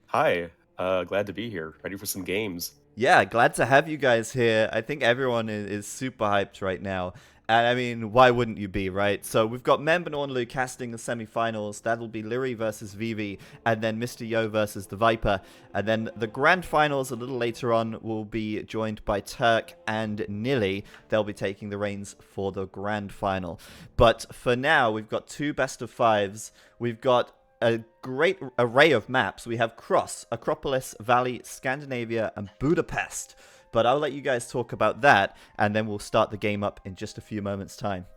Hi, glad to be here. Ready for some games. Yeah, glad to have you guys here. I think everyone is super hyped right now. And I mean, why wouldn't you be, right? So we've got Member Ornlu casting the semi-finals. That'll be Liereyy versus Vivi, and then Mr. Yo versus the Viper. And then the grand finals a little later on will be joined by Turk and Nilly. They'll be taking the reins for the grand final. But for now, we've got two best of fives. We've got a great array of maps. We have Cross, Acropolis, Valley, Scandinavia, and Budapest. But I'll let you guys talk about that, and then we'll start the game up in just a few moments' time. Well,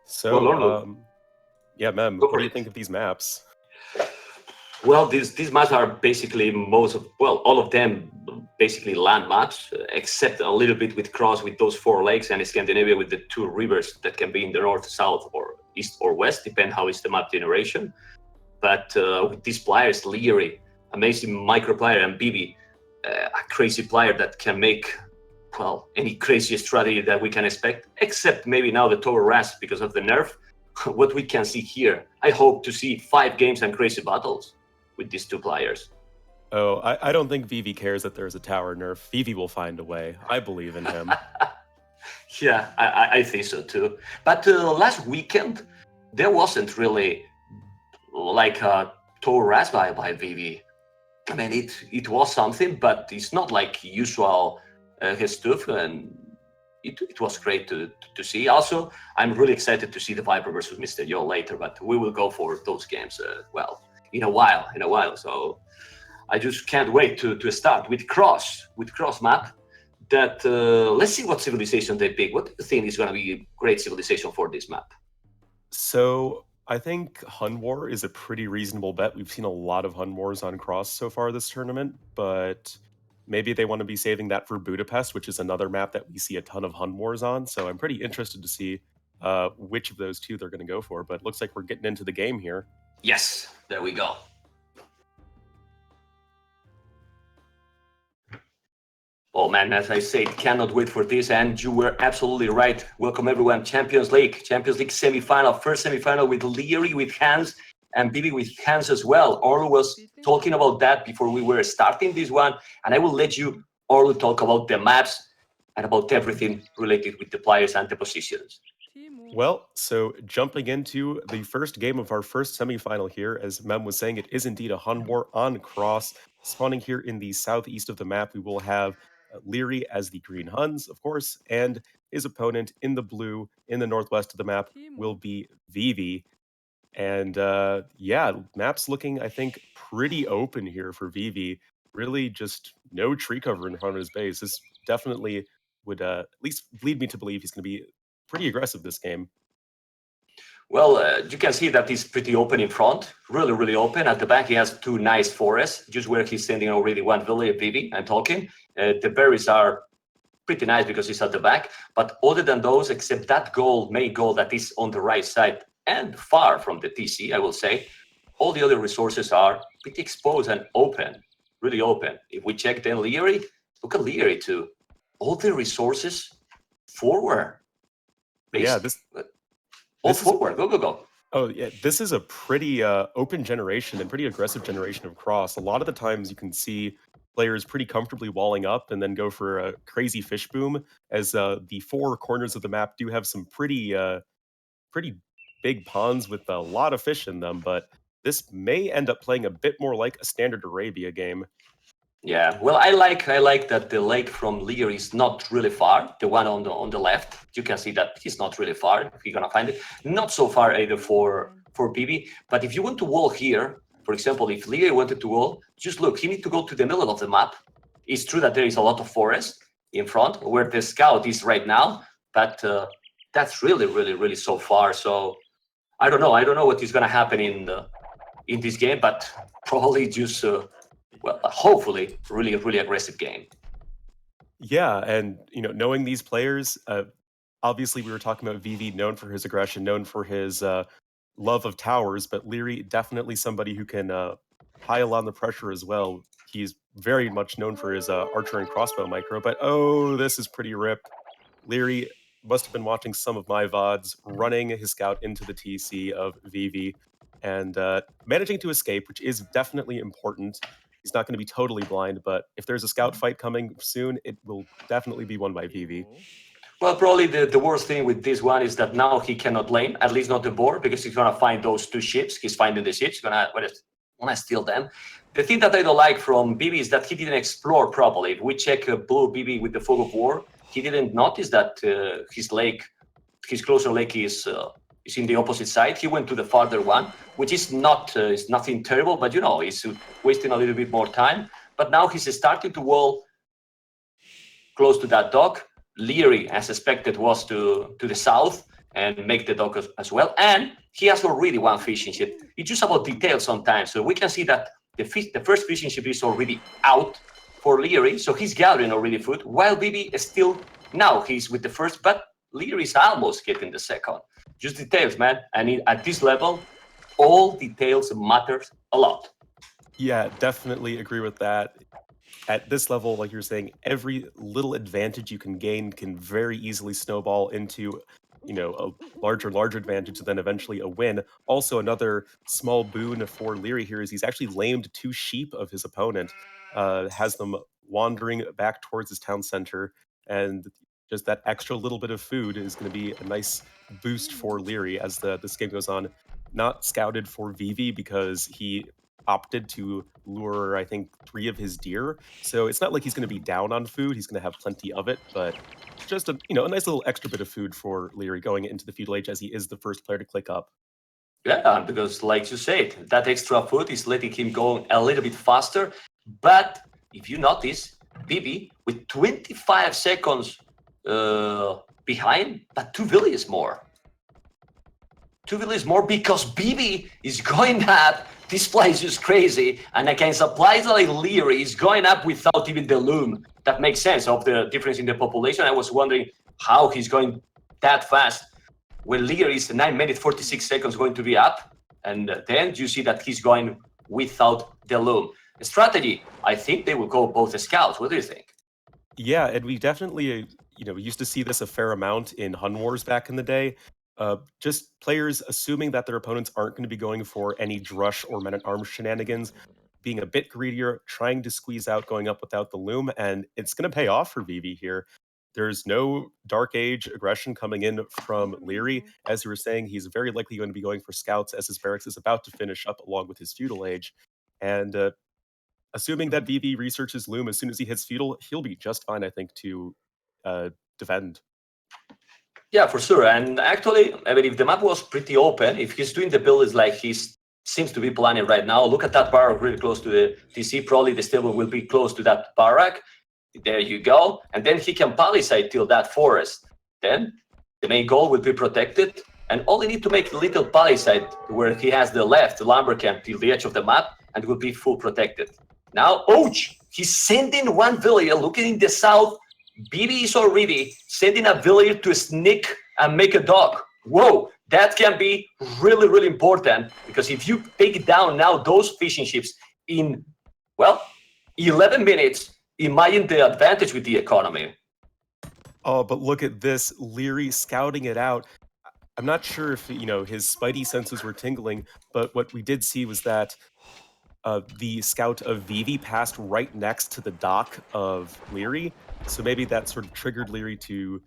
So, Orlo, yeah, Mem, go what for do you it. think of these maps? Well, these maps are basically all of them basically land maps, except a little bit with Cross with those four lakes and Scandinavia with the two rivers that can be in the north, south, or east or west, depend how is the map generation. But with these players, Liereyy, amazing micro player, and Vivi, a crazy player that can make any crazy strategy that we can expect, except maybe now the Tower Ras because of the nerf. What we can see here, I hope to see 5 games and crazy battles with these two players. Oh, I don't think Vivi cares that there's a tower nerf. Vivi will find a way. I believe in him. Yeah, I think so too. But last weekend, there wasn't really like a Tower Ras by Vivi. I mean, it was something, but it's not like usual his stuff, and it was great to see. Also, I'm really excited to see the Viper versus Mr. Yo later, but we will go for those games, in a while. So I just can't wait to start with Cross map. That let's see what civilization they pick. What do you think is going to be a great civilization for this map? So, I think Hun War is a pretty reasonable bet. We've seen a lot of Hun Wars on Cross so far this tournament, but maybe they want to be saving that for Budapest, which is another map that we see a ton of Hun Wars on. So, I'm pretty interested to see which of those two they're going to go for. But it looks like we're getting into the game here. Yes, there we go. Oh man, as I said, cannot wait for this. And you were absolutely right. Welcome everyone. Champions League semifinal, first semifinal with Liereyy, with Hans, and Vivi with Hans as well. Orlu was talking about that before we were starting this one. And I will let you, Orlu, talk about the maps and about everything related with the players and the positions. Well, so jumping into the first game of our first semifinal here, as Mem was saying, it is indeed a Hun War on Cross. Spawning here in the southeast of the map, we will have Liereyy as the green Huns, of course, and his opponent in the blue in the northwest of the map will be Vivi. And yeah, map's looking, I think, pretty open here for Vivi. Really just no tree cover in front of his base. This definitely would at least lead me to believe he's going to be pretty aggressive this game. Well, you can see that he's pretty open in front, really open. At the back, he has two nice forests, just where he's sending already one village, Vivi, I'm talking. The berries are pretty nice because it's at the back. But other than those, except that main goal that is on the right side and far from the TC, I will say, all the other resources are pretty exposed and open, really open. If we check then Liereyy, look at Liereyy too. All the resources forward, Yeah, basically. All this is forward, go. oh yeah, this is a pretty open generation and pretty aggressive generation of Cross. A lot of the times you can see players pretty comfortably walling up and then go for a crazy fish boom, as the four corners of the map do have some pretty big ponds with a lot of fish in them, but this may end up playing a bit more like a standard Arabia game. Yeah, well, I like that the lake from Lear is not really far. The one on the left, you can see that he's not really far. If you're gonna find it, not so far either for PB. But if you want to wall here, for example, if Lear wanted to wall, just look. He need to go to the middle of the map. It's true that there is a lot of forest in front where the scout is right now, but that's really so far. So I don't know. I don't know what is gonna happen in this game, but probably just. Hopefully, really aggressive game. Yeah, and knowing these players, obviously we were talking about Vivi, known for his aggression, known for his love of towers, but Liereyy definitely somebody who can pile on the pressure as well. He's very much known for his archer and crossbow micro, but oh, this is pretty rip. Liereyy must have been watching some of my VODs, running his scout into the TC of Vivi, and managing to escape, which is definitely important. He's not going to be totally blind, but if there's a scout fight coming soon, it will definitely be won by Vivi. Well, probably the worst thing with this one is that now he cannot lane, at least not the board, because he's gonna find those two ships. He's finding the ships, gonna steal them. The thing that I don't like from Vivi is that he didn't explore properly. If we check blue Vivi with the fog of war, he didn't notice that his closer lake is in the opposite side. He went to the farther one, which is nothing terrible, but he's wasting a little bit more time. But now he's starting to wall close to that dock. Liereyy, as expected, was to the south and make the dock as well. And he has already one fishing ship. It's just about details sometimes. So we can see that the first fishing ship is already out for Liereyy. So he's gathering already food, while Vivi is still, now he's with the first, but Liereyy is almost getting the second. Just details, man. And at this level, all details matters a lot. Yeah, definitely agree with that. At this level, like you're saying, every little advantage you can gain can very easily snowball into, a larger advantage, and then eventually a win. Also, another small boon for Liereyy here is he's actually lamed 2 sheep of his opponent, has them wandering back towards his town center, and just that extra little bit of food is going to be a nice boost for Liereyy as this game goes on. Not scouted for Vivi because he opted to lure, I think, 3 of his deer. So it's not like he's going to be down on food. He's going to have plenty of it, but just a nice little extra bit of food for Liereyy going into the feudal age, as he is the first player to click up. Yeah, because like you said, that extra food is letting him go a little bit faster. But if you notice, Vivi with 25 seconds behind, but 2 villages more. 2 villages more because Vivi is going up. This play is just crazy, and against a player like Liereyy is going up without even the loom. That makes sense of the difference in the population. I was wondering how he's going that fast when Liereyy is 9 minutes 46 seconds going to be up, and then you see that he's going without the loom. The strategy, I think they will go both scouts. What do you think? Yeah, and we definitely, used to see this a fair amount in Hun Wars back in the day. Just players assuming that their opponents aren't going to be going for any Drush or Men-at-Arms shenanigans, being a bit greedier, trying to squeeze out going up without the loom, and it's going to pay off for Vivi here. There's no Dark Age aggression coming in from Liereyy. As you were saying, he's very likely going to be going for scouts as his barracks is about to finish up along with his feudal age. And assuming that Vivi researches loom as soon as he hits feudal, he'll be just fine, I think, to defend. Yeah, for sure. And actually, I mean, if the map was pretty open, if he's doing the build like he seems to be planning right now, look at that barrack really close to the TC. Probably the stable will be close to that barrack. There you go. And then he can palisade till that forest. Then the main goal will be protected. And only need to make a little palisade where he has the left lumber camp till the edge of the map, and will be full protected. Now, ouch! He's sending one villager looking in the south. Vivi is already sending a villager to sneak and make a dock. Whoa, that can be really, really important, because if you take down now those fishing ships in, 11 minutes, imagine the advantage with the economy. Oh, but look at this, Liereyy scouting it out. I'm not sure if, his spidey senses were tingling, but what we did see was that the scout of Vivi passed right next to the dock of Liereyy. So maybe that sort of triggered Liereyy to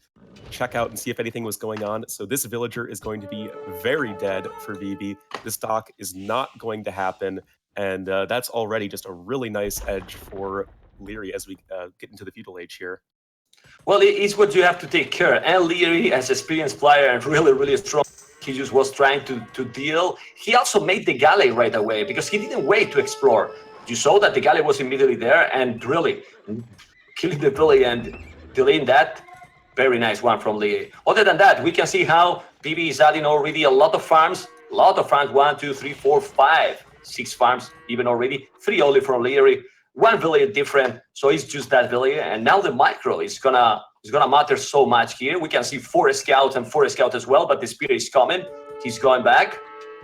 check out and see if anything was going on. So this villager is going to be very dead for Vivi. This dock is not going to happen. And that's already just a really nice edge for Liereyy as we get into the feudal age here. Well, it's what you have to take care. And Liereyy, as an experienced player and really, really strong, he just was trying to deal. He also made the galley right away because he didn't wait to explore. You saw that the galley was immediately there and really killing the village and delaying that. Very nice one from Liereyy. Other than that, we can see how Vivi is adding already a lot of farms. 1, 2, 3, 4, 5, 6 farms even already. 3 only from Liereyy. 1 village different, so it's just that village. And now the micro is gonna matter so much here. We can see 4 scouts and 4 scouts as well, but the spirit is coming. He's going back.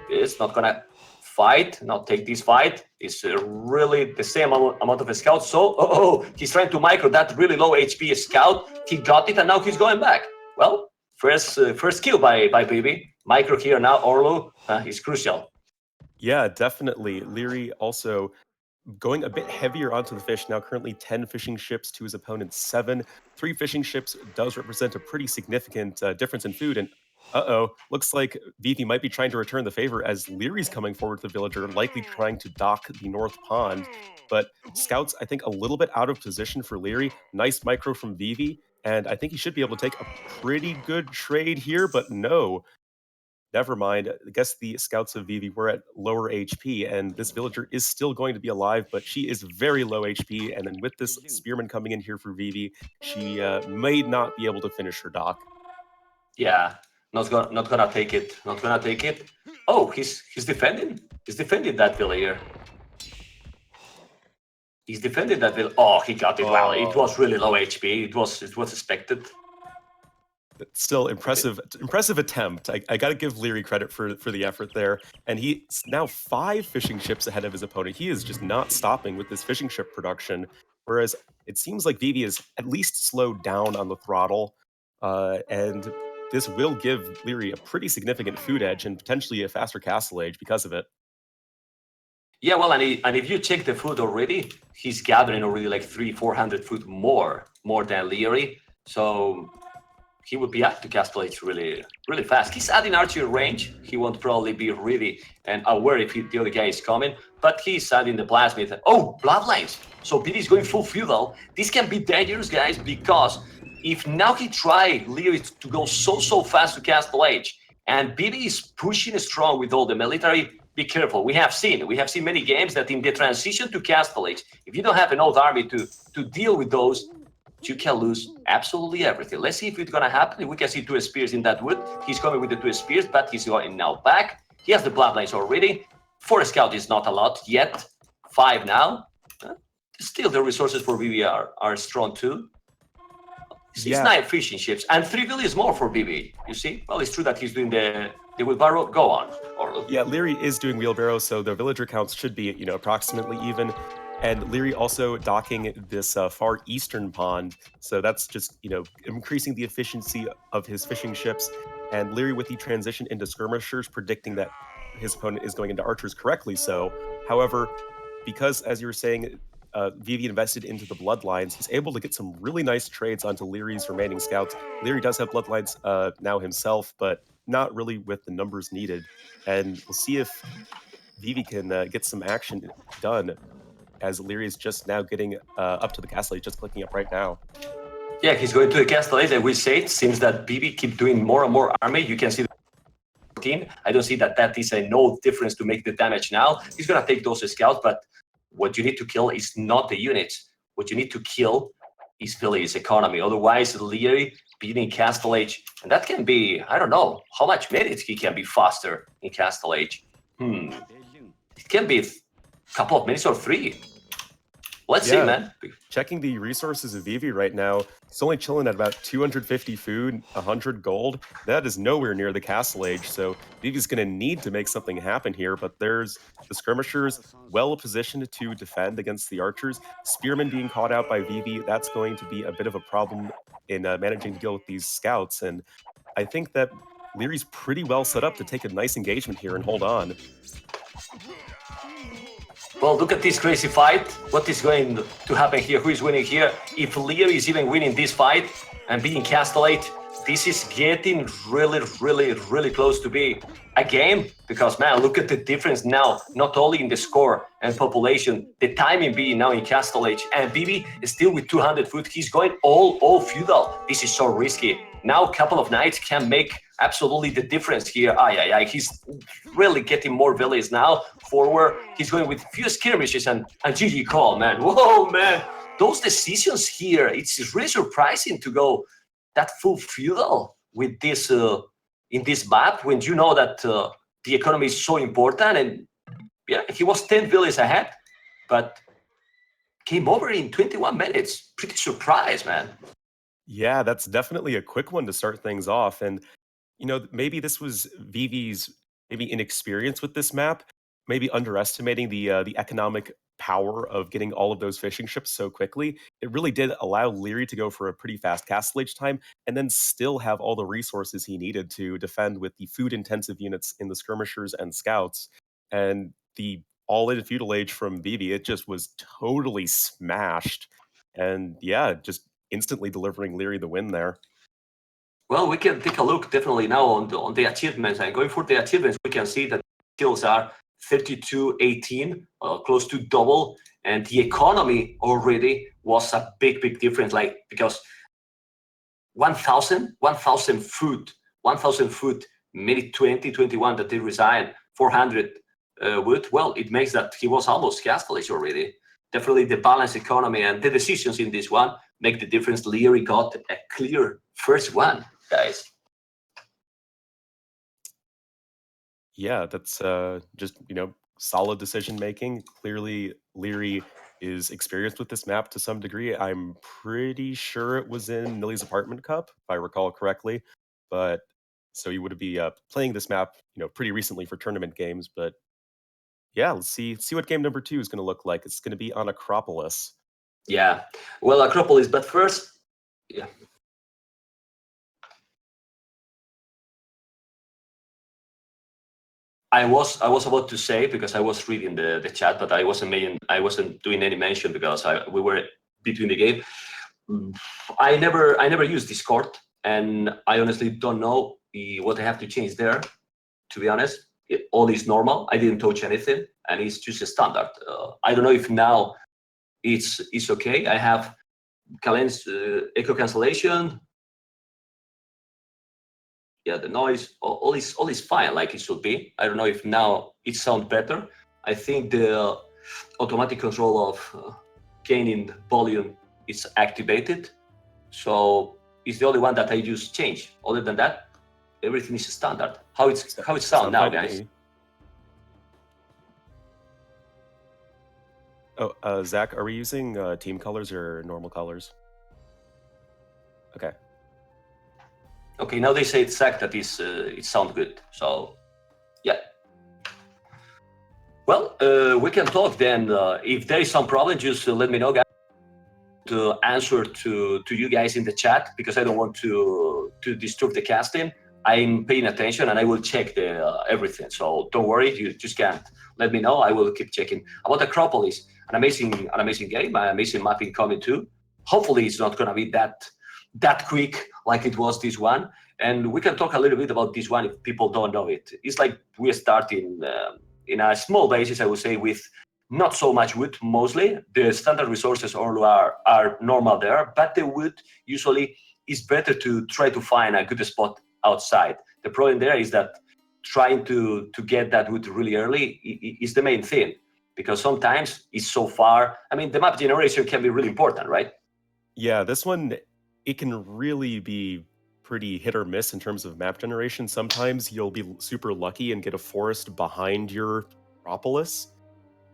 It's not gonna fight, not take this fight. It's really the same amount of scouts. So, he's trying to micro that really low HP scout. He got it, and now he's going back. Well, first kill by Vivi. Micro here now, Orlu is crucial. Yeah, definitely. Liereyy also going a bit heavier onto the fish now, currently 10 fishing ships to his opponent's 7. 3 fishing ships does represent a pretty significant difference in food. And uh-oh, looks like Vivi might be trying to return the favor as Leary's coming forward to the villager, likely trying to dock the North Pond. But Scouts, I think, a little bit out of position for Liereyy. Nice micro from Vivi, and I think he should be able to take a pretty good trade here, but no. Never mind. I guess the scouts of Vivi were at lower HP, and this villager is still going to be alive, but she is very low HP. And then with this spearman coming in here for Vivi, she may not be able to finish her dock. Yeah, not gonna take it. Not gonna take it. Oh, he's defending. He's defending that villager. He's defended that villager. Oh, he got it. Well, it was really low HP. It was expected. Still Okay. impressive attempt. I got to give Liereyy credit for the effort there. And he's now 5 fishing ships ahead of his opponent. He is just not stopping with this fishing ship production. Whereas it seems like Vivi is at least slowed down on the throttle. And this will give Liereyy a pretty significant food edge and potentially a faster castle age because of it. Yeah, well, and if you check the food already, he's gathering already like 300-400 food more than Liereyy. So he would be apt to cast plates really, really fast. He's adding archer range. He won't probably be ready and aware if the other guy is coming, but he's adding the plasmid. Oh, bloodlines. So BD is going full feudal. This can be dangerous, guys, because if now he try Liereyy to go so fast to cast blade, and BD is pushing strong with all the military, be careful. We have seen many games that in the transition to cast blade, if you don't have an old army to deal with those, you can lose absolutely everything. Let's see if it's gonna happen. We can see 2 spears in that wood. He's coming with the 2 spears, but he's going now back. He has the bloodlines already. 4 scout is not a lot yet. 5 now. Still, the resources for Vivi are strong too. It's Yeah, 9 fishing ships and 3 villas more for Vivi. You see? Well, it's true that he's doing the wheelbarrow. Go on, Orlu. yeah, Liereyy is doing wheelbarrow, so the villager counts should be, approximately even. And Liereyy also docking this far eastern pond, so that's just, increasing the efficiency of his fishing ships. And Liereyy with the transition into skirmishers, predicting that his opponent is going into archers correctly so. However, because, as you were saying, Vivi invested into the bloodlines, he's able to get some really nice trades onto Lierey's remaining scouts. Liereyy does have bloodlines now himself, but not really with the numbers needed. And we'll see if Vivi can get some action done, as Liereyy is just now getting up to the castle. He's just clicking up right now. Yeah, he's going to the castle. As we say, it seems that Vivi keep doing more and more army. You can see 14. I don't see that is a no difference to make the damage now. He's gonna take those scouts, but what you need to kill is not the units. What you need to kill is Philly's economy. Otherwise, Liereyy beating Castle Age, and that can be, I don't know how much minutes he can be faster in Castle Age. It can be a couple of minutes or 3. Let's see, Yeah, man. checking the resources of Vivi right now, it's only chilling at about 250 food, 100 gold. That is nowhere near the castle age, so Vivi's going to need to make something happen here, but there's the skirmishers well positioned to defend against the archers. Spearmen being caught out by Vivi, that's going to be a bit of a problem in managing to deal with these scouts, and I think that Lierey's pretty well set up to take a nice engagement here and hold on. Well, look at this crazy fight. What is going to happen here? Who is winning here? If Liereyy is even winning this fight and being Castellate, this is getting really, really, really close to be a game. Because, man, look at the difference now, not only in the score and population, the timing being now in Castellate. And Vivi is still with 200 foot. He's going all feudal. This is so risky. Now, a couple of knights can make absolutely the difference here. He's really getting more villas now forward. He's going with few skirmishes and GG call, man. Whoa, man. Those decisions here, it's really surprising to go that full feudal with this in this map when you know that the economy is so important. And yeah, he was 10 villas ahead, but came over in 21 minutes. Pretty surprised, man. Yeah, that's definitely a quick one to start things off. And, maybe this was Vivi's maybe inexperience with this map, maybe underestimating the economic power of getting all of those fishing ships so quickly. It really did allow Liereyy to go for a pretty fast castle age time and then still have all the resources he needed to defend with the food intensive units in the skirmishers and scouts. and the all-in feudal age from Vivi, it just was totally smashed. And yeah, just instantly delivering Liereyy the win there. Well, we can take a look definitely now on the achievements. And going for the achievements, we can see that skills are 32-18, close to double. And the economy already was a big difference, like because 1,000 food, minute 20, 21 that they resigned, 400 wood. Well, it makes that he was almost castless already. Definitely the balanced economy and the decisions in this one make the difference. Liereyy got a clear first one, guys. Yeah, that's just, solid decision making. Clearly, Liereyy is experienced with this map to some degree. I'm pretty sure it was in Nilly's Apartment Cup, if I recall correctly. But so you would be playing this map, pretty recently for tournament games. But yeah, let's see what game number 2 is going to look like. It's going to be on Acropolis. Yeah, well, Acropolis, but first, yeah. I was about to say, because I was reading the chat, but I wasn't doing any mention because we were between the game. I never used Discord, and I honestly don't know what I have to change there. To be honest, all is normal. I didn't touch anything, and it's just a standard. I don't know if now it's okay. I have echo cancellation. Yeah, the noise, all is fine like it should be. I don't know if now it sounds better. I think the automatic control of gaining volume is activated, so it's the only one that I just change. Other than that, everything is standard. How it sound now, fine to guys? me. Oh, Zach, are we using team colors or normal colors? Okay. Okay, now they say it's Zach that is it sounds good. So yeah. Well, we can talk then. If there is some problem, just let me know, guys, to answer to you guys in the chat, because I don't want to disturb the casting. I'm paying attention and I will check the everything. So don't worry, you just can't let me know. I will keep checking. About Acropolis, an amazing game, an amazing mapping coming too. Hopefully, it's not gonna be that quick like it was this one. And we can talk a little bit about this one if people don't know it. It's like we're starting in a small basis, I would say, with not so much wood. Mostly the standard resources all are normal there, but the wood usually is better to try to find a good spot outside. The problem there is that trying to get that wood really early is the main thing, because sometimes it's so far. I mean, the map generation can be really important, right? Yeah, this one, it can really be pretty hit or miss in terms of map generation. Sometimes you'll be super lucky and get a forest behind your Acropolis,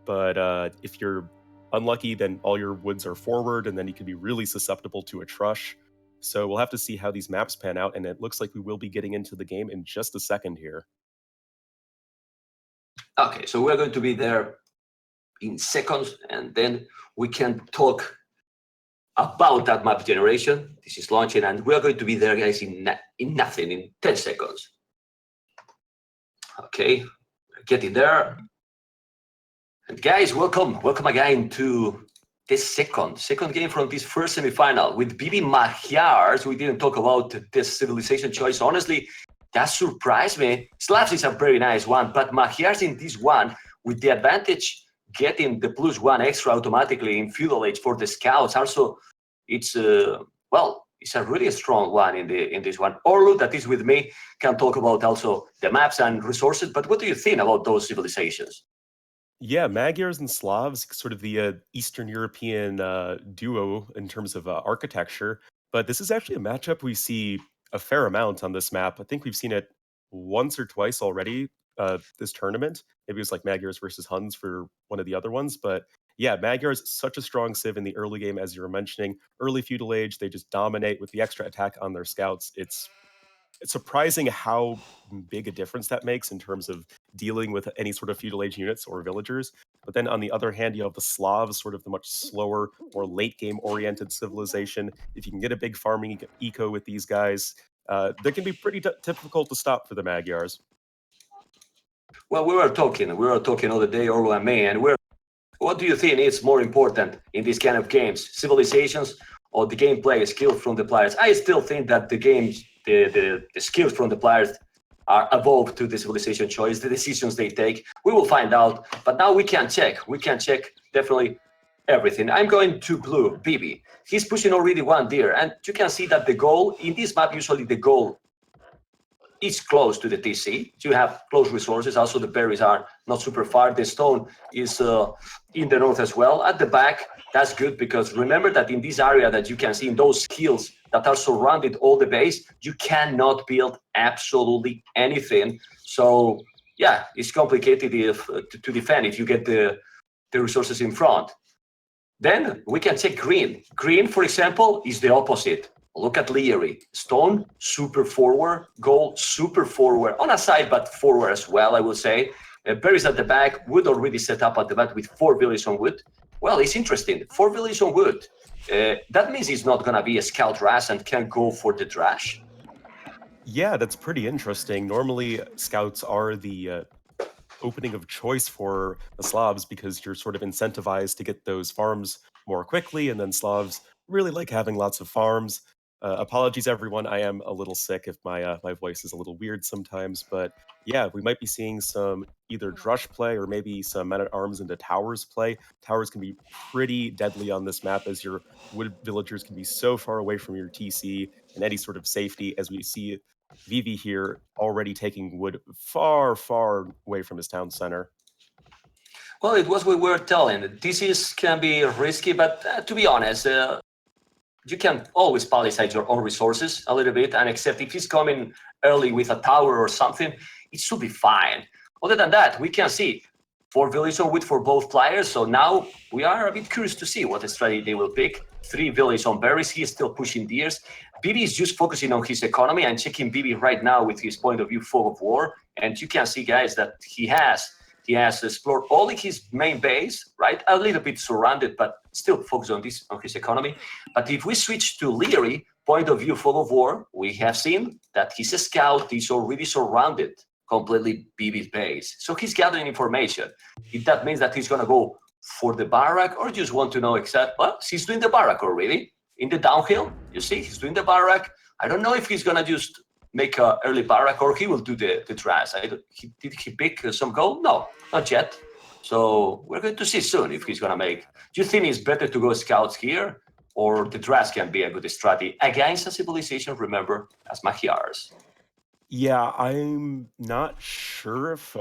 but if you're unlucky, then all your woods are forward, and then you can be really susceptible to a trush. So we'll have to see how these maps pan out, and it looks like we will be getting into the game in just a second here. Okay, so we're going to be there in seconds, and then we can talk about that map generation. This is launching, and we are going to be there, guys, in nothing, in 10 seconds. Okay, getting there. And guys, welcome again to this second game from this first semifinal with Vivi Magyars. We didn't talk about this civilization choice. Honestly, that surprised me. Slavs is a very nice one, but Magyars in this one, with the advantage getting the +1 extra automatically in feudal age for the scouts. Also, it's it's a really strong one in this one. Orlu, that is with me, can talk about also the maps and resources. But what do you think about those civilizations? Yeah, Magyars and Slavs, sort of the Eastern European duo in terms of architecture. But this is actually a matchup we see a fair amount on this map. I think we've seen it once or twice already this tournament. Maybe it was like Magyars versus Huns for one of the other ones. But yeah, Magyars, such a strong civ in the early game, as you were mentioning. Early feudal age, they just dominate with the extra attack on their scouts. It's surprising how big a difference that makes in terms of dealing with any sort of feudal age units or villagers. But then on the other hand, you have the Slavs, sort of the much slower, more late game oriented civilization. If you can get a big farming eco with these guys, they can be pretty difficult to stop for the Magyars. Well, we were talking all the day, Orlo and me, and what do you think is more important in these kind of games, civilizations or the gameplay skill from the players? I still think that the skills from the players are above to the civilization choice, the decisions they take. We will find out, but now we can check. We can check definitely everything. I'm going to blue, Vivi. He's pushing already one deer, and you can see that the goal in this map, usually the goal is close to the TC. You have close resources. Also, the berries are not super far. The stone is in the north as well. At the back, that's good because remember that in this area that you can see in those hills that are surrounded all the base, you cannot build absolutely anything. So yeah, it's complicated to defend if you get the resources in front. Then we can check green. Green, for example, is the opposite. Look at Liereyy. Stone, super forward. Gold, super forward. On a side, but forward as well, I will say. Berries at the back. Wood already set up at the back with 4 villages on wood. Well, it's interesting. 4 villages on wood. That means he's not going to be a scout ras and can go for the trash. Yeah, that's pretty interesting. Normally, scouts are the opening of choice for the Slavs because you're sort of incentivized to get those farms more quickly, and then Slavs really like having lots of farms. Apologies, everyone. I am a little sick if my voice is a little weird sometimes, but yeah, we might be seeing some either drush play or maybe some men at arms into towers play. Towers can be pretty deadly on this map as your wood villagers can be so far away from your TC and any sort of safety. As we see Vivi here already taking wood far, far away from his town center. Well, it was what we were telling. This can be risky, but to be honest, you can always politicize your own resources a little bit, and except if he's coming early with a tower or something, it should be fine. Other than that, we can see 4 villages on wood for both players, so now we are a bit curious to see what strategy they will pick. 3 villages on berries, he is still pushing deers. Vivi is just focusing on his economy. I'm checking Vivi right now with his point of view fog of war, and you can see, guys, that he has explored all his main base, right? A little bit surrounded, but still focused on his economy. But if we switch to Liereyy, point of view fog of war, we have seen that his scout is already surrounded completely Vivi's base. So he's gathering information. If that means that he's going to go for the barrack or just want to know exactly, well, he's doing the barrack already in the downhill. You see, he's doing the barrack. I don't know if he's going to just make an early barrack or he will do the trash. Did he pick some gold? No, not yet. So we're going to see soon if he's going to make. Do you think it's better to go scouts here or the trash can be a good strategy against a civilization, remember, as Magyars? Yeah, I'm not sure if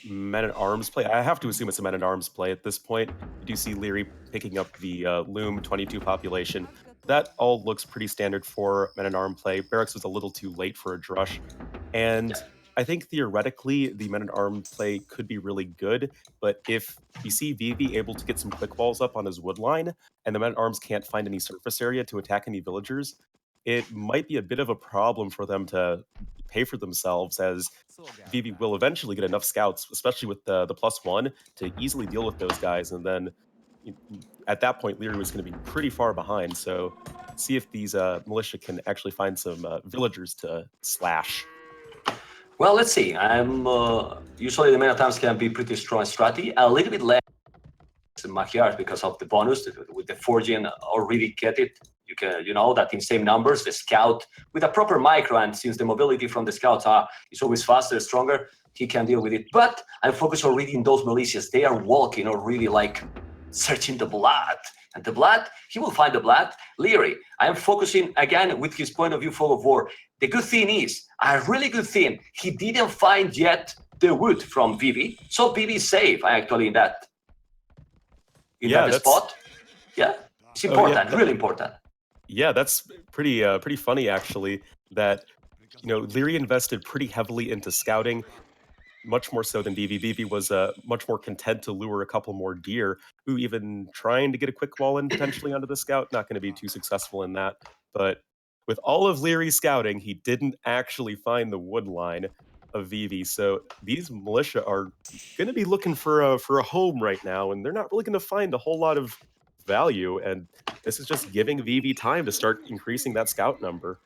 men at arms play. I have to assume it's a men at arms play at this point. You do see Liereyy picking up the Loom 22 population. That all looks pretty standard for men at arm play. Barracks was a little too late for a drush. And I think theoretically the men at arm play could be really good, but if you see Vivi able to get some quick walls up on his wood line, and the men at arms can't find any surface area to attack any villagers, it might be a bit of a problem for them to pay for themselves as Vivi will eventually get enough scouts, especially with the +1, to easily deal with those guys. And then at that point, Liereyy was going to be pretty far behind. So see if these militia can actually find some villagers to slash. Well, let's see. I'm usually the men at arms can be pretty strong strategy. A little bit less Magyars because of the bonus with the forging already get it. You know that in same numbers the scout with a proper micro, and since the mobility from the scouts is always faster, stronger, he can deal with it. But I'm focused already in those militias. They are walking already like searching the blood. And the blood, he will find the blood. Liereyy, I am focusing again with his point of view full of war. The good thing is, a really good thing, he didn't find yet the wood from Vivi. So Vivi is safe actually in that spot. Yeah, it's important, really important. Yeah, that's pretty funny actually. That Liereyy invested pretty heavily into scouting, much more so than Vivi. Vivi was much more content to lure a couple more deer, who even trying to get a quick wall in potentially onto the scout, not going to be too successful in that. But with all of Lierey's scouting, he didn't actually find the wood line of Vivi. So these militia are going to be looking for a home right now, and they're not really going to find a whole lot of value. And this is just giving Vivi time to start increasing that scout number.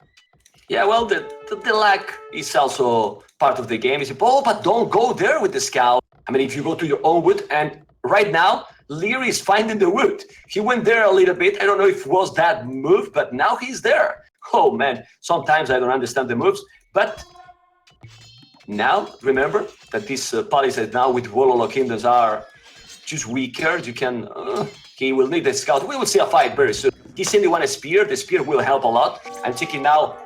Yeah, well, the lag is also part of the game. You say, oh, but don't go there with the scout. I mean, if you go to your own wood, and right now, Liereyy is finding the wood. He went there a little bit. I don't know if it was that move, but now he's there. Oh, man, sometimes I don't understand the moves. But now, remember that these palisades now with Wololo Kingdoms are just weaker. You can, he will need the scout. We will see a fight very soon. He's sending one spear. The spear will help a lot. I'm checking now.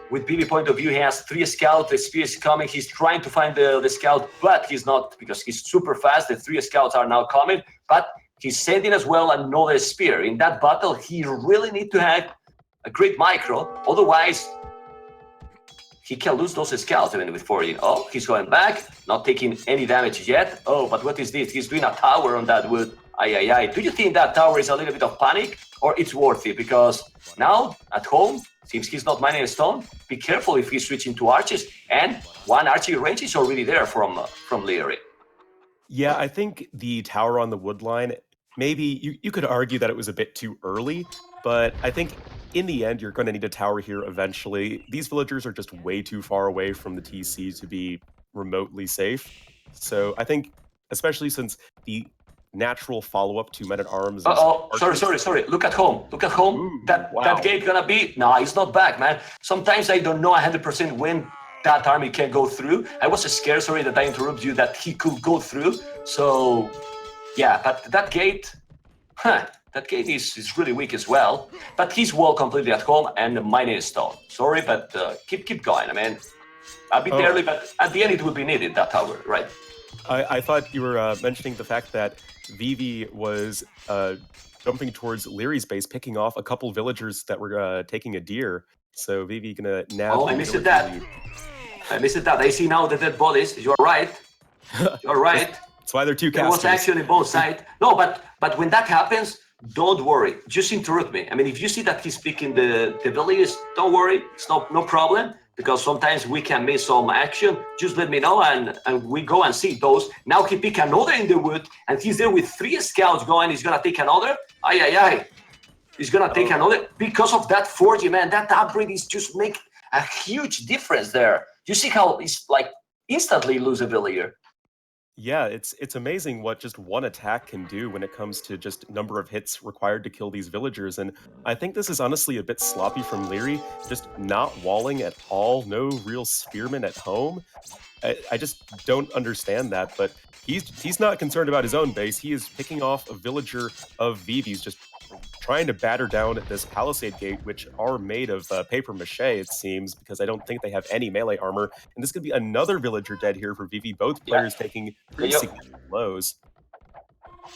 With Vivi point of view, he has 3 scouts. The spear is coming. He's trying to find the scout, but he's not because he's super fast. The 3 scouts are now coming, but he's sending as well another spear. In that battle, he really need to have a great micro. Otherwise, he can lose those scouts even with 14. Oh, he's going back, not taking any damage yet. Oh, but what is this? He's doing a tower on that wood. Ay. Do you think that tower is a little bit of panic or it's worth it? Because now at home, since he's not mining a stone, be careful if he's switching to arches, and one archery range is already there from Liereyy. Yeah, I think the tower on the wood line, maybe you could argue that it was a bit too early, but I think in the end, you're going to need a tower here eventually. These villagers are just way too far away from the TC to be remotely safe. So I think, especially since the natural follow-up to Men-at-Arms. Sorry. Look at home. Ooh, that wow. that gate gonna be. No, it's not back, man. Sometimes I don't know 100% when that army can go through. I was scared, sorry that I interrupt you, that he could go through. So yeah, but that gate, that gate is really weak as well. But he's wall completely at home and mining stone. Sorry, but keep going. I mean, a bit early, but at the end it will be needed, that tower, right? I thought you were mentioning the fact that Vivi was jumping towards Lierey's base, picking off a couple villagers that were taking a deer. So Vivi gonna nab. Oh, I missed that. I see now the dead bodies. You're right. You're right. That's why they're 2 There casters. was action in both sides. No, but when that happens, don't worry. Just interrupt me. I mean, if you see that he's picking the villagers, don't worry. It's no problem. Because sometimes we can miss some action. Just let me know and we go and see those. Now he pick another in the wood and he's there with 3 scouts going. He's gonna take another. Ay. He's gonna take another because of that 4G, man. That upgrade is just make a huge difference there. You see how he's like instantly lose a villager. Yeah, it's amazing what just one attack can do when it comes to just number of hits required to kill these villagers, and I think this is honestly a bit sloppy from Liereyy, just not walling at all, no real spearmen at home. I just don't understand that, but he's not concerned about his own base. He is picking off a villager of Vivi's, just trying to batter down this palisade gate, which are made of paper mache, it seems, because I don't think they have any melee armor. And this could be another villager dead here for Vivi, both players taking pretty significant blows.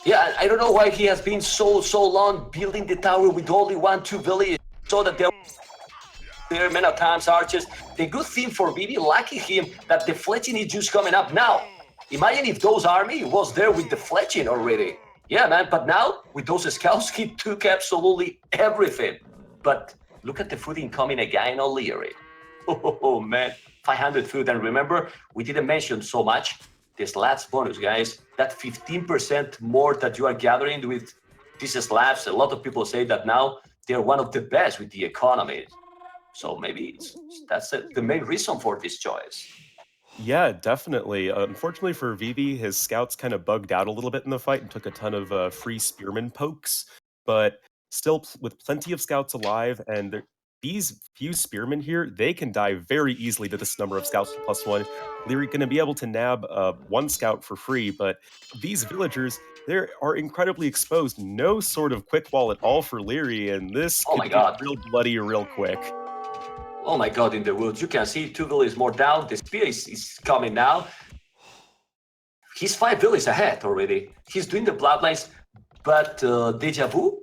Yeah, I don't know why he has been so long building the tower with only 1-2 villagers, so that there many times archers. The good thing for Vivi, lucky him, that the fletching is just coming up now. Imagine if those army was there with the fletching already. Yeah, man, but now, with those scouts, he took absolutely everything. But look at the food incoming again on Liereyy. Oh, man, 500 food. And remember, we didn't mention so much this last bonus, guys. That 15% more that you are gathering with these slabs. A lot of people say that now they're one of the best with the economy. So maybe that's the main reason for this choice. Yeah, definitely. Unfortunately for Vivi, his scouts kind of bugged out a little bit in the fight and took a ton of free spearman pokes, but still with plenty of scouts alive, and these few spearmen here, they can die very easily to this number of scouts +1. Liereyy going to be able to nab 1 scout for free, but these villagers, they are incredibly exposed. No sort of quick wall at all for Liereyy, and this could get real bloody real quick. Oh my god, in the woods. You can see 2 villages more down. The spear is coming now. He's 5 villages ahead already. He's doing the bloodlines, but Deja Vu,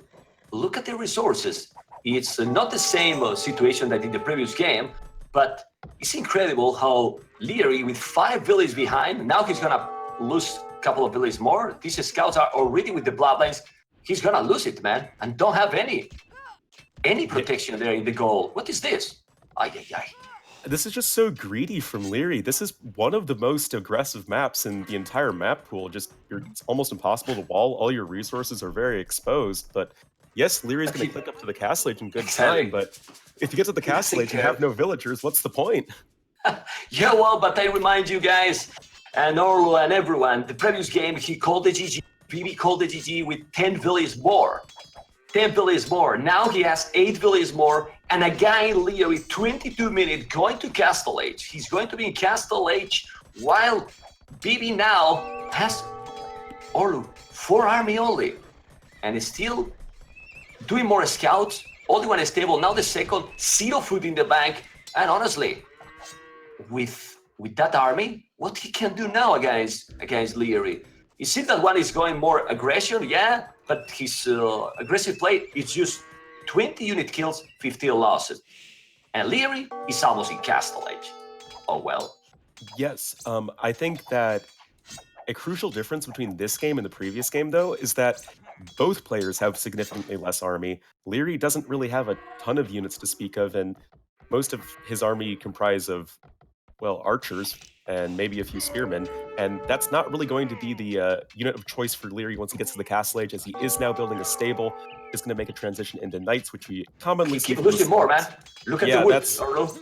look at the resources. It's not the same situation that in the previous game, but it's incredible how Liereyy, with 5 villages behind, now he's gonna lose a couple of villages more. These scouts are already with the bloodlines. He's gonna lose it, man, and don't have any protection there in the goal. What is this? Ay. This is just so greedy from Liereyy. This is one of the most aggressive maps in the entire map pool. It's almost impossible to wall. All your resources are very exposed, but Yes, Lierey's But going he, to click up to the castle age in good time, exactly. but if you get to the He castle doesn't age and have care. no villagers, what's the point? Yeah, well, but I remind you guys, and Orlo and everyone, the previous game, he called the GG, Vivi called the GG with 10 villages more. 10 villages more. Now he has 8 villages more, and a guy, Liereyy, 22 minutes, going to Castle Age. He's going to be in Castle Age, while Vivi now has Orlo 4 army only, and is still doing more scouts, only one is stable. Now the second, 0 food in the bank, and honestly, with that army, what he can do now against Liereyy. It seems that one is going more aggression, yeah, but his aggressive play is just 20 unit kills, 15 losses. And Liereyy is almost in Castle Age. Oh well. Yes, I think that a crucial difference between this game and the previous game, though, is that both players have significantly less army. Liereyy doesn't really have a ton of units to speak of, and most of his army comprise of, well, archers and maybe a few spearmen, and that's not really going to be the unit of choice for Liereyy once he gets to the Castle Age, as he is now building a stable. Is going to make a transition into knights, which we commonly He see keeps from the losing more, man. scouts. Look at the Yeah, wood, that's Orlo.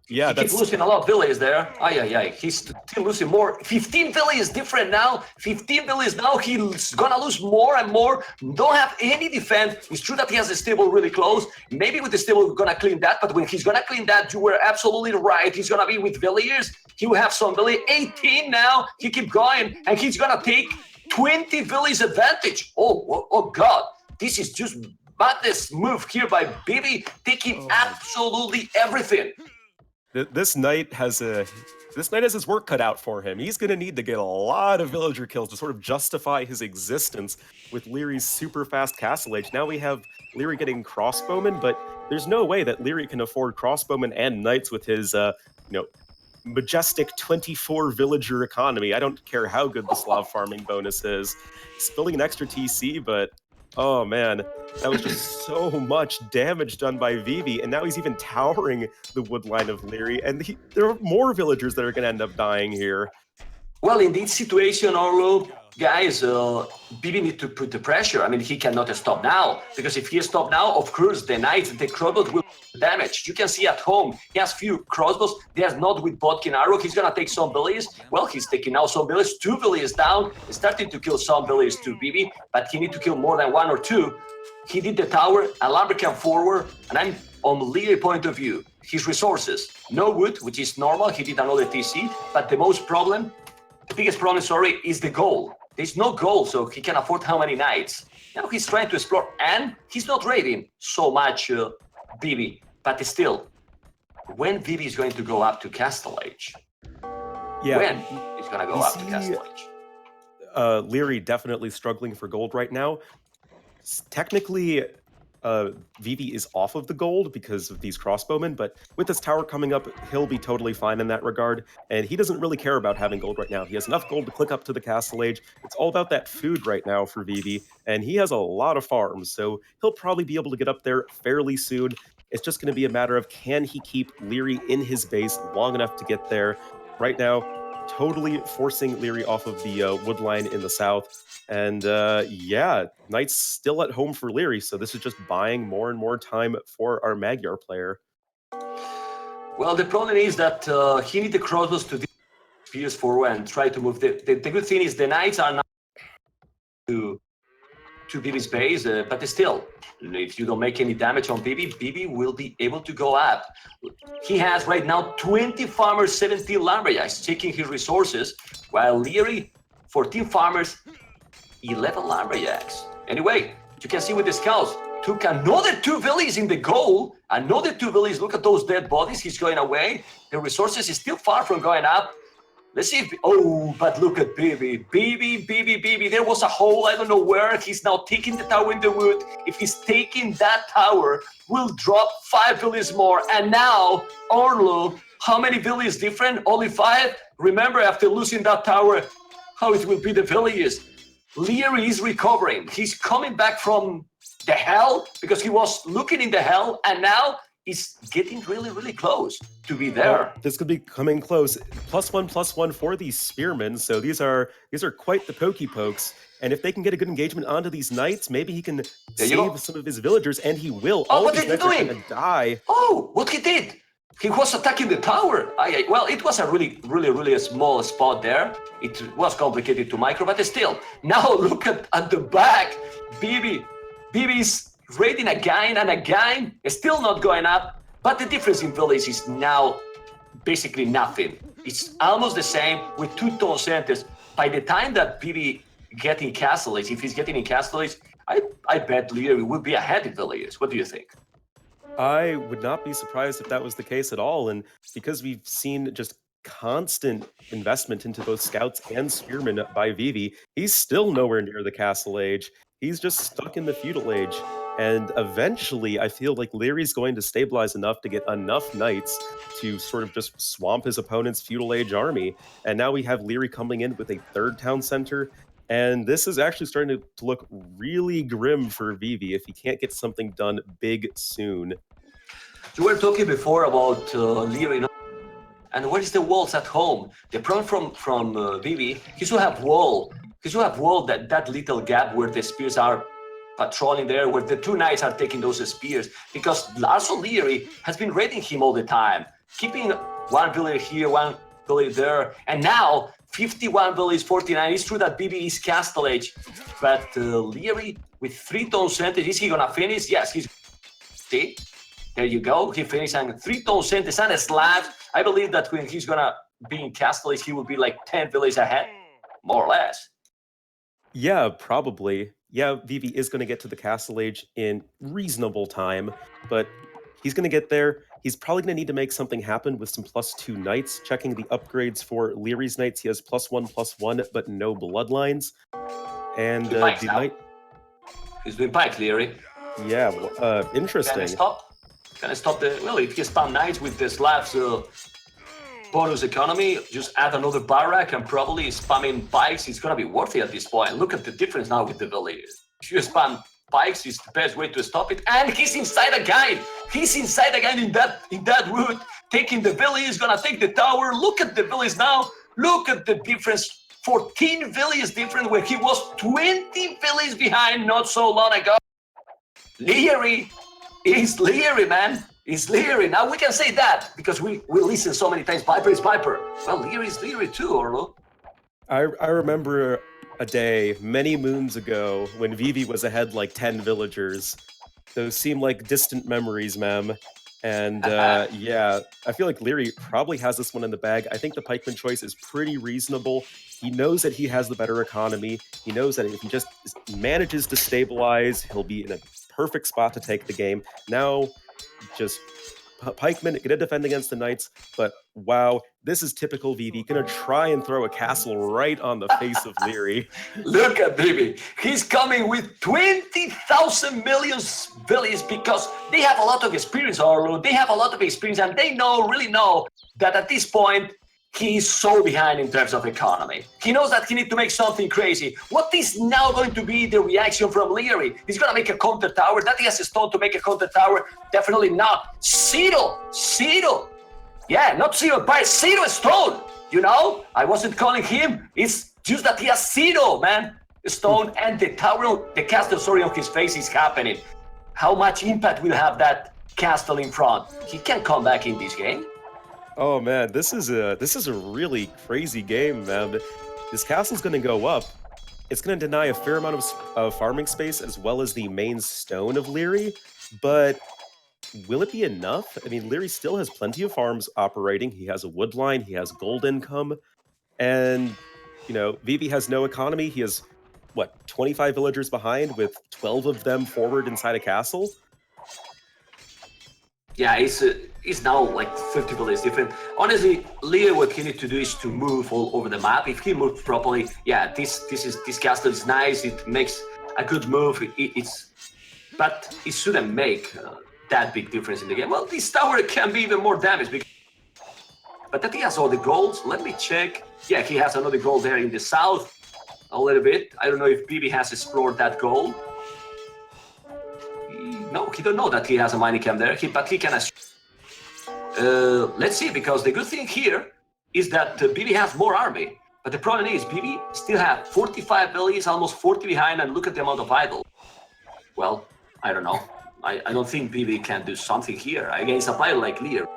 yeah, He keeps that's losing a lot of villages there. Ay. He's still losing more. 15 villages different now. 15 villages now. He's gonna lose more and more. Don't have any defense. It's true that he has a stable really close. Maybe with the stable, we're gonna clean that. But when he's gonna clean that, you were absolutely right. He's gonna be with villagers. He will have some village. 18 now. He keep going, and he's gonna take 20 village advantage. Oh God. This is just madness move here by Vivi, taking absolutely everything. this knight has his work cut out for him. He's going to need to get a lot of villager kills to sort of justify his existence with Lierey's super fast castle age. Now we have Liereyy getting crossbowmen, but there's no way that Liereyy can afford crossbowmen and knights with his majestic 24 villager economy. I don't care how good the Slav farming bonus is. He's building an extra TC, but oh man, that was just so much damage done by Vivi, and now he's even towering the wood line of Liereyy, and there are more villagers that are going to end up dying here. Well, in this situation, Orlo, guys, Vivi need to put the pressure. I mean, he cannot stop now, because if he stop now, of course, the knights, the crossbows will damage. You can see at home, he has few crossbows. He has not with Bodkin arrow. He's gonna take some villages. Well, he's taking now some villages, 2 villages down, starting to kill some villages to Vivi, but he need to kill more than 1 or 2. He did the tower, a lumbercan forward, and I'm on Liereyy point of view. His resources, no wood, which is normal. He did another TC, but the biggest problem, is the gold. There's no gold, so he can afford how many knights. Now he's trying to explore, and he's not raiding so much Vivi, but still, when Vivi is going to go up to Castle Age? Yeah, when he's going to go up to Castle Age? Liereyy definitely struggling for gold right now. Technically, Vivi is off of the gold because of these crossbowmen, but with this tower coming up, he'll be totally fine in that regard, and he doesn't really care about having gold right now. He has enough gold to click up to the Castle Age. It's all about that food right now for Vivi, and he has a lot of farms, so he'll probably be able to get up there fairly soon. It's just going to be a matter of, can he keep Liereyy in his base long enough to get there? Right now, totally forcing Liereyy off of the wood line in the south. And yeah, Knight's still at home for Liereyy, so this is just buying more and more time for our Magyar player. Well, the problem is that he needs the crossbows to pierce forward and try to move. The good thing is the Knights are not to Vivi's base, but still, if you don't make any damage on Vivi, Vivi will be able to go up. He has right now 20 farmers, 17 lumberjacks, checking his resources, while Liereyy, 14 farmers, 11 lumberjacks. Anyway, you can see with the scouts, took another 2 villages in the goal, another 2 villages. Look at those dead bodies. He's going away. The resources is still far from going up. Let's see if, but look at Vivi. There was a hole, I don't know where. He's now taking the tower in the wood. If he's taking that tower, we'll drop 5 villages more. And now, Orlo, how many villages different? Only 5? Remember, after losing that tower, how it will be the villages. Liereyy is recovering. He's coming back from the hell, because he was looking in the hell, and now is getting really, really close to be Oh, there. this could be coming close. +1/+1 for these spearmen. So these are quite the pokey pokes. And if they can get a good engagement onto these knights, maybe he can There you go. save some of his villagers, and he will. Oh, All of what these is he knights are doing? going to die. Oh, what he did? He was attacking the tower. Well, it was a really a small spot there. It was complicated to micro, but still. Now look at the back. Vivi is raiding again and again. Still not going up. But the difference in village is now basically nothing. It's almost the same with 2 town centers. By the time that Vivi getting castle age, if he's getting in castle age, I bet Liereyy would be ahead in villages. What do you think? I would not be surprised if that was the case at all. And because we've seen just constant investment into both scouts and spearmen by Vivi, he's still nowhere near the castle age. He's just stuck in the feudal age. And eventually, I feel like Lierey's going to stabilize enough to get enough knights to sort of just swamp his opponent's feudal age army. And now we have Liereyy coming in with a 3rd town center. And this is actually starting to look really grim for Vivi if he can't get something done big soon. You were talking before about Liereyy, and what is the walls at home? The problem from Vivi, he should have wall. He should have wall that little gap where the spears are patrolling there, where the 2 knights are taking those spears. Because also Liereyy has been raiding him all the time, keeping 1 village here, 1 village there, and now 51 village, 49. It's true that Vivi is castle age, but Liereyy with 3 town centers, is he gonna finish? Yes, he's. See, there you go. He finished on 3 town centers and a slabs. I believe that when he's gonna be in castle age, he will be like 10 villages ahead, more or less. Yeah, probably. Yeah, Vivi is going to get to the castle age in reasonable time, but he's going to get there. He's probably going to need to make something happen with some +2 knights. Checking the upgrades for Lierey's knights, he has +1/+1, but no bloodlines. And With pikes the now. knight, He's doing pike, Liereyy. yeah, Can I interesting. stop? Can I stop the? Well, if he spam knights with the slabs bonus economy, just add another barrack and probably spamming pikes. It's gonna be worth it at this point. Look at the difference now with the villages. If you spam pikes, is the best way to stop it. And he's inside again. He's inside again in that route, taking the village. He's gonna take the tower. Look at the village now. Look at the difference. 14 villages different where he was 20 villages behind not so long ago. Liereyy is Liereyy, man. Is Liereyy. Now we can say that because we listen so many times, Piper is Piper. Well, Liereyy is Liereyy too, Orlo. I remember a day many moons ago when Vivi was ahead like 10 villagers. Those seem like distant memories, ma'am. And yeah, I feel like Liereyy probably has this one in the bag. I think the pikeman choice is pretty reasonable. He knows that he has the better economy. He knows that if he just manages to stabilize, he'll be in a perfect spot to take the game. Now, just pikeman gonna defend against the knights, but wow, this is typical Vivi. Gonna try and throw a castle right on the face of Liereyy. Look at Vivi. He's coming with 20,000 million villages because they have a lot of experience, Orlo. They have a lot of experience, and they really know that at this point, he is so behind in terms of economy. He knows that he needs to make something crazy. What is now going to be the reaction from Liereyy? He's going to make a counter tower. That he has a stone to make a counter tower? Definitely not. Zero. Yeah, not zero, but zero stone. You know, I wasn't calling him. It's just that he has zero, man. Stone and the tower, the castle, sorry, on his face is happening. How much impact will have that castle in front? He can come back in this game. Oh man, this is a really crazy game, man. This castle's going to go up. It's going to deny a fair amount of farming space as well as the main stone of Liereyy, but will it be enough? I mean, Liereyy still has plenty of farms operating. He has a wood line, he has gold income, and you know, Vivi has no economy. He has what, 25 villagers behind with 12 of them forward inside a castle? Yeah, it's now like 50 villages different. Honestly, Liereyy, what he needs to do is to move all over the map. If he moves properly, yeah, this castle is nice. It makes a good move. But it shouldn't make that big difference in the game. Well, this tower can be even more damaged. But that he has all the golds. Let me check. Yeah, he has another gold there in the south, a little bit. I don't know if Vivi has explored that gold. No, he don't know that he has a mining camp there, but he can assume. Let's see, because the good thing here is that Vivi has more army. But the problem is, Vivi still have 45 villages, almost 40 behind, and look at the amount of idle. Well, I don't know. I don't think Vivi can do something here against a player like Liereyy.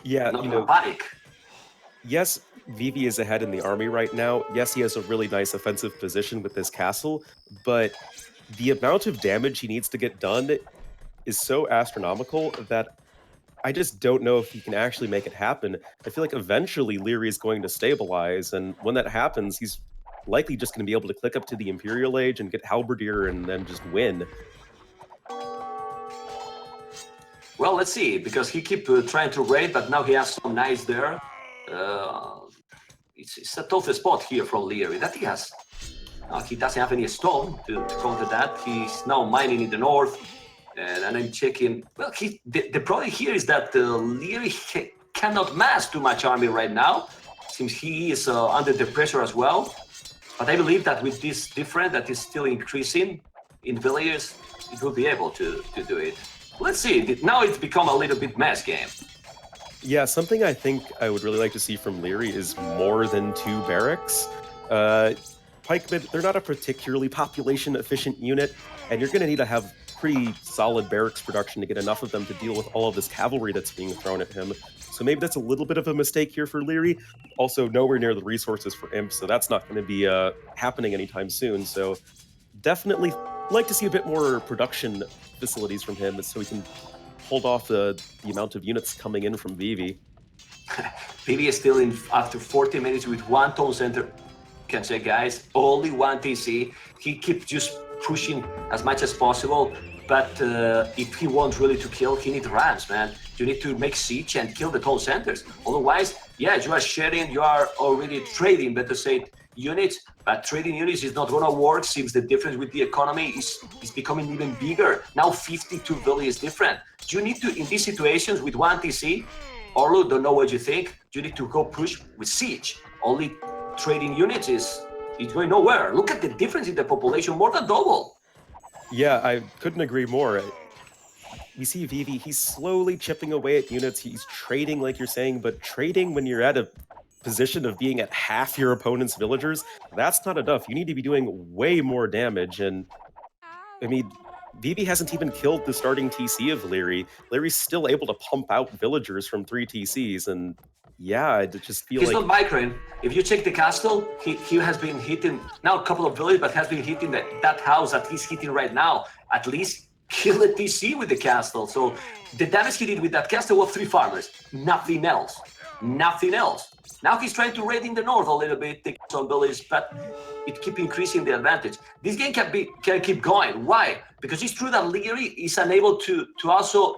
Yeah, Not panic. Yes, Vivi is ahead in the army right now. Yes, he has a really nice offensive position with this castle, but the amount of damage he needs to get done is so astronomical that I just don't know if he can actually make it happen. I feel like eventually Liereyy is going to stabilize, and when that happens, he's likely just going to be able to click up to the Imperial Age and get Halberdier and then just win. Well, let's see, because he keep trying to raid, but now he has some knights there. It's a tough spot here from Liereyy that he has. He doesn't have any stone to counter that. He's now mining in the north, and I'm checking. Well, the problem here is that Liereyy cannot mass too much army right now. Seems he is under the pressure as well. But I believe that with this difference that is still increasing in villagers, it will be able to do it. Let's see. Now it's become a little bit mess game. Yeah, something I think I would really like to see from Liereyy is more than 2 barracks. Pikemen, they're not a particularly population-efficient unit, and you're going to need to have pretty solid barracks production to get enough of them to deal with all of this cavalry that's being thrown at him. So maybe that's a little bit of a mistake here for Liereyy. Also, nowhere near the resources for Imp, so that's not going to be happening anytime soon. So definitely like to see a bit more production facilities from him so he can hold off the amount of units coming in from Vivi. Vivi is still in after 40 minutes with 1 town center. Can say, guys, only 1 TC. He keeps just pushing as much as possible. But if he wants really to kill, he needs rams, man. You need to make siege and kill the town centers. Otherwise, yeah, you are sharing, you are already trading, better say, units. But trading units is not gonna work since the difference with the economy is becoming even bigger. Now 52 villages is different. You need to, in these situations with 1 TC, Orlu, don't know what you think, you need to go push with siege. Only trading units is going nowhere. Look at the difference in the population, more than double. Yeah, I couldn't agree more. We see Vivi, he's slowly chipping away at units, he's trading like you're saying, but trading when you're at a position of being at half your opponent's villagers, that's not enough. You need to be doing way more damage, and I mean, Vivi hasn't even killed the starting TC of Liereyy. Lierey's still able to pump out villagers from 3 TCs, and yeah, I just feel he's like... not microing. If you check the castle, he has been hitting, now a couple of villages, but has been hitting that house that he's hitting right now. At least kill a TC with the castle. So the damage he did with that castle was 3 farmers. Nothing else. Nothing else. Now he's trying to raid in the north a little bit, take some villages, but it keeps increasing the advantage. This game can keep going. Why? Because it's true that Liereyy is unable to also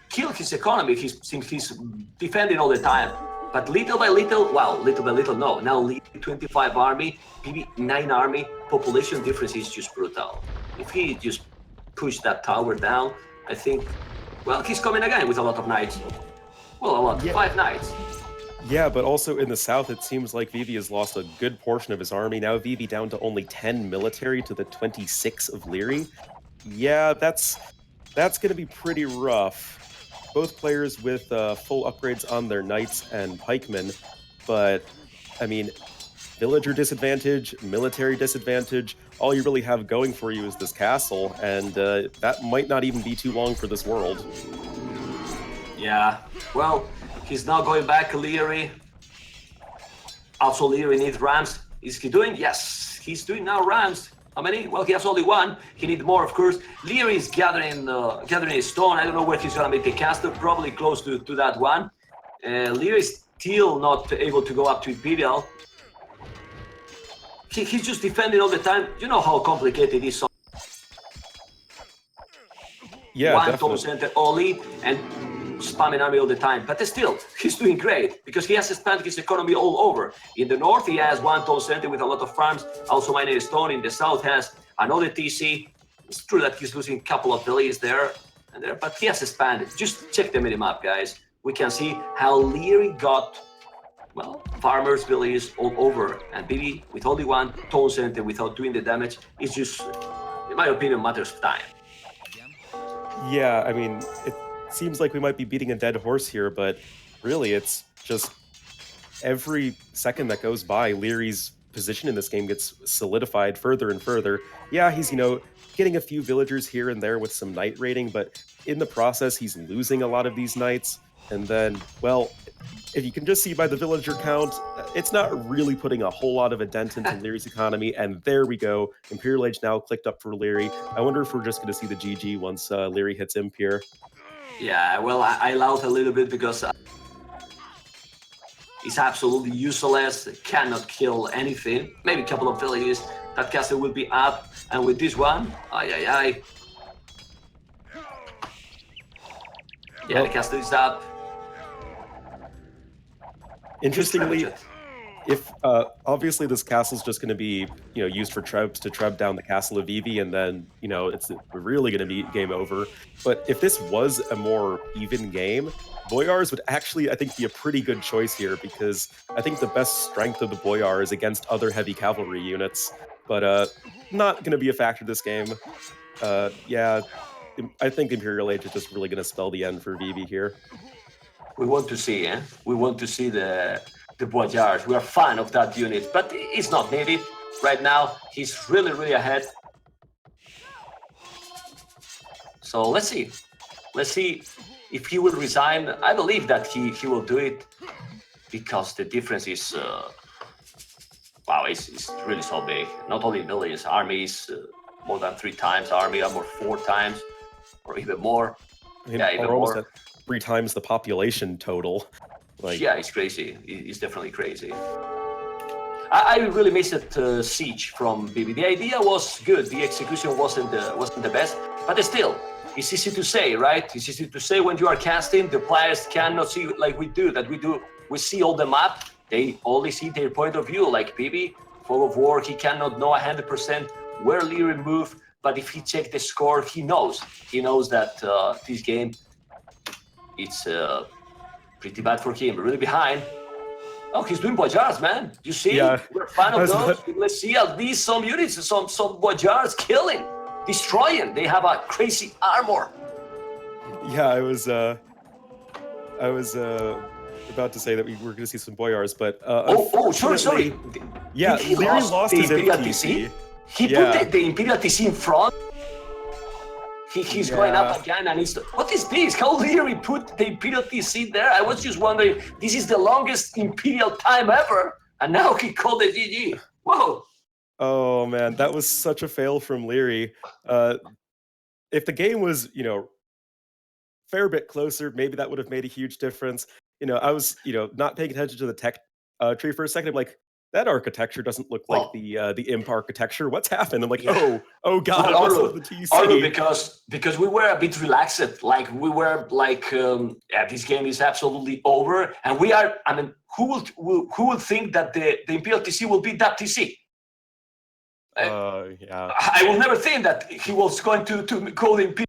kill his economy. Since he's defending all the time. But little by little, no. Now Liereyy 25 army, maybe 9 army, population difference is just brutal. If he just push that tower down, I think, well, he's coming again with a lot of knights. Well, a lot, 5 knights. Yeah, but also in the south, it seems like Vivi has lost a good portion of his army. Now Vivi down to only 10 military to the 26 of Liereyy. Yeah, that's going to be pretty rough. Both players with full upgrades on their knights and pikemen, but, I mean, villager disadvantage, military disadvantage, all you really have going for you is this castle, and that might not even be too long for this world. Yeah, well, he's now going back, Liereyy. Also, Liereyy needs rams. Is he doing? Yes, he's doing now rams. How many? Well, he has only 1. He needs more, of course. Liereyy is gathering a stone. I don't know where he's gonna make the castle. Probably close to that one. Liereyy is still not able to go up to Imperial. He's just defending all the time. You know how complicated it is. Yeah, 1 definitely. town center only and spamming army all the time. But still, he's doing great because he has expanded his economy all over. In the north, he has 1 town center with a lot of farms, also mining stone. In the south, has another TC. It's true that he's losing a couple of villages there and there, but he has expanded. Just check the minimap, guys. We can see how Liereyy got, well, farmers, villages all over, and Vivi with only 1 town center without doing the damage. It's just, in my opinion, matters of time. Yeah, I mean, it seems like we might be beating a dead horse here, but really, it's just every second that goes by, Lierey's position in this game gets solidified further and further. Yeah, he's, getting a few villagers here and there with some knight raiding, but in the process, he's losing a lot of these knights. And then, well, if you can just see by the villager count, it's not really putting a whole lot of a dent into Lierey's economy. And there we go. Imperial Age now clicked up for Liereyy. I wonder if we're just going to see the GG once Liereyy hits Imp here. Yeah, well, I laughed a little bit because it's absolutely useless, cannot kill anything. Maybe a couple of villages. That castle will be up, and with this one, ay. Yeah, the castle is up. Interestingly, if obviously this castle's just going to be used for trebs to treb down the castle of Vivi, and then it's really going to be game over. But if this was a more even game, Boyars would actually, I think, be a pretty good choice here, because I think the best strength of the Boyar is against other heavy cavalry units. But not going to be a factor this game. Yeah, I think Imperial Age is just really going to spell the end for Vivi here. We want to see, We want to see the Boyars. We are fan of that unit, but it's not needed right now. He's really ahead. So let's see. Let's see if he will resign. I believe that he will do it, because the difference is wow, it's really so big. Not only villages, armies, more than 3 times, army or 4 times, or even more. I mean, yeah, even almost more. at 3 times the population total. Yeah, it's crazy. It's definitely crazy. I really missed Siege from Vivi. The idea was good. The execution wasn't the best, but still, it's easy to say, right? It's easy to say when you are casting. The players cannot see like we do. We see all the map. They only see their point of view. Like Vivi, Fog of War, he cannot know 100% where Liereyy move. But if he check the score, he knows. He knows that this game, it's pretty bad for him. Really behind. Oh, he's doing Boyars, man. You see? Yeah. We're a fan of those. Let's see at least some units, some Boyars killing, destroying. They have a crazy armor. Yeah, I was about to say that we were going to see some Boyars, but sorry. Yeah, Liereyy lost his Imperial TC. He put the Imperial TC in front. He's going up again, and what is this? How Liereyy put the Imperial TC there? I was just wondering, this is the longest Imperial time ever, and now he called it GG. Whoa. Oh man, that was such a fail from Liereyy. If the game was, fair bit closer, maybe that would have made a huge difference. I was, not paying attention to the tech tree for a second. I'm like, that architecture doesn't look like the imp architecture. What's happened? I'm like, oh god, well, it must have the TC. Because we were a bit relaxed, like we were like, this game is absolutely over, and we are. I mean, who will think that the Imperial TC will beat that TC? Yeah. I will never think that he was going to call the Imperial.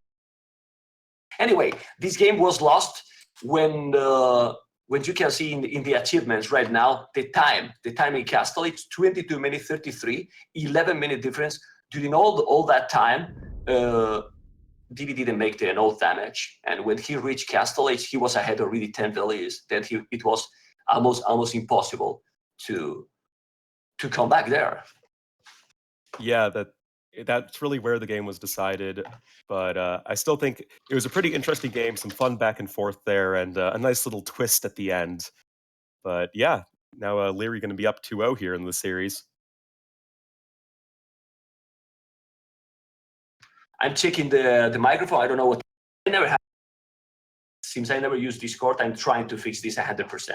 Anyway, this game was lost when you can see in the achievements right now, the time in Castle, it's 22 minutes 33, 11-minute difference. During all that time, Vivi didn't make enough damage. And when he reached Castle Age, he was ahead already 10 villages. Then it was almost impossible to come back there. Yeah, that's really where the game was decided. But I still think it was a pretty interesting game, some fun back and forth there, and a nice little twist at the end. But yeah, now Liereyy going to be up 2-0 here in the series. I'm checking the microphone. I don't know what. I never have. Since I never use Discord, I'm trying to fix this 100%.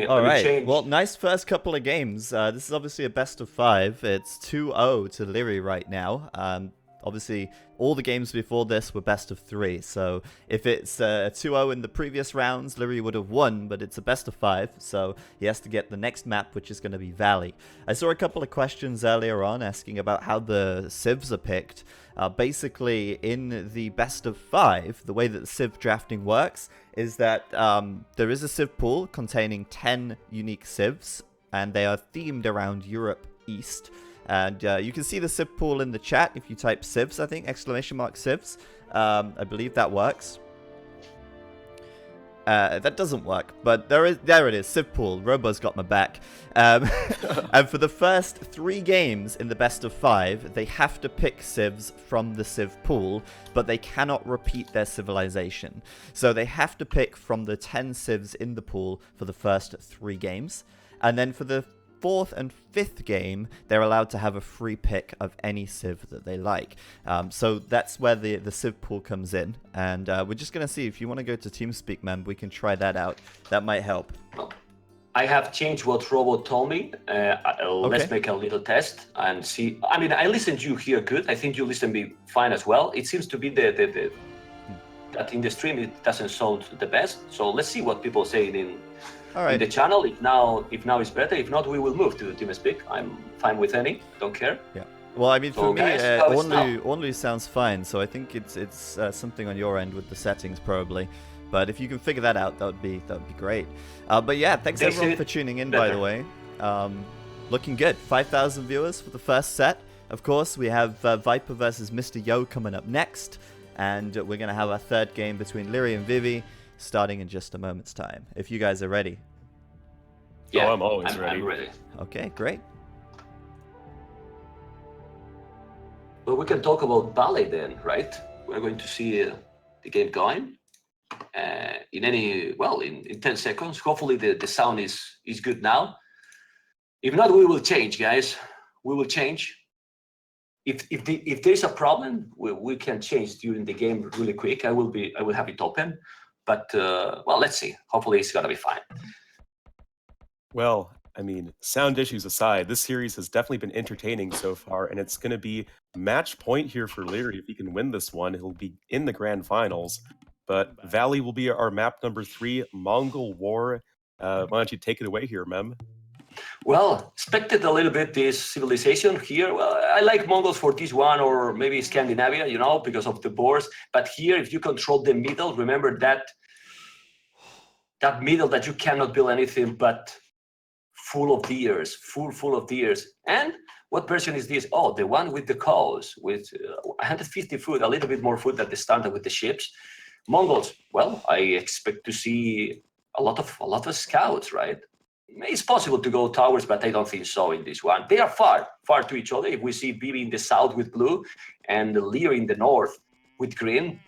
All right. Well, nice first couple of games. This is obviously a best of 5. It's 2-0 to Liereyy right now. Obviously, all the games before this were best of 3. So if it's 2-0 in the previous rounds, Liereyy would have won, but it's a best of 5. So he has to get the next map, which is going to be Valley. I saw a couple of questions earlier on asking about how the civs are picked. Basically, in the best of 5, the way that the civ drafting works is that there is a civ pool containing 10 unique civs, and they are themed around Europe East. And you can see the civ pool in the chat if you type civs, I think, ! Civs. I believe that works. That doesn't work, but there it is, civ pool. Robo's got my back. And for the first 3 games in the best of 5, they have to pick civs from the civ pool, but they cannot repeat their civilization. So they have to pick from the 10 civs in the pool for the first 3 games. And then for the 4th and 5th game, they're allowed to have a free pick of any civ that they like. So that's where the civ pool comes in. And we're just going to see if you want to go to TeamSpeak, man, we can try that out. That might help. I have changed what Robo told me. Let's make a little test and see. I mean, I listened to you here good. I think you listen to me fine as well. It seems to be that in the stream it doesn't sound the best. So let's see what people say in the channel. If now it's better. If not, we will move to TeamSpeak. I'm fine with any. Don't care. Yeah. Well, I mean, for me, guys, Onlu sounds fine. So I think it's something on your end with the settings probably. But if you can figure that out, that would be great. But yeah, thanks everyone for tuning in. By the way, looking good. 5,000 viewers for the first set. Of course, we have Viper versus Mr. Yo coming up next, and we're gonna have our 3rd game between Liereyy and Vivi starting in just a moment's time. If you guys are ready. Yeah, I'm always ready. I'm ready. Okay, great. Well, we can talk about Ballet then, right? We're going to see the game going. In 10 seconds. Hopefully the sound is good now. If not, we will change, guys. We will change. If there's a problem, we can change during the game really quick. I will have it open. But well, let's see. Hopefully it's gonna be fine. Well, I mean, sound issues aside, this series has definitely been entertaining so far, and it's going to be match point here for Liereyy. If he can win this one, he'll be in the grand finals. But Valley will be our map number 3, Mongol War. Why don't you take it away here, Mem? Well, expected a little bit this civilization here. Well, I like Mongols for this one, or maybe Scandinavia, because of the boars. But here, if you control the middle, remember that middle that you cannot build anything but full of deers, full of deers. And what version is this? Oh, the one with the cows, with 150 food, a little bit more food than the standard with the ships. Mongols, well, I expect to see a lot of scouts, right? It's possible to go towers, but I don't think so in this one. They are far to each other. If we see Vivi in the south with blue and Liereyy in the north with green.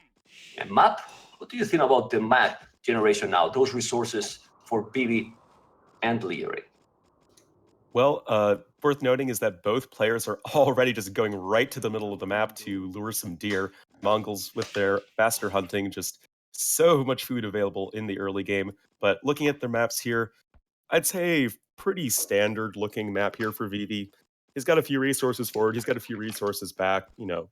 And map, what do you think about the map generation now? Those resources for Vivi and Liereyy. Well, worth noting is that both players are already just going right to the middle of the map to lure some deer. Mongols with their faster hunting, just so much food available in the early game. But looking at their maps here, I'd say pretty standard looking map here for Vivi. He's got a few resources forward, he's got a few resources back.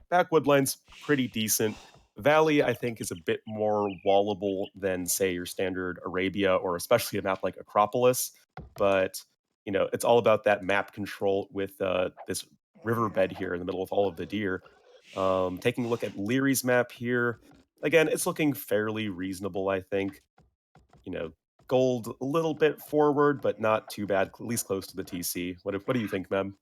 Back woodline's pretty decent. Valley, I think, is a bit more wallable than, say, your standard Arabia, or especially a map like Acropolis. But it's all about that map control with this riverbed here in the middle of all of the deer. Taking a look at Lierey's map here, again, it's looking fairly reasonable, I think. Gold a little bit forward, but not too bad, at least close to the TC. What do you think, Mem?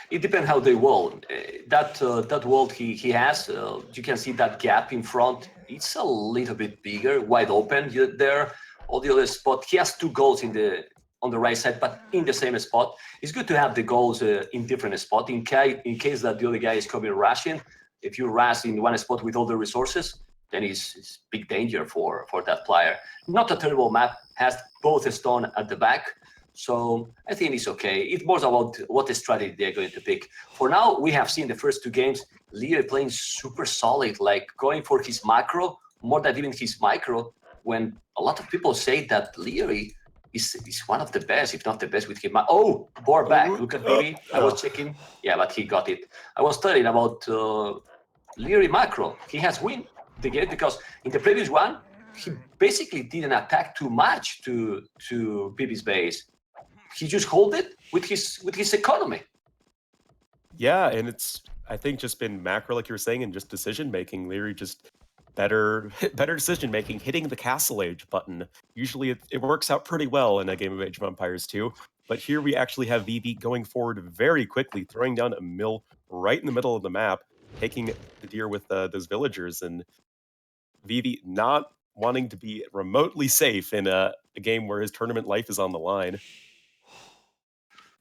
It depends how they wall. That wall he has, you can see that gap in front. It's a little bit bigger, wide open there. All the other spot, he has 2 goals on the right side, but in the same spot. It's good to have the goals in different spot in case that the other guy is coming rushing. If you rush in one spot with all the resources, then it's big danger for that player. Not a terrible map, has both a stone at the back, so I think it's okay. It's more about what the strategy they're going to pick. For now, we have seen the first 2 games, Liereyy playing super solid, like going for his macro, more than even his micro, when a lot of people say that Liereyy is one of the best, if not the best with him. Oh, board back, look at Vivi. I was checking. Yeah, but he got it. I was studying about Liereyy macro. He has win the game because in the previous one, he basically didn't attack too much to Vivi's base. He just hold it with his economy. Yeah, and it's I think just been macro, like you were saying, and just decision making. Liereyy just better better decision making, hitting the Castle Age button. Usually it works out pretty well in a game of Age of Empires 2. But here we actually have Vivi going forward very quickly, throwing down a mill right in the middle of the map, taking the deer with those villagers, and Vivi not wanting to be remotely safe in a game where his tournament life is on the line.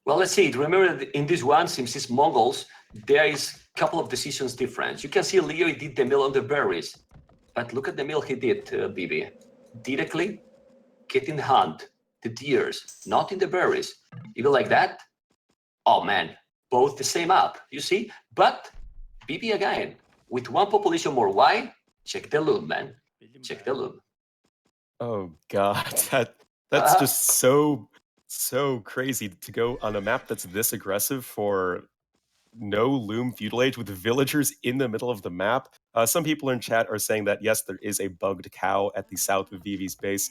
Well, let's see. Remember, in this one, since it's Mongols, there is a couple of decisions difference. You can see Liereyy did the mill on the berries, but look at the mill he did, Vivi. Directly get in the hunt, the deers, not in the berries. Even like that, oh man, both the same up, you see? But Vivi again, with one population more. Why? Check the loom, man. Check the loom. Oh god, that's just so crazy to go on a map that's this aggressive for no loom feudal age with villagers in the middle of the map. Some people in chat are saying that yes, there is a bugged cow at the south of Vivi's base.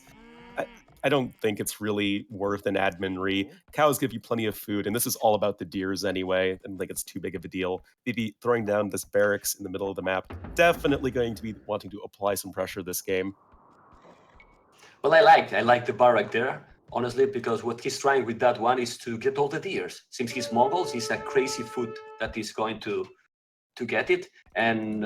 I, I don't think it's really worth an admin re. Cows give you plenty of food, and this is all about the deers anyway. I don't think it's too big of a deal. Vivi throwing down this barracks in the middle of the map, definitely going to be wanting to apply some pressure this game. Well, I like the barrack there, honestly, because what he's trying with that one is to get all the deers. Since he's Mongols, he's a crazy food that he's going to get it. And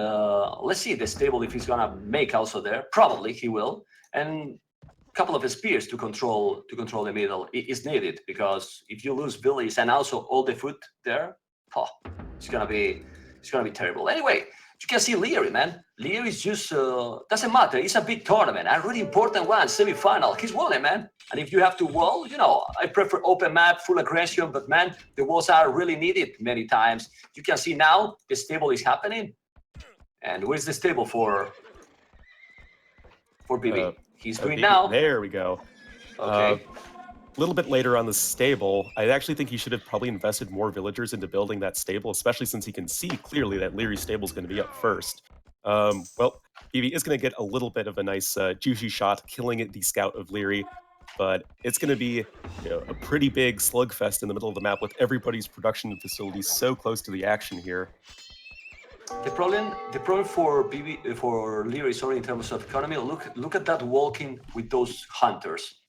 let's see the stable if he's gonna make also there. Probably he will. And a couple of spears to control the middle is needed, because if you lose Billy's and also all the food there, oh, it's gonna be terrible. Anyway, you can see Liereyy, man. Liereyy is just doesn't matter. It's a big tournament, a really important one, semi-final. He's won it, man. And if you have to wall, I prefer open map, full aggression. But man, the walls are really needed many times. You can see now the stable is happening. And where's the stable for Vivi? He's doing Vivi, now. There we go. Okay. A little bit later on the stable, I actually think he should have probably invested more villagers into building that stable, especially since he can see clearly that Lierey's stable is going to be up first. Well, Vivi is going to get a little bit of a nice juicy shot, killing the scout of Liereyy, but it's going to be a pretty big slugfest in the middle of the map with everybody's production facilities so close to the action here. The problem for Liereyy, sorry, in terms of economy, look at that walking with those hunters.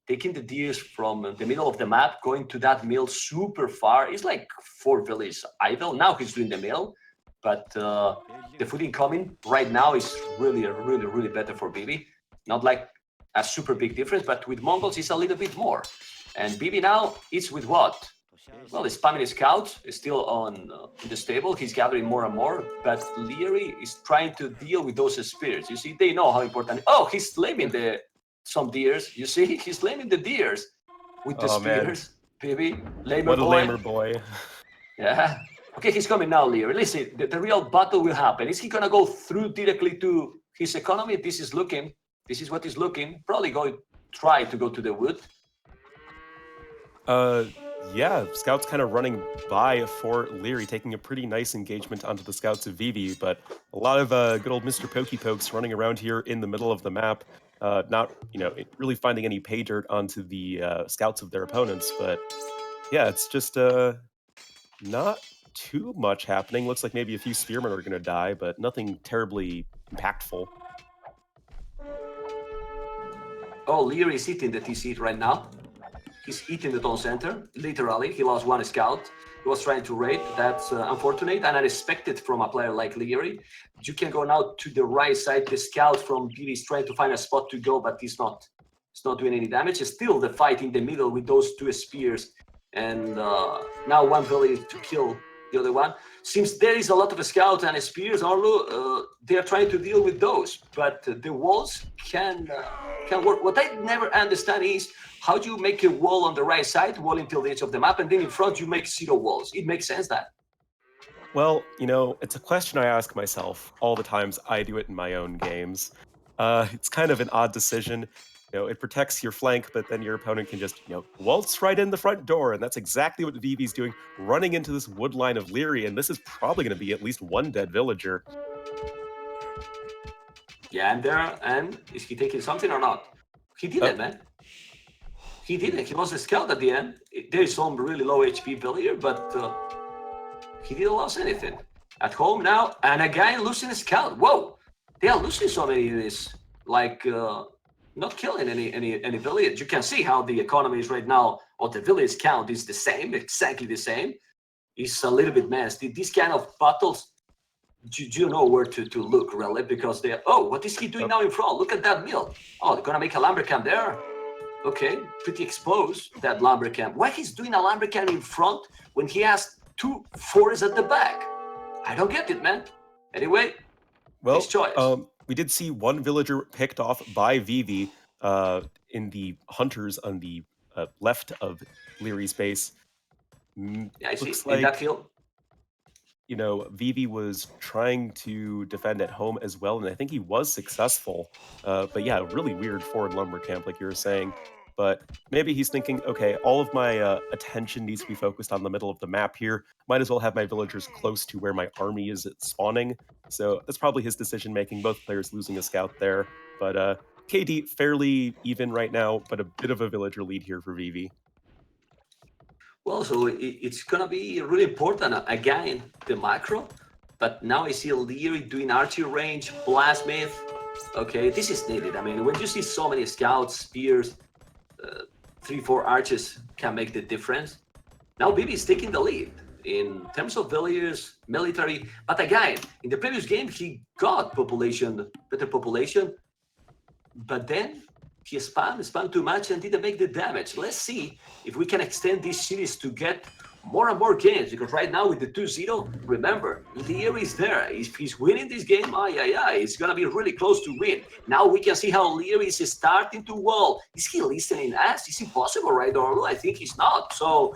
Taking the deers from the middle of the map, going to that mill super far. It's like 4 villages idle. Now he's doing the mill, but the food incoming right now is really better for Vivi. Not like a super big difference, but with Mongols it's a little bit more. And Vivi now is with what? Well, he's spamming his scouts, is still on the stable. He's gathering more and more, but Liereyy is trying to deal with those spears. You see, they know how important. Oh, he's slaming some deers. You see, he's slaming the deers with the spears. Vivi, lamer what a boy. lamer boy. Yeah. Okay, he's coming now, Liereyy. Listen, the real battle will happen. Is he gonna go through directly to his economy? This is what he's looking. Probably try to go to the wood. Yeah, scouts kind of running by for Liereyy, taking a pretty nice engagement onto the scouts of Vivi, but a lot of good old Mr. Pokey Pokes running around here in the middle of the map, not really finding any pay dirt onto the scouts of their opponents. But yeah, it's just not too much happening. Looks like maybe a few spearmen are going to die, but nothing terribly impactful. Oh, Liereyy is eating the TC right now. He's eating the town center, literally. He lost one scout. He was trying to raid. That's unfortunate and unexpected from a player like Liereyy. You can go now to the right side. The scout from Vivi is trying to find a spot to go, but he's not doing any damage. It's still the fight in the middle with those 2 spears. And now one village to kill the other one. Since there is a lot of scouts and spears, Arlo, they are trying to deal with those. But the walls can work. What I never understand is, how do you make a wall on the right side, wall until the edge of the map, and then in front you make 0 walls? It makes sense that. Well, it's a question I ask myself all the times I do it in my own games. It's kind of an odd decision. It protects your flank, but then your opponent can just, waltz right in the front door, and that's exactly what Vivi's doing, running into this wood line of Liereyy, and this is probably going to be at least 1 dead villager. Yeah, and there, and is he taking something or not? He didn't, man. He didn't. He was a scout at the end. There is some really low HP villager, but he didn't lose anything. At home now, and a guy losing a scout. Whoa, they are losing so many units. Like not killing any village. You can see how the economy is right now. Or the village count is the same, exactly the same. It's a little bit messy. These kind of battles, you know where to look really, because they. Oh, what is he doing now in front? Look at that mill. Oh, they're gonna make a lumber camp there. Okay, pretty exposed, that lumber camp. Why he's doing a lumber camp in front when he has 2 forests at the back? I don't get it, man. Anyway, Well, his choice. we did see one villager picked off by Vivi in the hunters on the left of Lierey's base. Yeah, I see. Looks In that like, field. you know, Vivi was trying to defend at home as well, and I think he was successful. But yeah, really weird forward lumber camp, like you were saying. But maybe he's thinking, okay, all of my attention needs to be focused on the middle of the map here. Might as well have my villagers close to where my army is spawning. So that's probably his decision making. Both players losing a scout there. But KD fairly even right now, but a bit of a villager lead here for Vivi. Well, so it's gonna be really important again the macro, but now I see Liereyy doing archery range, blacksmith. Okay, this is needed. I mean, when you see so many scouts, spears, 3-4 archers can make the difference. Now Vivi is taking the lead in terms of villagers, military. But again, in the previous game he got better population, but then he spammed too much and didn't make the damage. Let's see if we can extend this series to get more and more games, because right now with the 2-0, remember, Liereyy is there. If he's winning this game, it's gonna be really close to win. Now we can see how Liereyy is starting to wall. Is he listening us? It's impossible, right, Orlo? I think he's not. So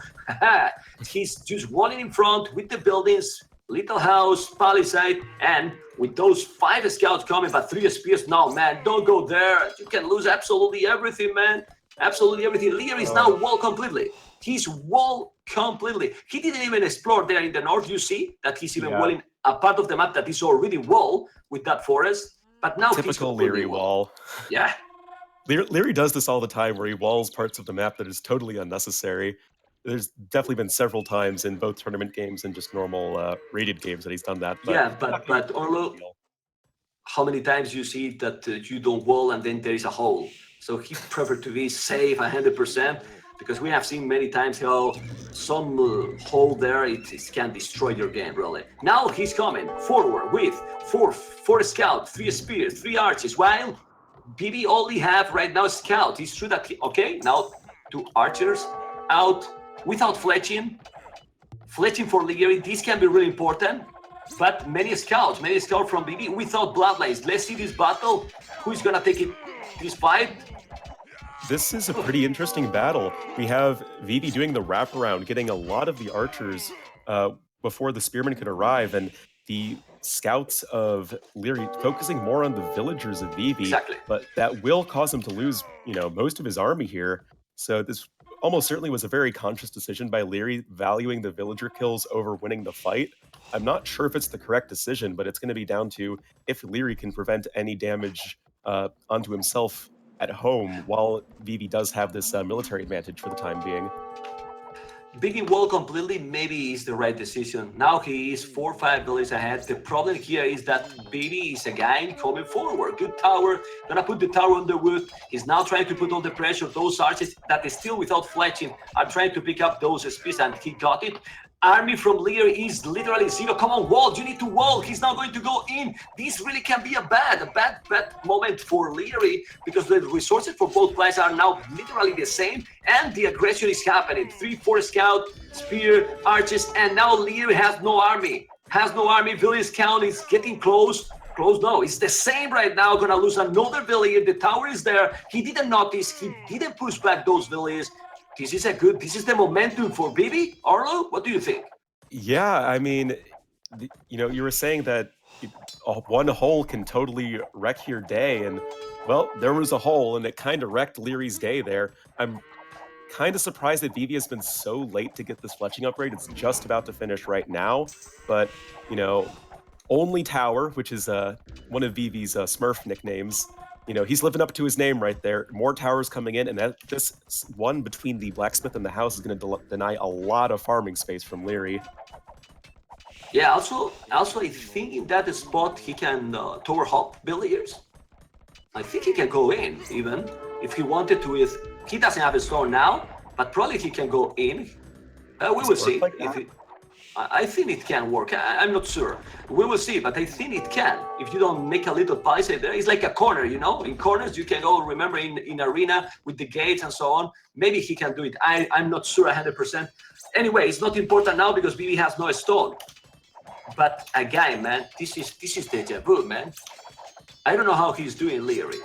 he's just walling in front with the buildings, little house, palisade, and with those 5 scouts coming, but 3 spears. No, man, don't go there. You can lose absolutely everything, man. Absolutely everything. Liereyy is now wall completely. He's wall completely. He didn't even explore there in the north. You see that he's even walling a part of the map that is already wall with that forest. But now he's Typical completely Liereyy wall. Yeah. Liereyy does this all the time, where he walls parts of the map that is totally unnecessary. There's definitely been several times in both tournament games and just normal rated games that he's done that. Yeah, but Orlo, how many times you see that you don't wall and then there is a hole? So he preferred to be safe 100%, because we have seen many times how some hole there, it can destroy your game, really. Now he's coming forward with four scouts, 3 spears, 3 archers, while Vivi only have right now scout. It's true that, okay, now 2 archers out without fletching. Fletching for Liereyy, this can be really important. But many scouts from Vivi without bloodlines. Let's see this battle. Who's gonna take it? This fight? This is a pretty interesting battle. We have Vivi doing the wraparound, getting a lot of the archers before the spearmen could arrive, and the scouts of Liereyy focusing more on the villagers of Vivi. Exactly. But that will cause him to lose, most of his army here. So this almost certainly was a very conscious decision by Liereyy, valuing the villager kills over winning the fight. I'm not sure if it's the correct decision, but it's going to be down to if Liereyy can prevent any damage onto himself at home, while Vivi does have this military advantage for the time being. Vivi wall completely maybe is the right decision. Now he is 4 or 5 villages ahead. The problem here is that Vivi is again coming forward. Good tower, gonna put the tower on the wood. He's now trying to put all the pressure. Those archers that is still without fletching are trying to pick up those spears, and he got it. Army from Liereyy is literally 0. Come on, wall. You need to wall. He's not going to go in. This really can be a bad moment for Liereyy, because the resources for both players are now literally the same, and the aggression is happening. 3-4 scout, spear, archers, and now Liereyy has no army. Village count is getting close. No, it's the same right now. Gonna lose another village. The tower is there. He didn't notice. He didn't push back those villages. This is the momentum for Vivi. Arlo, what do you think? Yeah, I mean, you were saying that one hole can totally wreck your day, and well, there was a hole, and it kind of wrecked Lierey's day there. I'm kind of surprised that Vivi has been so late to get this fletching upgrade. It's just about to finish right now, but only tower, which is one of Vivi's Smurf nicknames. He's living up to his name right there. More towers coming in, and this one between the blacksmith and the house is going to deny a lot of farming space from Liereyy. Yeah, also I think in that spot he can tower hop villagers. I think he can go in even if he wanted to. He doesn't have a stone now, but probably he can go in. We will see. Like I think it can work. I'm not sure. We will see, but I think it can. If you don't make a little palisade there, it's like a corner, In corners, you can go, remember, in arena with the gates and so on. Maybe he can do it. I'm not sure 100%. Anyway, it's not important now because Vivi has no stone. But again, man, this is deja vu, man. I don't know how he's doing, Liereyy.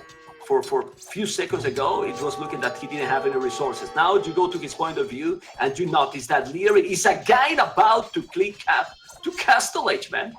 For a few seconds ago, it was looking that he didn't have any resources. Now you go to his point of view and you notice that Liereyy is again about to click up to Castle Age, man.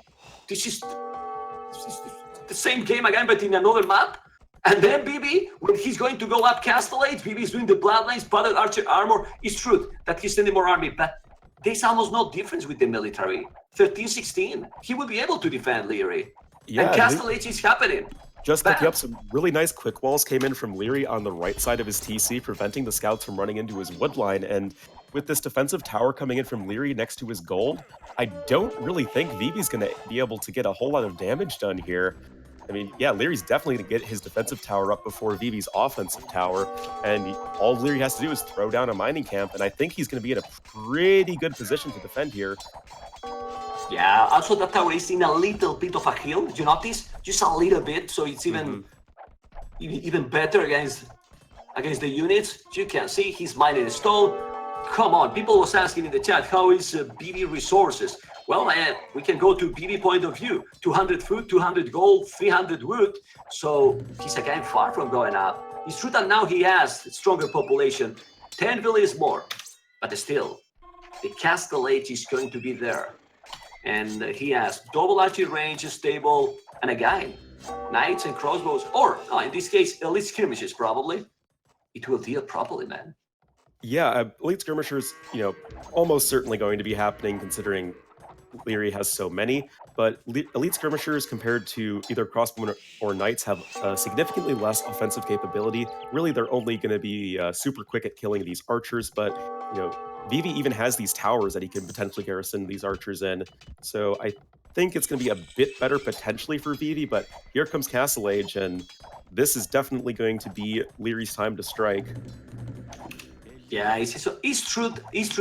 This is the same game again, but in another map. And then Vivi, when he's going to go up Castle Age, Vivi is doing the Bloodlines, Battle Archer Armor. It's true that he's sending more army, but there's almost no difference with the military. 13-16, he will be able to defend Liereyy. Yeah, and Castle Age is happening. Just picking up some really nice quick walls came in from Liereyy on the right side of his TC, preventing the scouts from running into his wood line. And with this defensive tower coming in from Liereyy next to his gold, I don't really think Vivi's going to be able to get a whole lot of damage done here. I mean, yeah, Lierey's definitely going to get his defensive tower up before Vivi's offensive tower. And all Liereyy has to do is throw down a mining camp. And I think he's going to be in a pretty good position to defend here. Yeah, also that tower is in a little bit of a hill. Did you notice? Just a little bit, so it's even better against the units. You can see he's mining stone. Come on, people was asking in the chat, how is Vivi resources? Well, we can go to Vivi point of view. 200 food, 200 gold, 300 wood. So he's again far from going up. It's true that now he has stronger population, 10 villages more, but still, the Castle Age is going to be there. And he has double archery range, stable, and again, knights and crossbows, or in this case, elite skirmishes probably. It will deal properly, man. Yeah, elite skirmishers, almost certainly going to be happening considering Liereyy has so many. But elite skirmishers compared to either crossbowmen or knights have significantly less offensive capability. Really, they're only going to be super quick at killing these archers, but Vivi even has these towers that he can potentially garrison these archers in. So I think it's going to be a bit better potentially for Vivi, but here comes Castle Age, and this is definitely going to be Lierey's time to strike. Yeah, it's true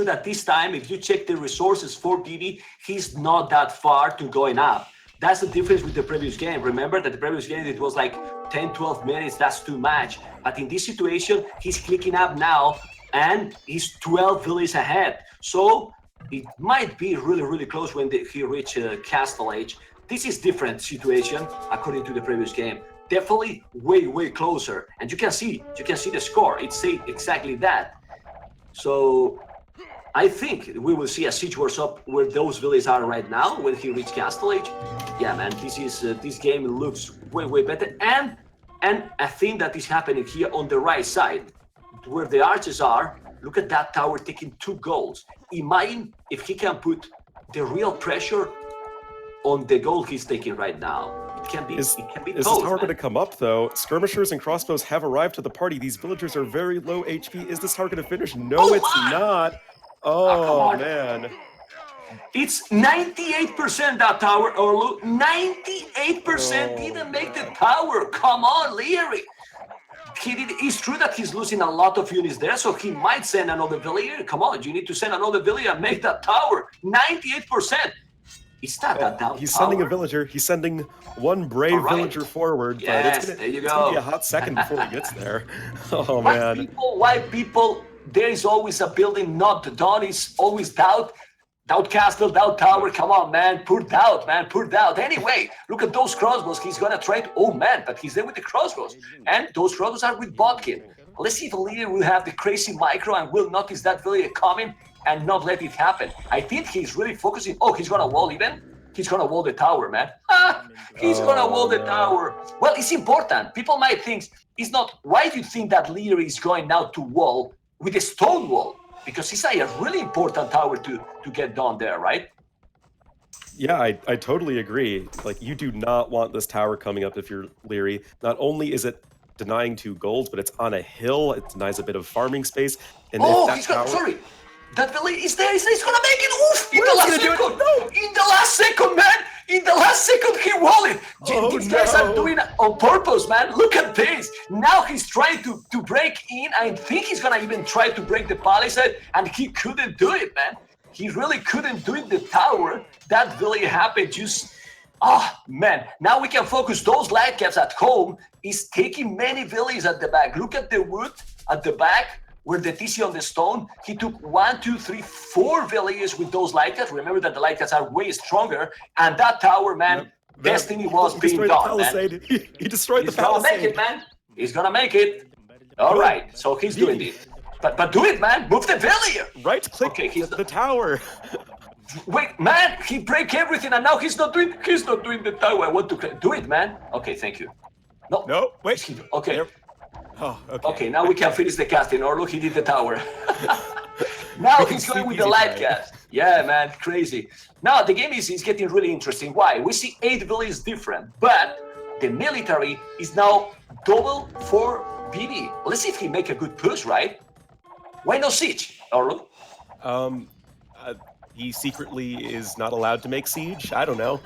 that this time, if you check the resources for Vivi, he's not that far to going up. That's the difference with the previous game. Remember that the previous game, it was like 10, 12 minutes, that's too much. But in this situation, he's clicking up now, and he's 12 villages ahead. So it might be really, really close when he reaches Castle Age. This is different situation according to the previous game. Definitely way, way closer. And you can see the score. It says exactly that. So I think we will see a siege workshop where those villages are right now when he reaches Castle Age. Yeah, man, this game looks way, way better. And a thing that is happening here on the right side, where the archers are, look at that tower taking 2 goals. Imagine if he can put the real pressure on the goal he's taking right now. It can be Is toast, this tower going to come up, though? Skirmishers and crossbows have arrived to the party. These villagers are very low HP. Is this tower going to finish? No, it's not. Oh, man. It's 98% that tower, Orlu. 98% didn't make the tower. Come on, Liereyy. It's true that he's losing a lot of units there, so he might send another villager. Come on, you need to send another villager and make that tower. 98%. It's not that down. He's sending a villager. He's sending one brave villager forward, yes, but there you it's go. gonna be a hot second before he gets there. Oh, man. Why people, there is always a building not done, is always doubt. Doubt castle, doubt tower, come on, man. Poor doubt, man, poor doubt. Anyway, look at those crossbows. He's gonna try to, oh, man, but he's there with the crossbows. And those crossbows are with Bodkin. Let's see if Liereyy will have the crazy micro and will notice that villager coming and not let it happen. I think he's really focusing. Oh, he's gonna wall even. He's gonna wall the tower, man. He's gonna wall the tower. Well, it's important. People might think it's not. Why do you think that Liereyy is going now to wall with a stone wall? Because it's a really important tower to get done there, right? Yeah, I totally agree. Like, you do not want this tower coming up if you're Liereyy. Not only is it denying 2 golds, but it's on a hill. It denies a bit of farming space. And if Oh, that he's got. tower, Sorry, that Billy is there. He's gonna make it. Oof! In what the else last gonna do it? second. No! In the last second, man. In the last second, he won it. Oh, These guys are no. doing it on purpose, man. Look at this. Now he's trying to break in. I think he's gonna even try to break the palisade, and he couldn't do it, man. He really couldn't do it. The tower. That really happened. Just. Ah, man, now we can focus those light caps at home. Is taking many villas at the back. Look at the wood at the back where the TC on the stone. He took 1, 2, 3, 4 villas with those light caps. Remember that the light caps are way stronger. And that tower, man, destiny was being destroyed done, the man. palisade. He destroyed He's the gonna make palisade. it, man. He's gonna make it. All Good. right, so he's doing it. But do it, man. Move the villa. Right click Okay, he's the tower. Wait, man, he break everything and now he's not doing the tower. I want to do it, man. Okay, thank you. No. No, wait. Okay. There- Oh, okay. Okay, now we can finish the casting. Or look, he did the tower. Now he's going with the Easy light try. cast. Yeah, man, crazy. Now the game is getting really interesting. Why? We see 8 villages different, but the military is now double for Vivi. Let's see if he make a good push, right? Why no siege, Orlu? He secretly is not allowed to make siege. I don't know.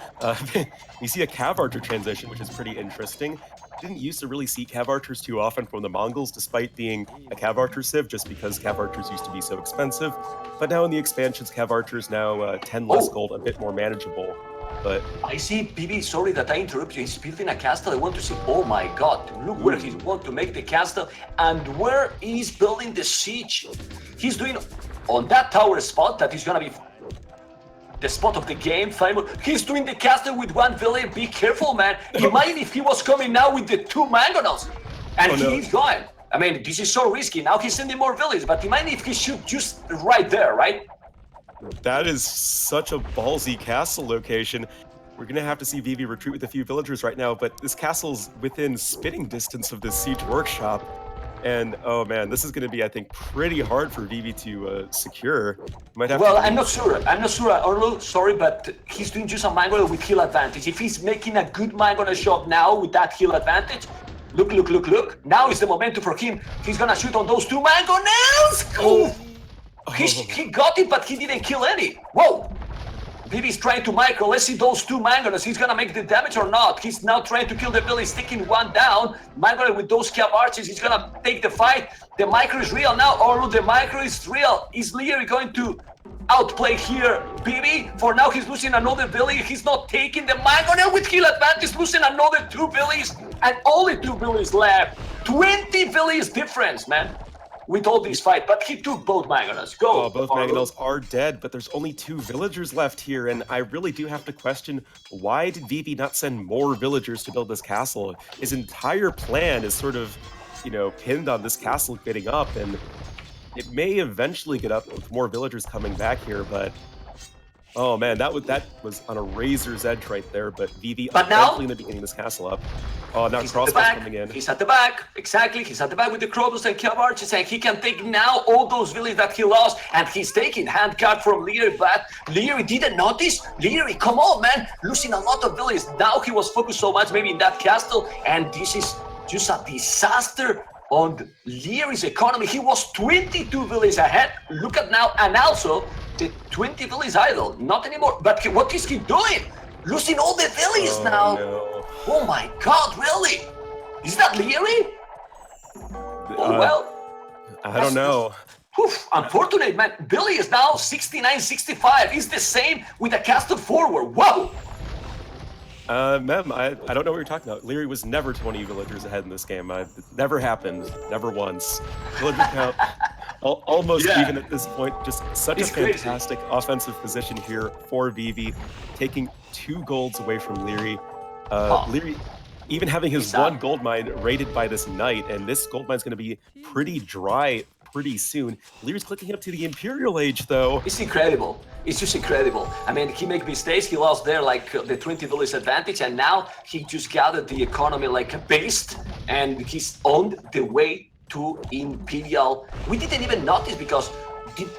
We see a Cav Archer transition, which is pretty interesting. Didn't used to really see Cav Archers too often from the Mongols, despite being a Cav Archer civ, just because Cav Archers used to be so expensive. But now in the expansions, Cav Archers now 10 less gold, a bit more manageable. But I see Vivi, sorry that I interrupt you. He's building a castle. I want to see. Oh my god, look where he wants to make the castle and where he's building the siege. He's doing on that tower spot that is gonna be the spot of the game. He's doing the castle with 1 village. Be careful, man. Imagine if he was coming now with the 2 mangonels and he's going. I mean, this is so risky. Now he's sending more villages, but imagine if he shoot just right there, right? that is such a ballsy castle location. We're gonna have to see Vivi retreat with a few villagers right now, but this castle's within spitting distance of this siege workshop. And oh man, this is going to be, I think, pretty hard for Vivi to secure. Might have Well, to I'm not sure, Orlo, sorry, but he's doing just a mangonel with heal advantage. If he's making a good mangonel shot now with that heal advantage, look. Now is the momentum for him. He's gonna shoot on those 2 mangonels. Oh. He got it, but he didn't kill any. Whoa. Vivi's trying to micro. Let's see those 2 mangonels. He's gonna make the damage or not. He's now trying to kill the Billy. He's taking 1 down. Mangonel with those Cav Archers. He's gonna take the fight. The micro is real now. Orlu, the micro is real. Is Liereyy going to outplay here Vivi? For now, he's losing another Billy. He's not taking the mangonel with heal advantage. Losing another 2 Billies. And only 2 Billies left. 20 Billies difference, man. With all this fight, but he took both mangonels. Go. Oh, both mangonels are dead, but there's only 2 villagers left here, and I really do have to question, why did Vivi not send more villagers to build this castle? His entire plan is sort of, pinned on this castle getting up, and it may eventually get up with more villagers coming back here, but oh man, that was on a razor's edge right there, but Vivi eventually going to be getting this castle up. Oh, now Crossbow's coming in. He's at the back, exactly. He's at the back with the Crossbows and Cav Archers, and he can take now all those villages that he lost, and he's taking hand card from Liereyy, but Liereyy didn't notice. Liereyy, come on, man, losing a lot of villages. Now he was focused so much maybe in that castle, and this is just a disaster on Lierey's economy. He was 22 villages ahead. Look at now, and also the 20 villages idle. Not anymore. But what is he doing? Losing all the villages now. No. Oh my god, really? Is that Liereyy? Oh well. I don't know. Unfortunate, man. Billy is now 69-65. He's the same with a castle forward. Whoa! Mem, I don't know what you're talking about. Liereyy was never 20 villagers ahead in this game. It never happened. Never once. Villager count almost even at this point. Just such a fantastic offensive position here for Vivi, taking 2 golds away from Liereyy. Liereyy even having his 1 gold mine raided by this knight, and this gold mine is going to be pretty dry pretty soon. Lierey's clicking up to the Imperial Age, though. It's incredible. It's just incredible. I mean, he made mistakes. He lost there like the 20 village advantage, and now he just gathered the economy like a beast, and he's on the way to Imperial. We didn't even notice because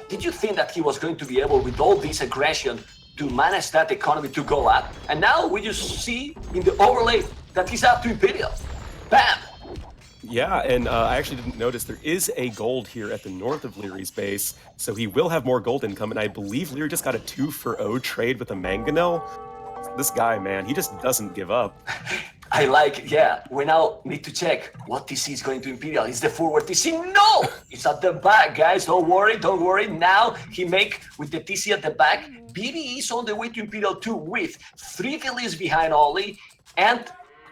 did you think that he was going to be able, with all this aggression, to manage that economy to go up. And now we just see in the overlay that he's up to Imperial. Bam! Yeah, and I actually didn't notice there is a gold here at the north of Lierey's base, so he will have more gold income, and I believe Liereyy just got a 2-for-0 trade with a Mangonel. This guy, man, he just doesn't give up. I like, yeah, we now need to check what TC is going to Imperial. Is the forward TC? No! It's at the back, guys. Don't worry, don't worry. Now he make with the TC at the back. Vivi is on the way to Imperial 2 with 3 villies behind Oli, and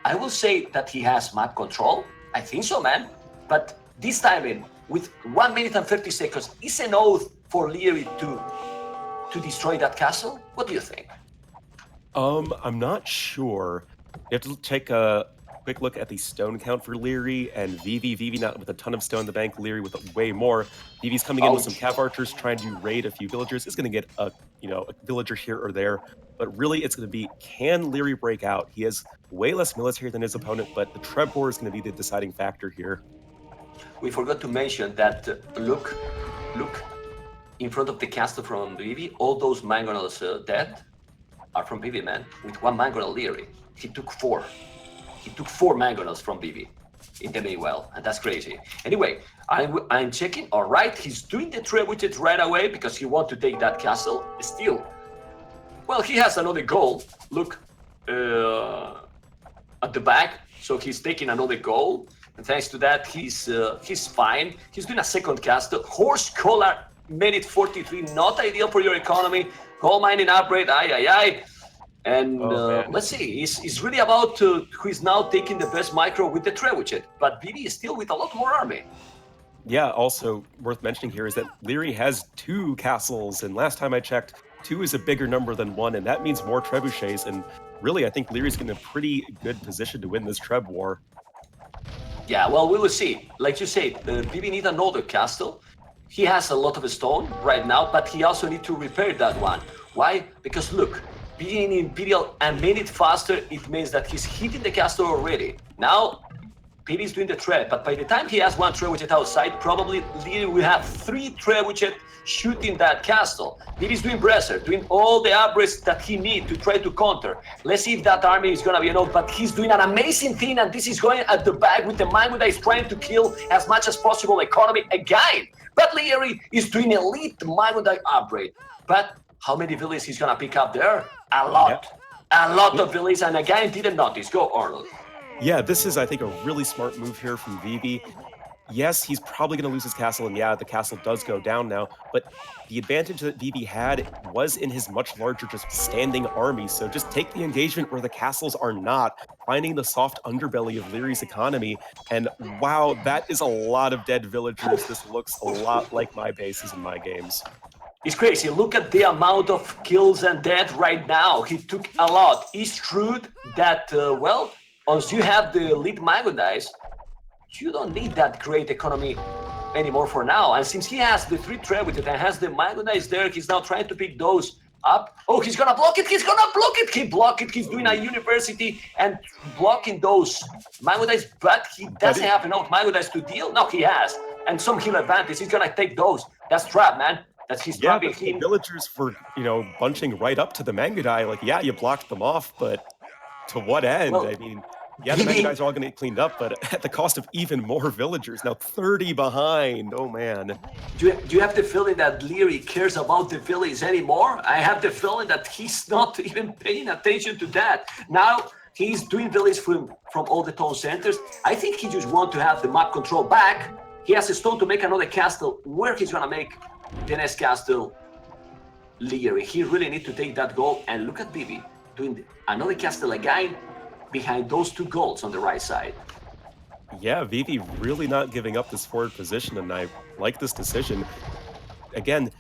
I will say that he has map control. I think so, man. But this timing, with 1 minute and 30 seconds, is an oath for Liereyy to destroy that castle? What do you think? I'm not sure. You have to take a quick look at the stone count for Liereyy and Vivi. Vivi not with a ton of stone in the bank, Liereyy with way more. Vivi's coming in with some cav archers trying to raid a few villagers. Is going to get a villager here or there, but really it's going to be, can Liereyy break out? He has way less military than his opponent, but the Treb War is going to be the deciding factor here. We forgot to mention that look in front of the castle from Vivi. All those Mangonels dead are from Vivi, man. With 1 Mangonel Liereyy, he took 4. He took 4 Mangonels from Vivi in the Maywell, and that's crazy. Anyway, I'm checking. All right, he's doing the trebuchet right away because he wants to take that castle. Still, well, he has another goal. Look at the back, so he's taking another goal. And thanks to that, he's fine. He's doing a second castle. Horse collar made it 43. Not ideal for your economy. Coal mining upgrade. Aye. And let's see, it's really about who is now taking the best micro with the trebuchet. But Vivi is still with a lot more army. Yeah, also worth mentioning here is that Liereyy has 2 castles, and last time I checked, 2 is a bigger number than 1, and that means more trebuchets, and really I think Lierey's in a pretty good position to win this Treb War. Yeah, well, we will see. Like you said, Vivi needs another castle. He has a lot of stone right now, but he also needs to repair that one. Why? Because look, being Imperial a minute faster, it means that he's hitting the castle already. Now, Vivi is doing the trap, but by the time he has 1 trebuchet outside, probably Liereyy will have 3 trebuchet shooting that castle. Vivi is doing Bresser, doing all the upgrades that he needs to try to counter. Let's see if that army is gonna be enough, but he's doing an amazing thing, and this is going at the back with the Mango that is trying to kill as much as possible economy again. But Liereyy is doing elite Mango upgrade. But how many villages he's gonna pick up there? A lot. Yeah. A lot of villages, and again, didn't notice. Go, Arnold. Yeah, this is, I think, a really smart move here from Vivi. Yes, he's probably going to lose his castle, and yeah, the castle does go down now, but the advantage that Vivi had was in his much larger just standing army, so just take the engagement where the castles are not, finding the soft underbelly of Lierey's economy, and wow, that is a lot of dead villagers. This looks a lot like my bases in my games. It's crazy. Look at the amount of kills and death right now. He took a lot. It's true that, well, once you have the elite Magondais, you don't need that great economy anymore for now. And since he has the 3 trebuchet and has the Magondais there, he's now trying to pick those up. Oh, he's gonna block it. He's gonna block it. He blocked it. He's doing a university and blocking those Magondais, but he doesn't have enough Magondais to deal. No, he has. And some heal advantage. He's gonna take those. That's trap, man. That's he's trapping him. The villagers were, bunching right up to the Mangodai. Like, yeah, you blocked them off, but to what end? Well, I mean, yeah, the Mangodais are all going to get cleaned up, but at the cost of even more villagers. Now 30 behind. Oh, man. Do you have the feeling that Liereyy cares about the village anymore? I have the feeling that he's not even paying attention to that. Now he's doing village from all the town centers. I think he just wants to have the map control back. He has a stone to make another castle. Where he's going to make the next castle, Liereyy. He really needs to take that goal. And look at Vivi doing another castle again behind those 2 goals on the right side. Yeah, Vivi really not giving up this forward position, and I like this decision. Again,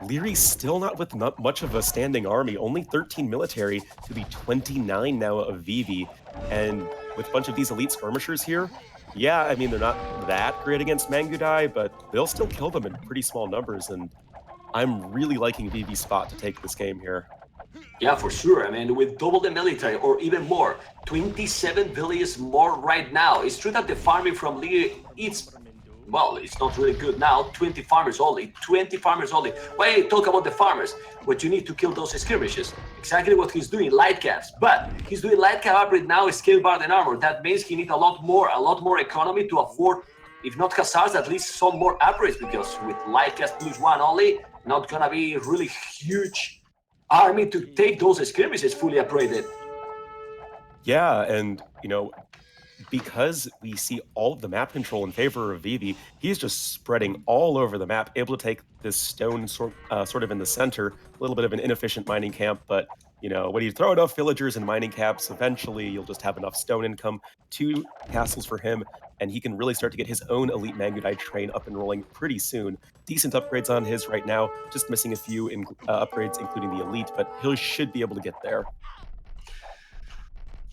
Liereyy still not with much of a standing army, only 13 military to the 29 now of Vivi. And with a bunch of these elite skirmishers here, yeah, I mean, they're not that great against Mangodai, but they'll still kill them in pretty small numbers, and I'm really liking Vivi's spot to take this game here. Yeah, for sure. I mean, with double the military, or even more, 27 villages more right now. It's true that the farming from Liereyy, it's well, it's not really good now. 20 farmers only. 20 farmers only. Why talk about the farmers? But you need to kill those skirmishes. Exactly what he's doing, light caps. But he's doing light cap upgrade now, scale bar and armor. That means he needs a lot more economy to afford, if not hussars, at least some more upgrades, because with light caps +1 only, not gonna be really huge army to take those skirmishes fully upgraded. Yeah, and because we see all of the map control in favor of Vivi, he's just spreading all over the map, able to take this stone sort of in the center, a little bit of an inefficient mining camp, but when you throw enough villagers and mining camps, eventually you'll just have enough stone income, 2 castles for him, and he can really start to get his own elite Mangudai train up and rolling pretty soon. Decent upgrades on his right now, just missing a few upgrades, including the elite, but he should be able to get there.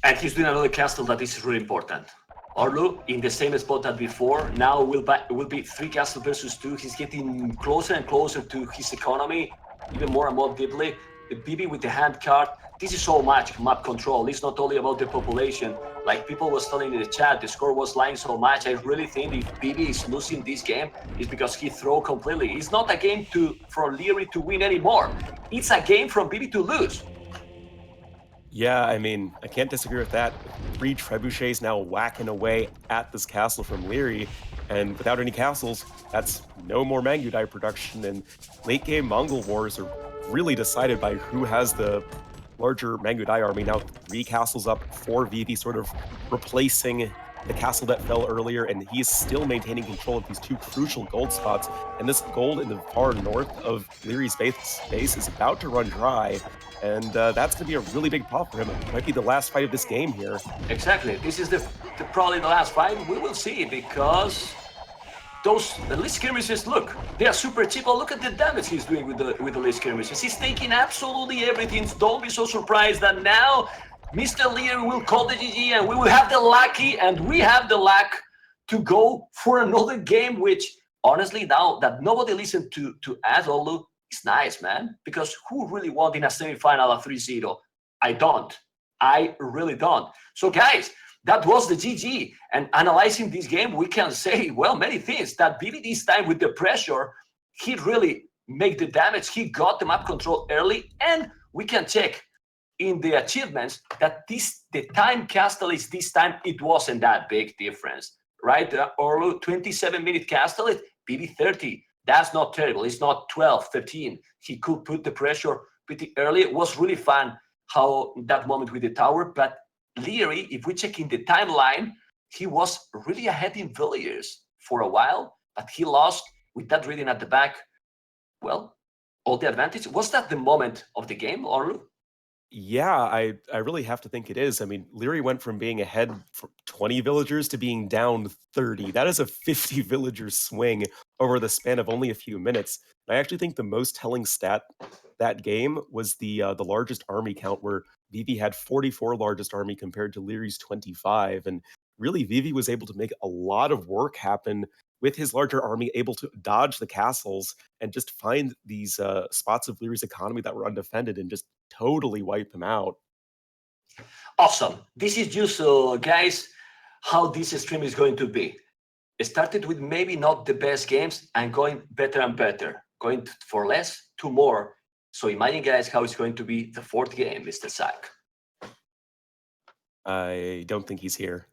And he's doing another castle that is really important. Orlu in the same spot that before. Now will be 3 castle versus 2. He's getting closer and closer to his economy, even more and more deeply. Vivi with the hand card. This is so much map control. It's not only about the population. Like people was telling in the chat, the score was lying so much. I really think if Vivi is losing this game, it's because he throw completely. It's not a game for Liereyy to win anymore. It's a game from Vivi to lose. Yeah, I mean, I can't disagree with that. 3 trebuchets now whacking away at this castle from Liereyy, and without any castles, that's no more Mangudai production, and late game Mongol wars are really decided by who has the larger Mangudai army. Now 3 castles up, 4 Vivi sort of replacing the castle that fell earlier, and he is still maintaining control of these 2 crucial gold spots, and this gold in the far north of Lierey's base is about to run dry, and that's going to be a really big pop for him. It might be the last fight of this game here. Exactly. This is probably the last fight. We will see, because those elite skirmishes, look, they are super cheap. Oh, look at the damage he's doing with the elite skirmishes. He's taking absolutely everything. Don't be so surprised that now Mr. Liereyy will call the GG, and we will have the luck to go for another game, which honestly, now that nobody listened to us, Olu, it's nice, man, because who really won in a semi-final a 3-0? I really don't. So guys, that was the GG, and analyzing this game, we can say, well, many things. That Vivi this time with the pressure, he really made the damage. He got the map control early, and we can check in the achievements that the time castle is this time, it wasn't that big difference, right? Orlu 27-minute castle, Vivi 30. That's not terrible. It's not 12, 13. He could put the pressure pretty early. It was really fun how that moment with the tower. But Liereyy, if we check in the timeline, he was really ahead in villagers for a while, but he lost with that reading at the back. Well, all the advantage. Was that the moment of the game, Orlu? Yeah, I really have to think it is. I mean, Liereyy went from being ahead for 20 villagers to being down 30. That is a 50 villager swing over the span of only a few minutes. I actually think the most telling stat that game was the largest army count, where Vivi had 44 largest army compared to Lierey's 25, and really Vivi was able to make a lot of work happen with his larger army, able to dodge the castles and just find these spots of Lierey's economy that were undefended and just totally wipe them out. Awesome. This is just, guys, how this stream is going to be. It started with maybe not the best games and going better and better, going for less to more. So imagine, guys, how it's going to be the 4th game, Mr. Sack. I don't think he's here.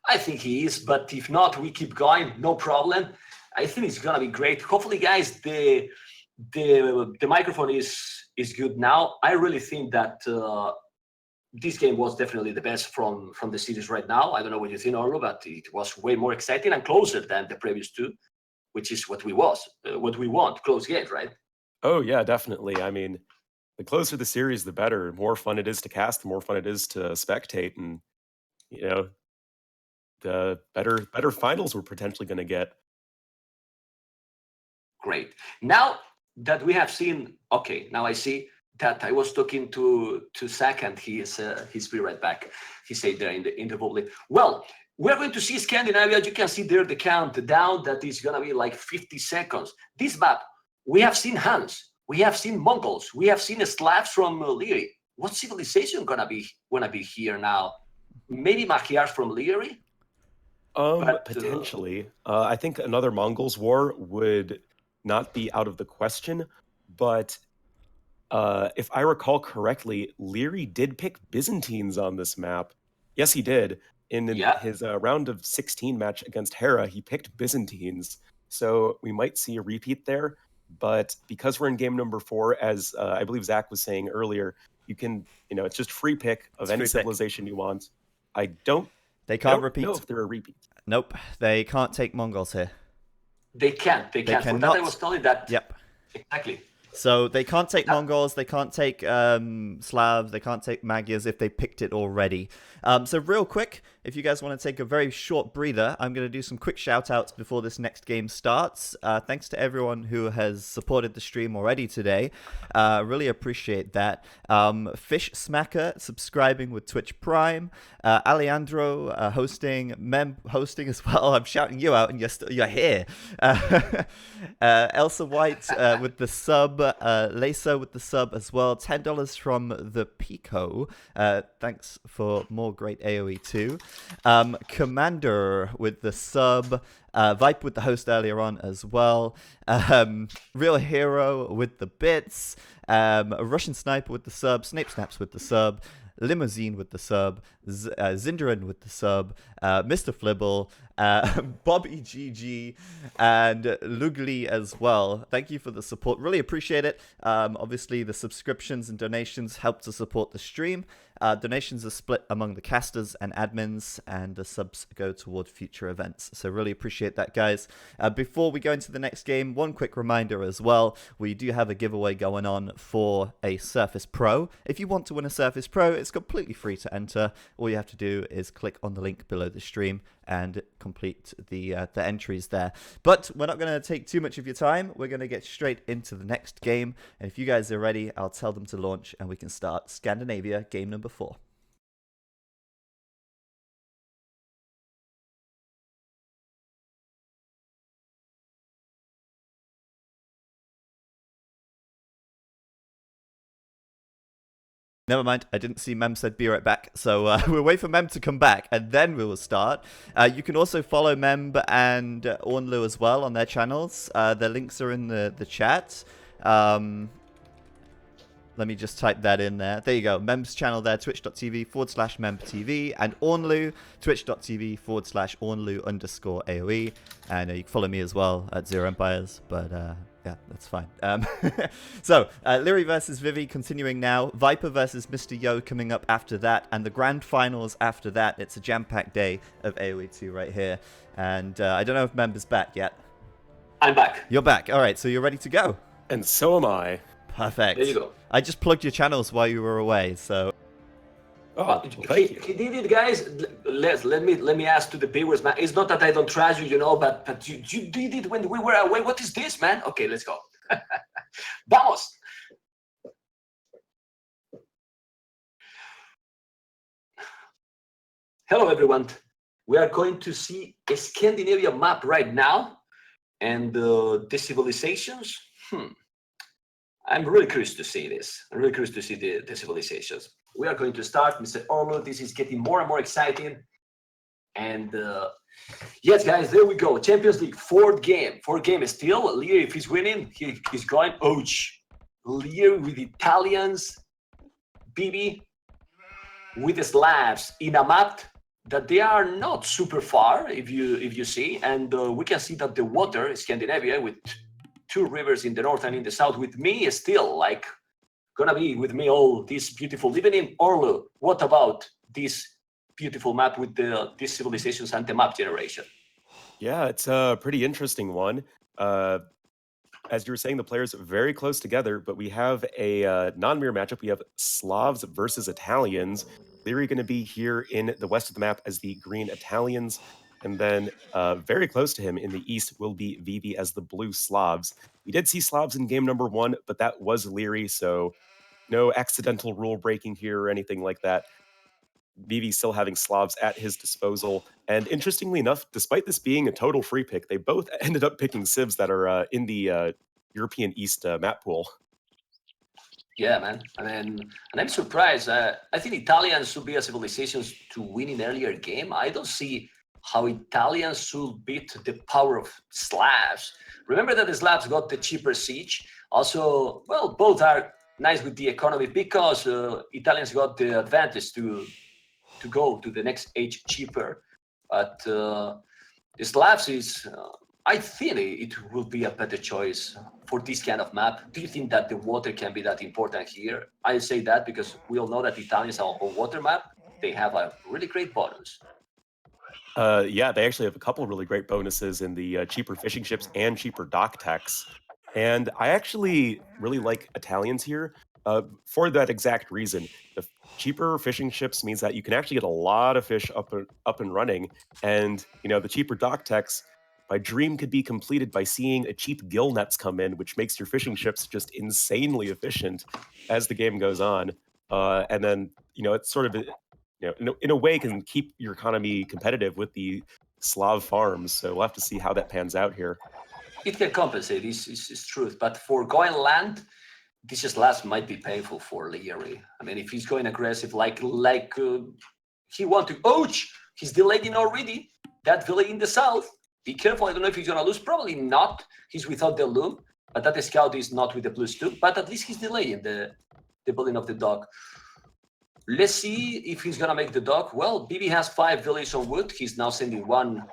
I think he is, but if not, we keep going, no problem. I think it's gonna be great. Hopefully, guys, the microphone is good now. I really think that this game was definitely the best from the series right now. I don't know what you think, Orlo, but it was way more exciting and closer than the previous 2, which is what we want, close games, right? Oh yeah, definitely. I mean, the closer the series, the better. The more fun it is to cast, the more fun it is to spectate, and the better finals we're potentially going to get. Great. Now that we have seen, okay, now I see that I was talking to Zach, and he's be right back. He said there in the public. Well, we're going to see Scandinavia. You can see there the countdown that is gonna be like 50 seconds. This map, we have seen Huns, we have seen Mongols, we have seen Slavs from Liereyy. What civilization gonna be here now? Maybe Magyars from Liereyy? But Potentially. I think another Mongols war would not be out of the question, but if I recall correctly, Liereyy did pick Byzantines on this map. Yes, he did. In yeah, his round of 16 match against Hera, he picked Byzantines. So we might see a repeat there. But because we're in game number 4, as I believe Zach was saying earlier, you can, it's just free pick of It's any free pick. civilization you want. I They don't can't know repeat. if they're a repeat. Nope, they can't take Mongols here. they can't. They can't. For that, I cannot. was telling that. Yep. Exactly. So they can't take That- Mongols, they can't take Slavs, they can't take Magyars if they picked it already. So real quick, if you guys want to take a very short breather, I'm going to do some quick shout-outs before this next game starts. Thanks to everyone who has supported the stream already today. Really appreciate that. Fish Smacker subscribing with Twitch Prime. Alejandro hosting, Mem hosting as well. I'm shouting you out and you're here. Elsa White with the sub. Lesa with the sub as well. $10 from the Pico. Thanks for more great AoE too. Commander with the sub. Vipe with the host earlier on as well. Real Hero with the bits. Russian Sniper with the sub. Snape Snaps with the sub. Limousine with the sub, Zinderin with the sub, Mr. Flibble, Bobby GG, and Lugli as well. Thank you for the support. Really appreciate it. Obviously, the subscriptions and donations help to support the stream. Donations are split among the casters and admins, and the subs go toward future events. So really appreciate that, guys. Before we go into the next game, one quick reminder as well. We do have a giveaway going on for a Surface Pro. If you want to win a Surface Pro, it's completely free to enter. All you have to do is click on the link below the stream and complete the entries there. But we're not going to take too much of your time. We're going to get straight into the next game. And if you guys are ready, I'll tell them to launch and we can start Scandinavia game number 4. Never mind, I didn't see Mem said be right back, so we'll wait for Mem to come back, and then we will start. You can also follow Mem and Ornlu as well on their channels. Their links are in the chat. Let me just type that in there. There you go. Mem's channel there, twitch.tv/memtv, and Ornlu, twitch.tv/Ornlu_AoE. And you can follow me as well at Zero Empires, but yeah, that's fine. So, Liereyy versus Vivi continuing now. Viper versus Mr. Yo coming up after that. And the grand finals after that. It's a jam-packed day of AoE 2 right here. And I don't know if Member's back yet. I'm back. You're back. All right, so you're ready to go. And so am I. Perfect. There you go. I just plugged your channels while you were away, so... Oh, well, thank you. He did it, guys. Let me ask to the viewers, man. It's not that I don't trust you, but you did it when we were away. What is this, man? Okay, let's go. Vamos. Hello, everyone. We are going to see a Scandinavian map right now, and the civilizations. I'm really curious to see this. I'm really curious to see the civilizations. We are going to start, Mr. Orlo. This is getting more and more exciting. And yes, guys, there we go. Champions League, fourth game still. Liereyy, if he's winning, he's going. Ouch. Liereyy with Italians. Vivi with the Slavs in a map that they are not super far, if you see. And we can see that the water, Scandinavia, with two rivers in the north and in the south, with me is still like gonna be with me all this beautiful evening. Orlu, what about this beautiful map with these civilizations and the map generation? Yeah, it's a pretty interesting one. As you were saying, the players are very close together, but we have a non-mirror matchup. We have Slavs versus Italians. Liereyy going to be here in the west of the map as the green Italians. And then very close to him in the east will be Vivi as the blue Slavs. We did see Slavs in game number 1, but that was Liereyy, so no accidental rule breaking here or anything like that. Vivi still having Slavs at his disposal. And interestingly enough, despite this being a total free pick, they both ended up picking civs that are in the European East map pool. Yeah, man. And I'm surprised. I think Italians should be a civilizations to win in earlier game. I don't see how Italians should beat the power of Slavs. Remember that the Slavs got the cheaper siege. Also, well, both are nice with the economy because Italians got the advantage to go to the next age cheaper. But the Slavs is, I think it will be a better choice for this kind of map. Do you think that the water can be that important here? I say that because we all know that Italians are on water map. They have a really great bonus. Yeah, they actually have a couple really great bonuses in the cheaper fishing ships and cheaper dock techs. And I actually really like Italians here for that exact reason. The cheaper fishing ships means that you can actually get a lot of fish up and running. And, the cheaper dock techs, my dream could be completed by seeing a cheap gill nets come in, which makes your fishing ships just insanely efficient as the game goes on. And then, it's sort of in a way can keep your economy competitive with the Slav farms. So we'll have to see how that pans out here. It can compensate, is truth. But for going land, this just last might be painful for Liereyy. I mean, if he's going aggressive, like he want to, ouch, he's delaying already. That village in the south, be careful. I don't know if he's gonna lose. Probably not. He's without the loom, but that scout is not with the +2. But at least he's delaying the building of the dock. Let's see if he's gonna make the dock. Well, Vivi has 5 villages on wood. He's now sending one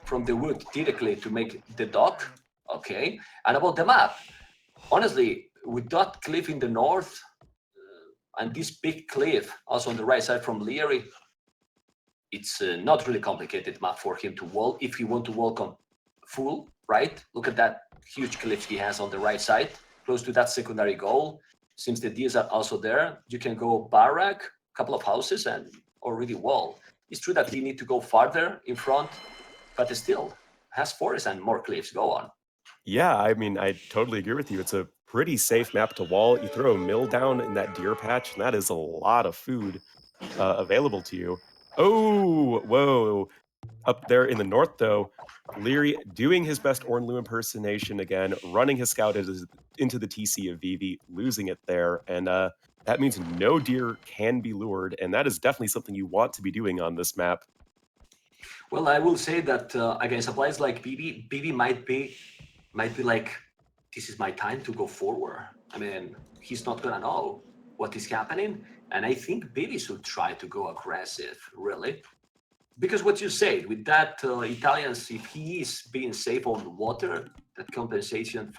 from the wood directly to make the dock. Okay. And about the map, honestly, with that cliff in the north and this big cliff also on the right side from Liereyy, it's not really complicated map for him to wall if he want to walk full, right? Look at that huge cliff he has on the right side, close to that secondary goal. Since the deers are also there, you can go barrack, couple of houses, and already wall. It's true that you need to go farther in front, but it still has forest and more cliffs. Go on. Yeah, I mean, I totally agree with you. It's a pretty safe map to wall. You throw a mill down in that deer patch, and that is a lot of food available to you. Oh, whoa. Up there in the north, though, Liereyy doing his best Ornlu impersonation again, running his scout into the TC of Vivi, losing it there. And that means no deer can be lured. And that is definitely something you want to be doing on this map. Well, I will say that against supplies like Vivi might be like, this is my time to go forward. I mean, he's not gonna know what is happening. And I think Vivi should try to go aggressive, really. Because what you said, with that Italians, if he is being safe on water, that compensation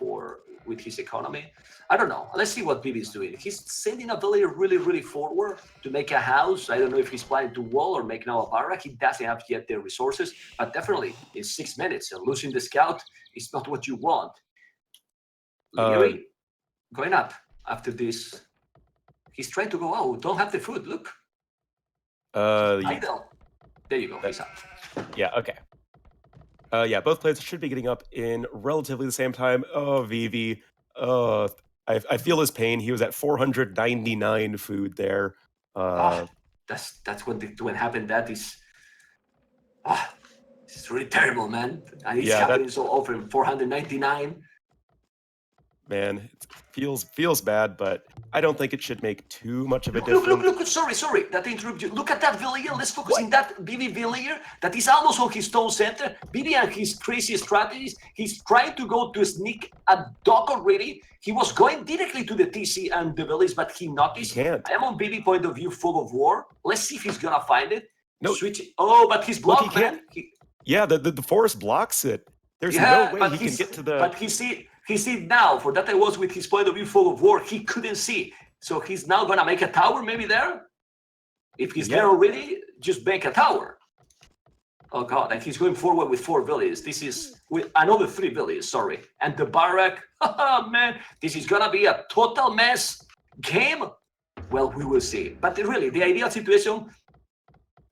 with his economy, I don't know. Let's see what Vivi is doing. He's sending a villager really, really forward to make a house. I don't know if he's planning to wall or make now a barrack. He doesn't have yet the resources, but definitely in 6 minutes, losing the scout is not what you want. Liereyy going up after this. He's trying to go out. Don't have the food. Look. Idle. There you go. He's up. Yeah. Okay. Yeah, both players should be getting up in relatively the same time. Oh, Vivi. I feel his pain. He was at 499 food there. That's when it happened. That is, it's really terrible, man. And it's happening so often. 499. Man, it feels bad, but I don't think it should make too much of a difference. Look, sorry, that interrupted you. Look at that villager. Let's focus in that Vivi villager that is almost on his town center. Vivi and his crazy strategies. He's trying to go to sneak a dock already. He was going directly to the TC and the village, but he noticed. He can't. I am on Vivi point of view, fog of war. Let's see if he's gonna find it. No. Switch it. Oh, but he's blocked, man. Yeah, the forest blocks it. There's no way he can get to the... But he see now, for that I was with his point of view full of war, he couldn't see. So he's now gonna make a tower maybe there? If he's there already, just make a tower. Oh god, and he's going forward with 4 villages. This is with another 3 villages, sorry. And the barrack, man, this is gonna be a total mess game. Well, we will see. But really, the ideal situation,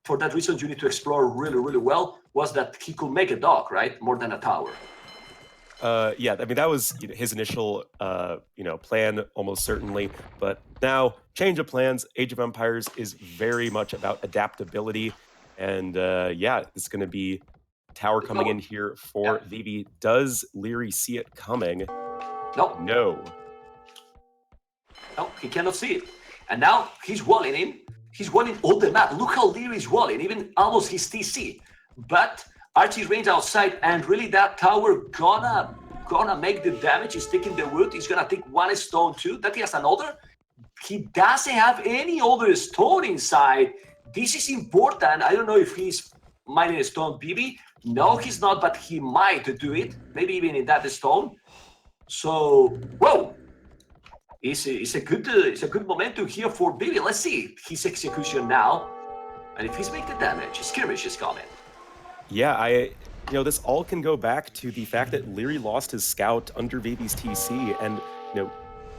for that reason you need to explore really, really well, was that he could make a dock, right? More than a tower. Yeah, I mean, that was his initial, plan, almost certainly. But now, change of plans. Age of Empires is very much about adaptability. And it's going to be tower coming in here for Vivi. Does Liereyy see it coming? No. No, he cannot see it. And now he's walling in. He's walling all the map. Look how Liereyy is walling, even almost his TC. but Archie range outside, and really that tower gonna make the damage. He's taking the wood. He's gonna take one stone too. That he has another. He doesn't have any other stone inside. This is important. I don't know if he's mining a stone, Vivi. No, he's not, but he might do it. Maybe even in that stone. So, whoa. It's a good momentum here for Vivi. Let's see his execution now. And if he's making the damage, skirmish is coming. Yeah, this all can go back to the fact that Liereyy lost his scout under Vivi's TC, and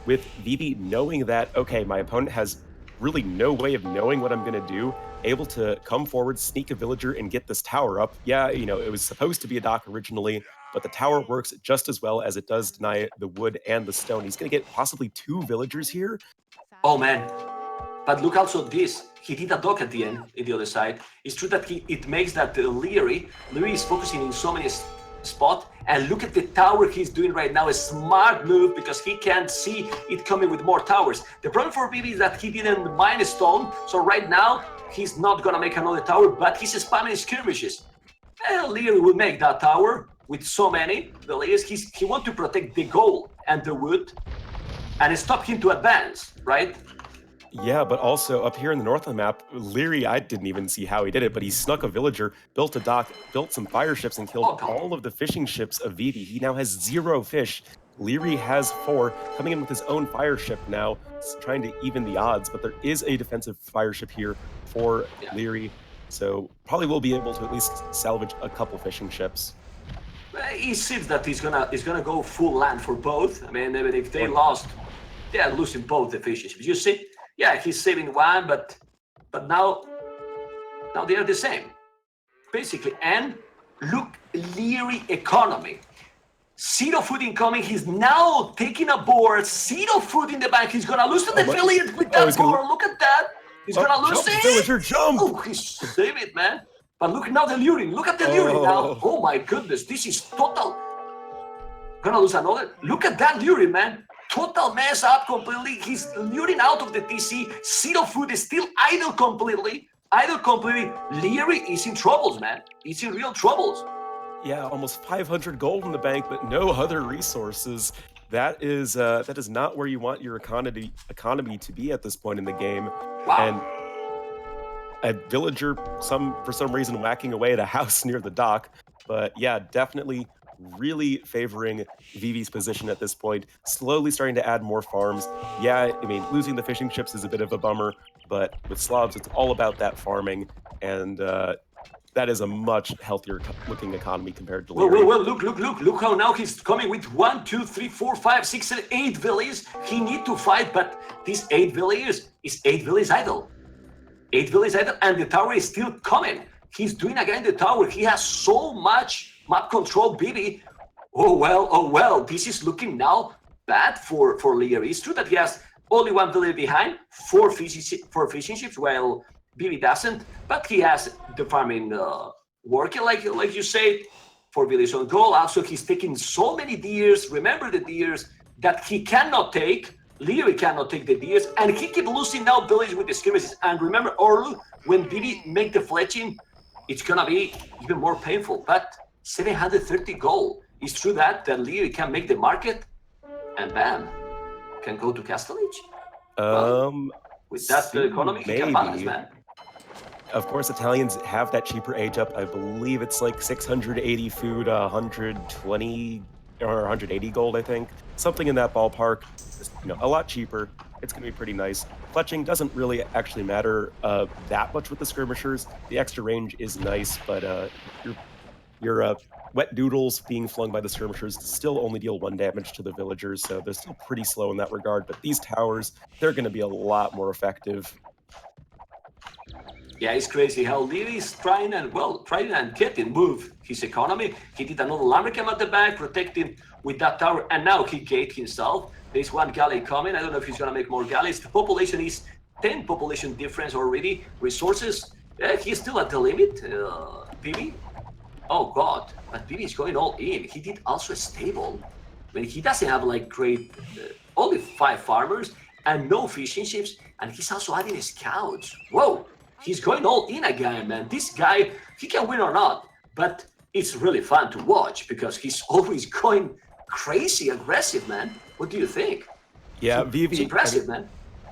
with Vivi knowing that, okay, my opponent has really no way of knowing what I'm going to do, able to come forward, sneak a villager, and get this tower up. Yeah, it was supposed to be a dock originally, but the tower works just as well as it does deny the wood and the stone. He's going to get possibly 2 villagers here. Oh, man. But look also this. He did a dock at the end, in the other side. It's true that it makes that Liereyy is focusing in so many spots. And look at the tower he's doing right now. A smart move because he can't see it coming with more towers. The problem for Vivi is that he didn't mine a stone. So right now, he's not going to make another tower, but he's spamming skirmishes. And Liereyy will make that tower with so many villagers. He wants to protect the gold and the wood and stop him to advance, right? Yeah, but also up here in the north of the map, Liereyy, I didn't even see how he did it, but he snuck a villager, built a dock, built some fire ships, and killed all of the fishing ships of Vivi. He now has 0 fish. Liereyy has 4, coming in with his own fire ship now, trying to even the odds, but there is a defensive fire ship here for Liereyy, so probably will be able to at least salvage a couple fishing ships. It seems that he's gonna go full land for both. I mean, even if they lost, they are losing both the fishes. You see? Yeah, he's saving one, but now they are the same, basically. And look, Liereyy economy. 0 food incoming. He's now taking a board. 0 food in the bank. He's gonna lose to the village with that board. Look at that. He's gonna lose it. Villager, jump! Oh, he saved it, man. But look now the Liereyy. Look at the Liereyy now. Oh my goodness, this is total. Gonna lose another. Look at that Liereyy, man. Total mess up completely. He's luring out of the TC. 0 food is still idle completely. Liereyy is in troubles, man. He's in real troubles. Yeah, almost 500 gold in the bank, but no other resources. That is not where you want your economy to be at this point in the game. Wow. And a villager, for some reason, whacking away at a house near the dock. But yeah, definitely really favoring Vivi's position at this point, slowly starting to add more farms. Yeah, I mean, losing the fishing ships is a bit of a bummer, but with Slavs, it's all about that farming, and that is a much healthier looking economy compared to Liereyy. Well, look how now he's coming with 1, 2, 3, 4, 5, 6, 7, 8 villages. He need to fight, but these 8 villages is 8 villages idle. 8 villages idle, and the tower is still coming. He's doing again the tower. He has so much map control, Vivi. Oh well, this is looking now bad for Liereyy. It's true that he has only 1 village behind, 4 fishing ships, while Vivi doesn't, but he has the farming working, like you say, for village on goal. Also, he's taking so many deers. Remember the deers that he cannot take. Liereyy cannot take the deers, and he keep losing now village with the skirmishes. And remember, Orlu, when Vivi make the fletching, it's gonna be even more painful. But 730 gold. It's true that Liereyy can make the market, and bam, can go to Castellage. With that economy, he can balance, man. Of course, Italians have that cheaper age up. I believe it's like 680 food, 120 or 180 gold, I think. Something in that ballpark. Just, a lot cheaper. It's going to be pretty nice. Fletching doesn't really actually matter that much with the skirmishers. The extra range is nice, but your wet doodles being flung by the skirmishers still only deal 1 damage to the villagers, so they're still pretty slow in that regard. But these towers, they're going to be a lot more effective. Yeah, it's crazy how Liereyy is trying and getting move his economy. He did another lumbercamp at the back, protecting with that tower, and now he gate himself. There's 1 galley coming. I don't know if he's gonna make more galleys. The population is 10 population difference already. Resources, he's still at the limit. Vivi, oh god, but Vivi is going all in. He did also a stable. I mean, he doesn't have like great, only 5 farmers and no fishing ships, and he's also adding scouts. Whoa. he's going all in again, man. This guy, he can win or not, but it's really fun to watch because he's always going crazy aggressive, man. What do you think? Yeah, It's Vivi, I mean, impressive, man.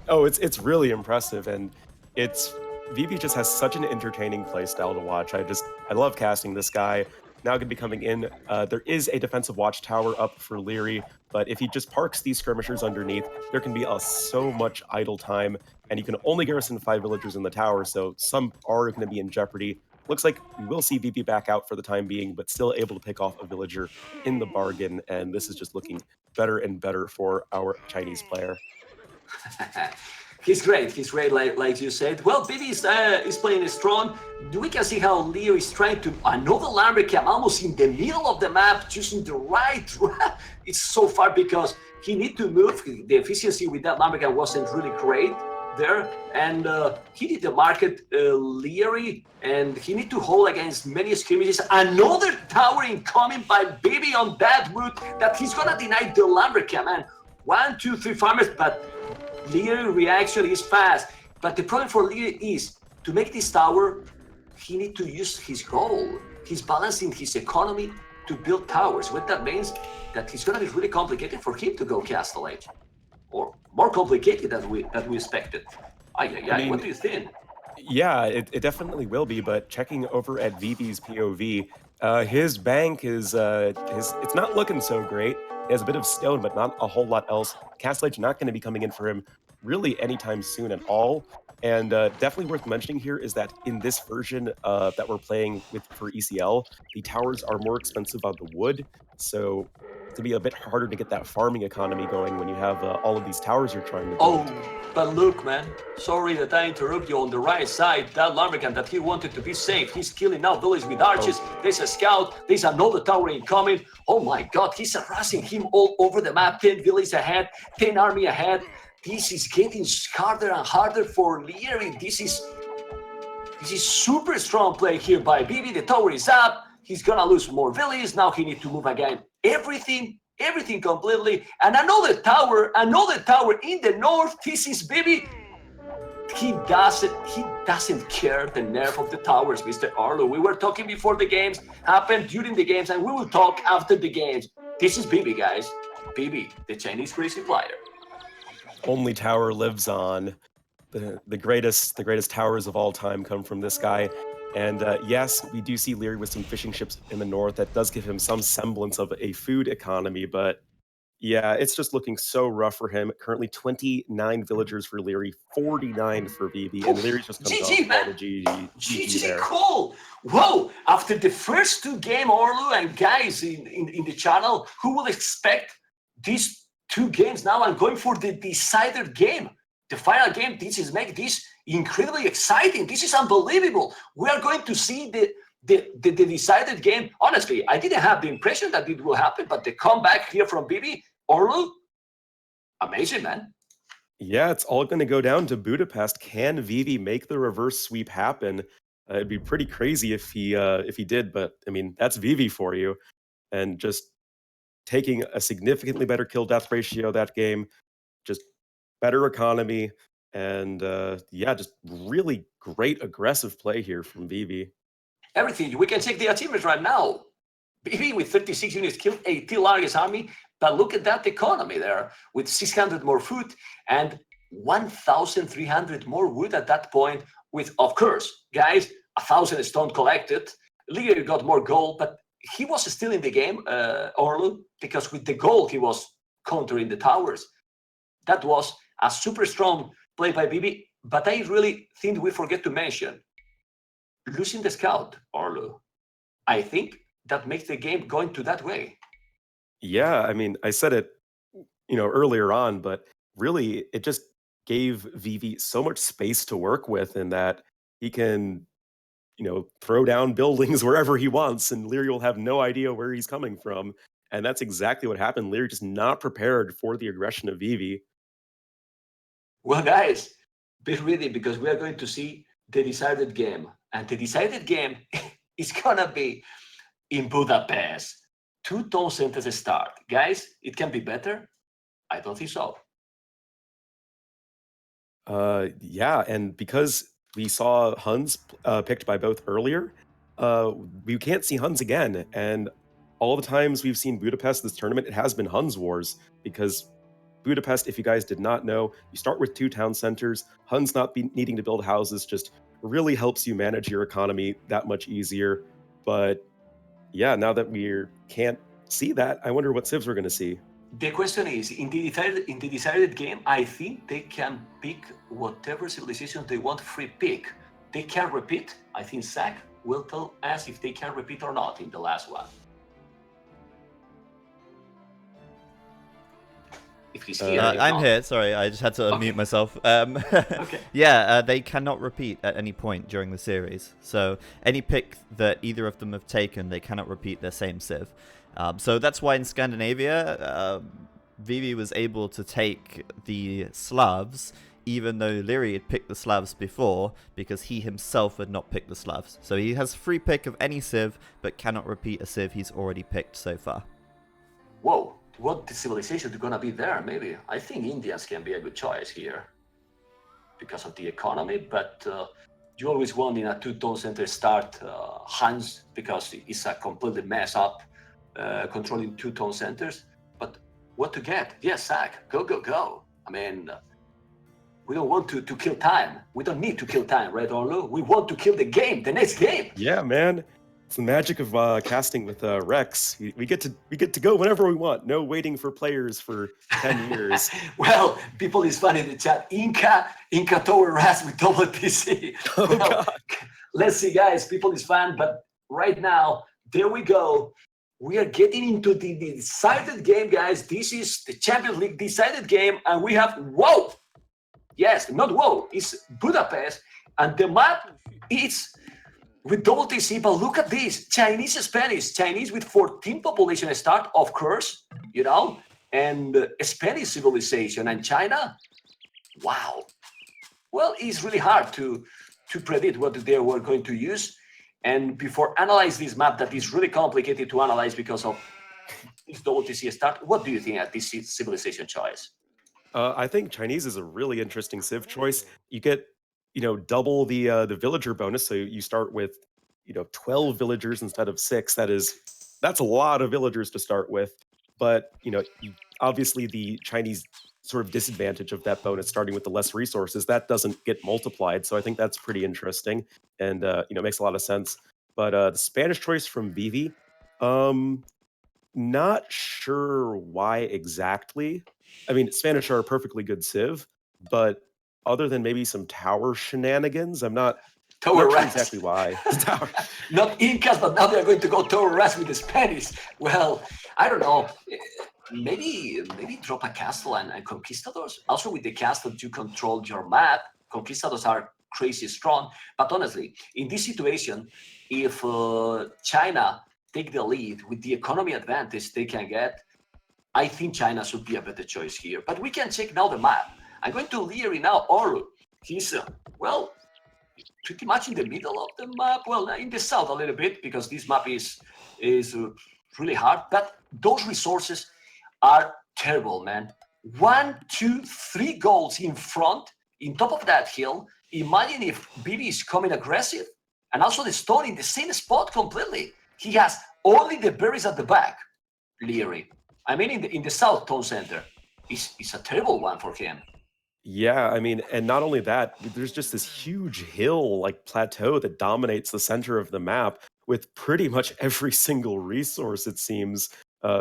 oh, it's really impressive, and it's Vivi just has such an entertaining play style to watch. I love casting this guy. Now going to be coming in. There is a defensive watchtower up for Liereyy, but if he just parks these skirmishers underneath, there can be so much idle time, and you can only garrison 5 villagers in the tower, so some are going to be in jeopardy. Looks like we will see Vivi back out for the time being, but still able to pick off a villager in the bargain, and this is just looking better and better for our Chinese player. He's great. He's great, like you said. Well, Vivi is playing strong. We can see how Leo is trying to another landmark cam almost in the middle of the map, choosing the right. It's so far because he need to move. The efficiency with that landmark cam wasn't really great there, and he did the market Liereyy, and he need to hold against many skirmishes. Another tower incoming by Vivi on that route that he's gonna deny the landmark cam, man. 1, 2, 3 farmers, but Liereyy reaction is fast. But the problem for Liereyy is to make this tower, he need to use his goal. He's balancing his economy to build towers. What that means that it's gonna be really complicated for him to go Castle Age, or more complicated than we expected. I mean, What do you think? yeah, it definitely will be, but checking over at Vivi's POV, his bank is it's not looking so great. He has a bit of stone, but not a whole lot else. Castle Age not going to be coming in for him really anytime soon at all. And definitely worth mentioning here is that in this version that we're playing with for ECL, the towers are more expensive on the wood, so it's gonna be a bit harder to get that farming economy going when you have all of these towers you're trying to build. But look, man, sorry that I interrupt you on the right side. That Lumbercan that he wanted to be safe, he's killing now villages with archers. There's a scout, there's another tower incoming. Oh my god, he's harassing him all over the map. 10 villages ahead, 10 army ahead. This is getting harder and harder for Liereyy. This is super strong play here by Vivi. The tower is up. He's gonna lose more villages. Now he needs to move again. Everything completely. And another tower in the north. This is Vivi. He doesn't care the nerve of the towers, Mr. Arlo. We were talking before the games happened, during the games, and we will talk after the games. This is Vivi, guys. Vivi, the Chinese crazy player. Only tower lives on. The greatest towers of all time come from this guy. And yes, we do see Liereyy with some fishing ships in the north. That does give him some semblance of a food economy, but yeah, it's just looking so rough for him. Currently 29 villagers for Liereyy, 49 for Vivi, and Leary's just comes off GG, all the man. GG there. Cool. Whoa, after the first two games, Orlu and guys in the channel, who will expect these two games now? I'm going for the decided game. The final game. This is make this incredibly exciting. This is unbelievable. We are going to see the decided game. Honestly, I didn't have the impression that it will happen, but the comeback here from Vivi, Orlu, amazing, man. Yeah, it's all going to go down to Budapest. Can Vivi make the reverse sweep happen? It'd be pretty crazy if he did, but I mean that's Vivi for you, and just taking a significantly better kill death ratio that game, just better economy, and yeah, just really great aggressive play here from Vivi. Everything. We can check the achievements right now. Vivi with 36 units killed a the largest army, but look at that economy there with 600 more food and 1,300 more wood at that point. With, of course, guys, 1,000 stone collected. Liereyy got more gold, but he was still in the game, Orlu, because with the gold he was countering the towers. That was a super strong play by Vivi, but I really think we forget to mention losing the scout, Orlu. I think that makes the game going to that way. Yeah, I mean, I said it, earlier on, but really, it just gave Vivi so much space to work with, in that he can, throw down buildings wherever he wants, and Liereyy will have no idea where he's coming from. And that's exactly what happened. Liereyy just not prepared for the aggression of Vivi. Well, guys, be ready because we are going to see the decided game. And the decided game is going to be in Budapest. 2 town centers start. Guys, it can be better? I don't think so. Yeah, and because we saw Huns picked by both earlier. We can't see Huns again, and all the times we've seen Budapest this tournament, it has been Huns wars because Budapest, if you guys did not know, you start with two town centers. Huns not needing to build houses just really helps you manage your economy that much easier. But yeah, now that we can't see that, I wonder what civs we're going to see. The question is, in the decided game, I think they can pick whatever civilization they want free pick. They can repeat. I think Zach will tell us if they can repeat or not in the last one. If he's here, if I'm not. here. Sorry, I just had to unmute myself. Okay. Yeah, they cannot repeat at any point during the series. So any pick that either of them have taken, they cannot repeat their same civ. So that's why in Scandinavia, Vivi was able to take the Slavs, even though Liereyy had picked the Slavs before, because he himself had not picked the Slavs. So he has free pick of any civ, but cannot repeat a civ he's already picked so far. Whoa, what civilization is gonna be there? Maybe I think Indians can be a good choice here because of the economy, but you always want in a two-tone center start Huns because it's a completely mess up controlling two-tone centers. But what to get? Yes, Zach, go, go, go. I mean, we don't want to kill time. We don't need to kill time, right, Orlu? We want to kill the game, the next game. Yeah, man. It's the magic of casting with Rex. We get to go whenever we want. No waiting for players for 10 years. Well, people is fun in the chat. Inca Tower Ras with double TC. Oh, Well, God. let's see, guys. People is fun, but right now, there we go. We are getting into the decided game, guys. This is the Champions League decided game, and we have whoa. Yes, not whoa. It's Budapest, and the map is with double TC. But look at this: Chinese, Spanish, Chinese with 14 population start, of course, you know, and Spanish civilization and China. Wow. Well, it's really hard to predict what they were going to use. And before analyze this map that is really complicated to analyze because of this double TC start, what do you think at this civilization choice? I think Chinese is a really interesting civ choice. You get, double the villager bonus, so you start with, 12 villagers instead of 6. That's a lot of villagers to start with. But obviously the Chinese sort of disadvantage of that bonus starting with the less resources that doesn't get multiplied. So I think that's pretty interesting, and makes a lot of sense. But the Spanish choice from Vivi, not sure why exactly. I mean, Spanish are a perfectly good civ, but other than maybe some tower shenanigans, I'm not Tower sure Rats. exactly why. Tower. Not Incas, but now they're going to go Tower Rats with the Spanish. Well, I don't know. Maybe drop a castle and conquistadors. Also, with the castle, you control your map. Conquistadors are crazy strong. But honestly, in this situation, if China take the lead with the economy advantage they can get, I think China should be a better choice here. But we can check now the map. I'm going to Liereyy now. Oru, he's pretty much in the middle of the map. Well, in the south a little bit because this map is really hard. But those resources are terrible, man. 1, 2, 3 goals in front, in top of that hill. Imagine if Vivi is coming aggressive, and also the stone in the same spot completely. He has only the berries at the back. Liereyy. I mean, in the south tone center, it's a terrible one for him. Yeah, I mean, and not only that, there's just this huge hill, like plateau that dominates the center of the map with pretty much every single resource, it seems,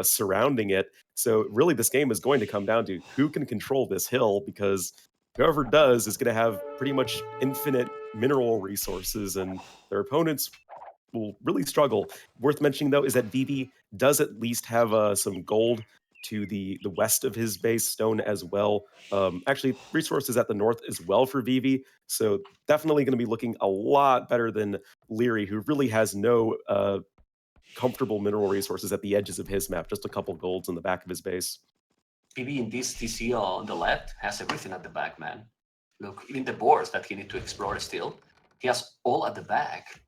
surrounding it. So really, this game is going to come down to who can control this hill, because whoever does is going to have pretty much infinite mineral resources, and their opponents will really struggle. Worth mentioning, though, is that Vivi does at least have some gold to the west of his base stone as well. Actually, resources at the north as well for Vivi. So definitely going to be looking a lot better than Liereyy, who really has no comfortable mineral resources at the edges of his map. Just a couple golds in the back of his base. Vivi in this TC on the left has everything at the back, man. Look, even the boards that he need to explore still, he has all at the back.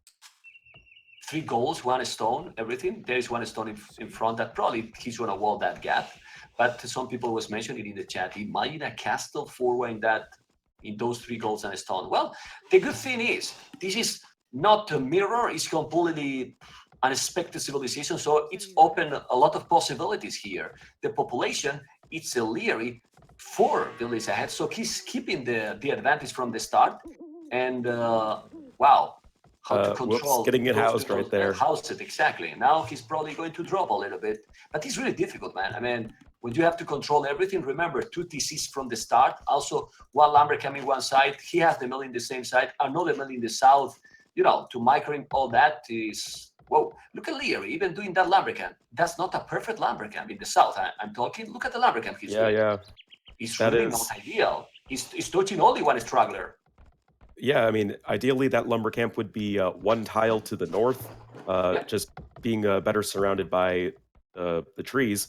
3 goals, 1 stone, everything. There is 1 stone in front that probably he's gonna wall that gap. But some people was mentioning in the chat, imagine a castle forward in that in those 3 golds and a stone. Well, the good thing is, this is not a mirror, it's completely unexpected civilization, so it's open a lot of possibilities here. The population, it's a Liereyy 4 villages ahead, so he's keeping the advantage from the start. And wow, how to control getting it housed right there. house it exactly. Now he's probably going to drop a little bit, but it's really difficult, man. I mean, when you have to control everything, remember 2 TCs from the start. Also, 1 lumber coming one side, he has the mill in the same side, another mill in the south. You know, to micro all that is, whoa, look at Liereyy, even doing that lumber camp. That's not a perfect lumber camp in the south. I'm talking, look at the lumber camp he's doing. Yeah. It's really not ideal. He's touching only one straggler. Yeah, I mean, ideally that lumber camp would be 1 tile to the north, just being better surrounded by the trees.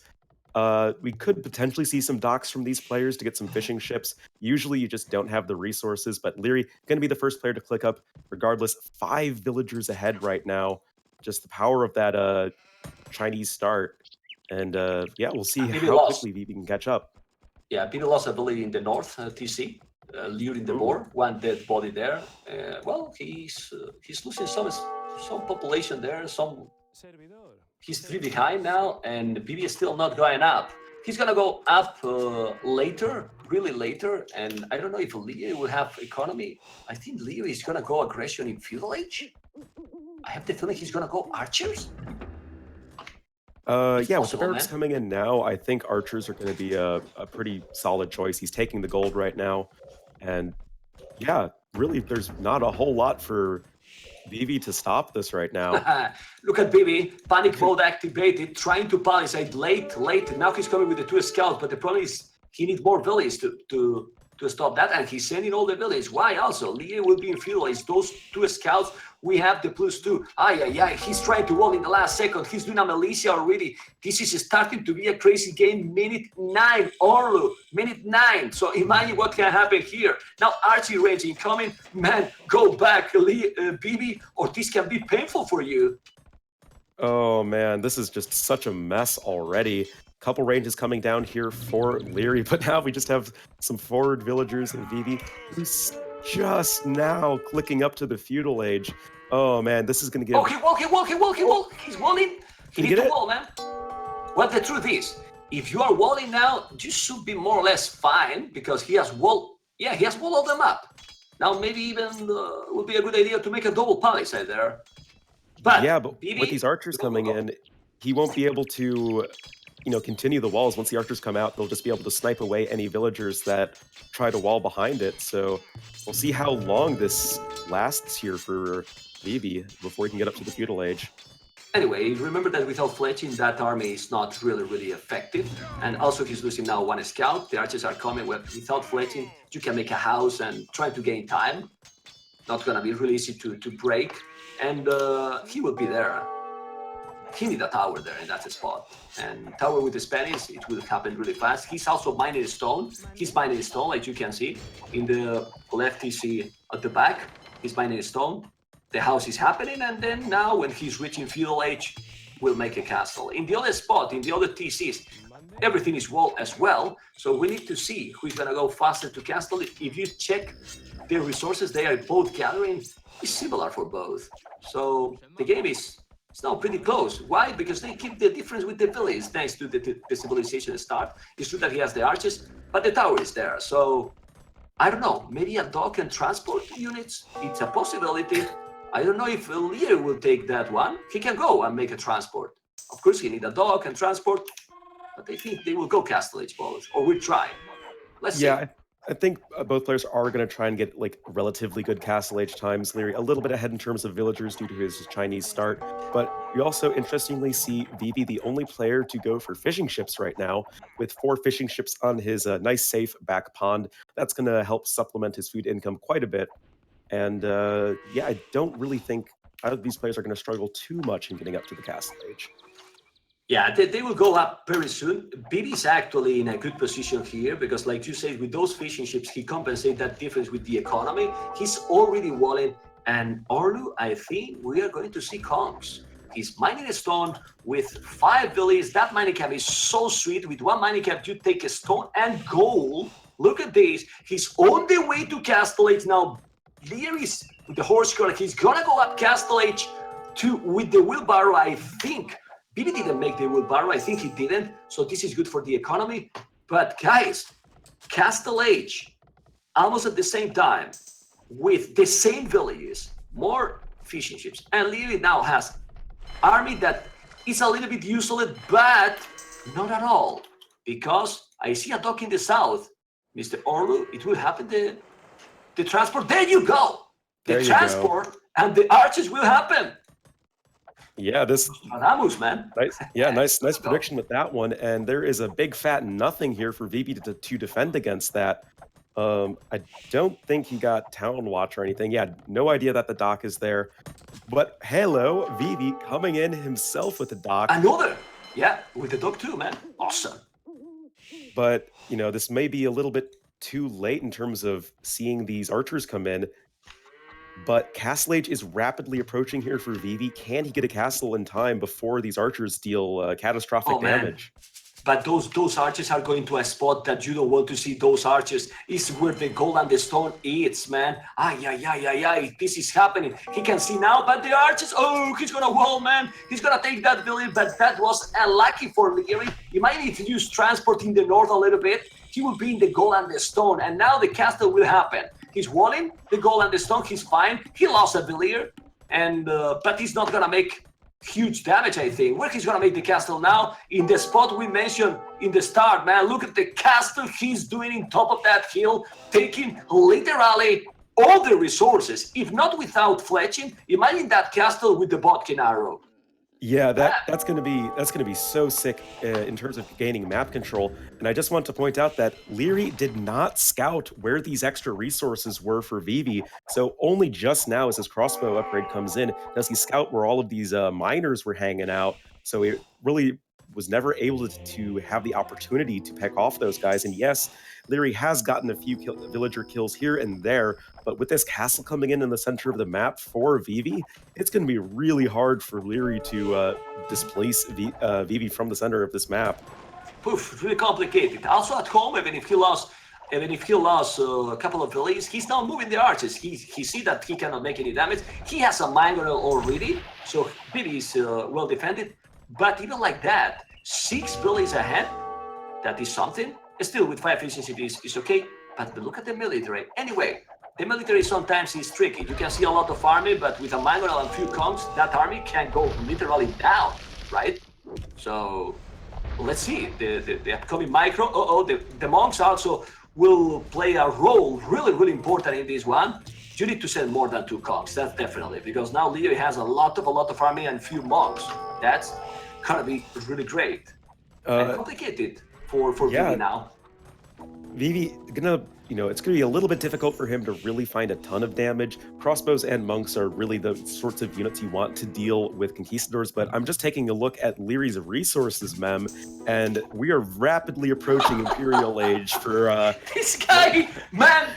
We could potentially see some docks from these players to get some fishing ships. Usually you just don't have the resources, but Liereyy going to be the first player to click up regardless. 5 villagers ahead right now. Just the power of that Chinese start. And yeah, we'll see how quickly Vivi can catch up. Yeah, Vivi lost ability in the north, TC. Luring the boar, 1 dead body there. Well, he's losing some population there. He's 3 behind now, and Vivi is still not going up. He's gonna go up later, really later, and I don't know if Liereyy will have economy. I think Liereyy is gonna go aggression in feudal age. I have the feeling he's gonna go archers. Yeah, with the barracks coming in now, I think archers are going to be a pretty solid choice. He's taking the gold right now. And yeah, really, there's not a whole lot for Vivi to stop this right now. Look at Vivi, panic mode activated, trying to palisade late. Now he's coming with the 2 scouts, but the problem is he needs more villages to stop that, and he's sending all the villages. Why also? Liereyy will be in feudal age. Those 2 scouts, we have the +2. He's trying to wall in the last second. He's doing a militia already. This is starting to be a crazy game. Minute 9, Orlu, minute 9. So imagine what can happen here. Now archery range incoming. Man, go back, Vivi, or this can be painful for you. Oh man, this is just such a mess already. Couple ranges coming down here for Liereyy, but now we just have some forward villagers and Vivi who's just now clicking up to the feudal age. Oh man, this is gonna get... Okay, wall. He's walling. He needs to wall, man. Well, the truth is, if you are walling now, you should be more or less fine because he has wall. Yeah, he has walled them up. Now maybe even would be a good idea to make a double palisade there. But yeah, but Vivi, with these archers coming in, he won't be able to, continue the walls. Once the archers come out, they'll just be able to snipe away any villagers that try to wall behind it. So we'll see how long this lasts here for Vivi before he can get up to the feudal age. Anyway, remember that without fletching, that army is not really effective. And also he's losing now 1 scout. The archers are coming without fletching. You can make a house and try to gain time. Not gonna be really easy to break. And he will be there. He needs a tower there in that spot. And tower with the Spanish, it will happen really fast. He's also mining stone. He's mining stone, like you can see. In the left TC at the back, he's mining stone. The house is happening, and then now when he's reaching feudal age, we'll make a castle. In the other spot, in the other TCs, everything is walled as well. So we need to see who's gonna go faster to castle. If you check the resources they are both gathering, it's similar for both. So the game is now pretty close. Why? Because they keep the difference with the village thanks to the civilization start. It's true that he has the archers, but the tower is there. So I don't know, maybe a dock and transport units? It's a possibility. I don't know if Liereyy will take that one. He can go and make a transport. Of course, he need a dock and transport, but I think they will go Castle Age both, or we'll try. Let's see. I think both players are going to try and get relatively good Castle Age times. Liereyy a little bit ahead in terms of villagers due to his Chinese start, but we also interestingly see Vivi the only player to go for fishing ships right now, with 4 fishing ships on his nice safe back pond. That's going to help supplement his food income quite a bit. And yeah, I don't really think either of these players are going to struggle too much in getting up to the Castle Age. Yeah, they will go up very soon. Vivi is actually in a good position here because, like you said, with those fishing ships, he compensates that difference with the economy. He's already walling, and Orlu, I think we are going to see Kongs. He's mining a stone with 5 villages. That mining camp is so sweet. With 1 mining camp, you take a stone and gold. Look at this. He's on the way to Castle Age now. Lierey's with the horse collar. He's gonna go up Castle Age with the wheelbarrow, I think. Vivi didn't make the wheelbarrow. I think he didn't. So this is good for the economy. But guys, Castle Age, almost at the same time, with the same villages, more fishing ships. And Liereyy now has army that is a little bit useless, but not at all. Because I see a dock in the south. Mr. Orlu, it will happen the transport. There you go. The transport and the arches will happen. Yeah, this Adamus, man. nice. Yeah, nice prediction with that one. And there is a big fat nothing here for Vivi to defend against that. I don't think he got Town Watch or anything. Yeah, no idea that the dock is there. But hello, Vivi coming in himself with the dock. Another, yeah, with the dock too, man. Awesome. But, you know, this may be a little bit too late in terms of seeing these archers come in. But Castle Age is rapidly approaching here for Vivi. Can he get a castle in time before these archers deal catastrophic damage? But those archers are going to a spot that you don't want to see. Those archers is where the gold and the stone is, man. This is happening. He can see now, but the archers, oh, he's gonna wall, man. He's gonna take that village, but that was unlucky for Liereyy. He might need to use transport in the north a little bit. He will be in the gold and the stone, and now the castle will happen. He's walling the gold and the stone. He's fine. He lost a villager, and but he's not gonna make huge damage, I think. Where he's gonna make the castle now? In the spot we mentioned in the start, man. Look at the castle he's doing in top of that hill, taking literally all the resources. If not without fletching, imagine that castle with the Bodkin arrow. Yeah, that's gonna be so sick in terms of gaining map control. And I just want to point out that Liereyy did not scout where these extra resources were for Vivi. So only just now, as his crossbow upgrade comes in, does he scout where all of these miners were hanging out. So he really was never able to have the opportunity to peck off those guys. And yes, Liereyy has gotten a few villager kills here and there, but with this castle coming in the center of the map for Vivi, it's going to be really hard for Liereyy to displace Vivi from the center of this map. Poof, really complicated. Also at home, even if he lost a couple of villages, he's now moving the archers. He see that he cannot make any damage. He has a miner already, so Vivi is well defended. But even like that, 6 villages ahead, that is something. Still, with 5 efficiency, is okay. But look at the military. Anyway, the military sometimes is tricky. You can see a lot of army, but with a minor and few conks, that army can go literally down, right? So let's see the upcoming micro. The monks also will play a role really important in this one. You need to send more than 2 conks, that's definitely, because now Liereyy has a lot of army and few monks. That's gonna be really great and complicated for Vivi now. Vivi gonna, it's gonna be a little bit difficult for him to really find a ton of damage. Crossbows and monks are really the sorts of units you want to deal with conquistadors, but I'm just taking a look at Lierey's resources, Mem, and we are rapidly approaching Imperial Age for this guy, man,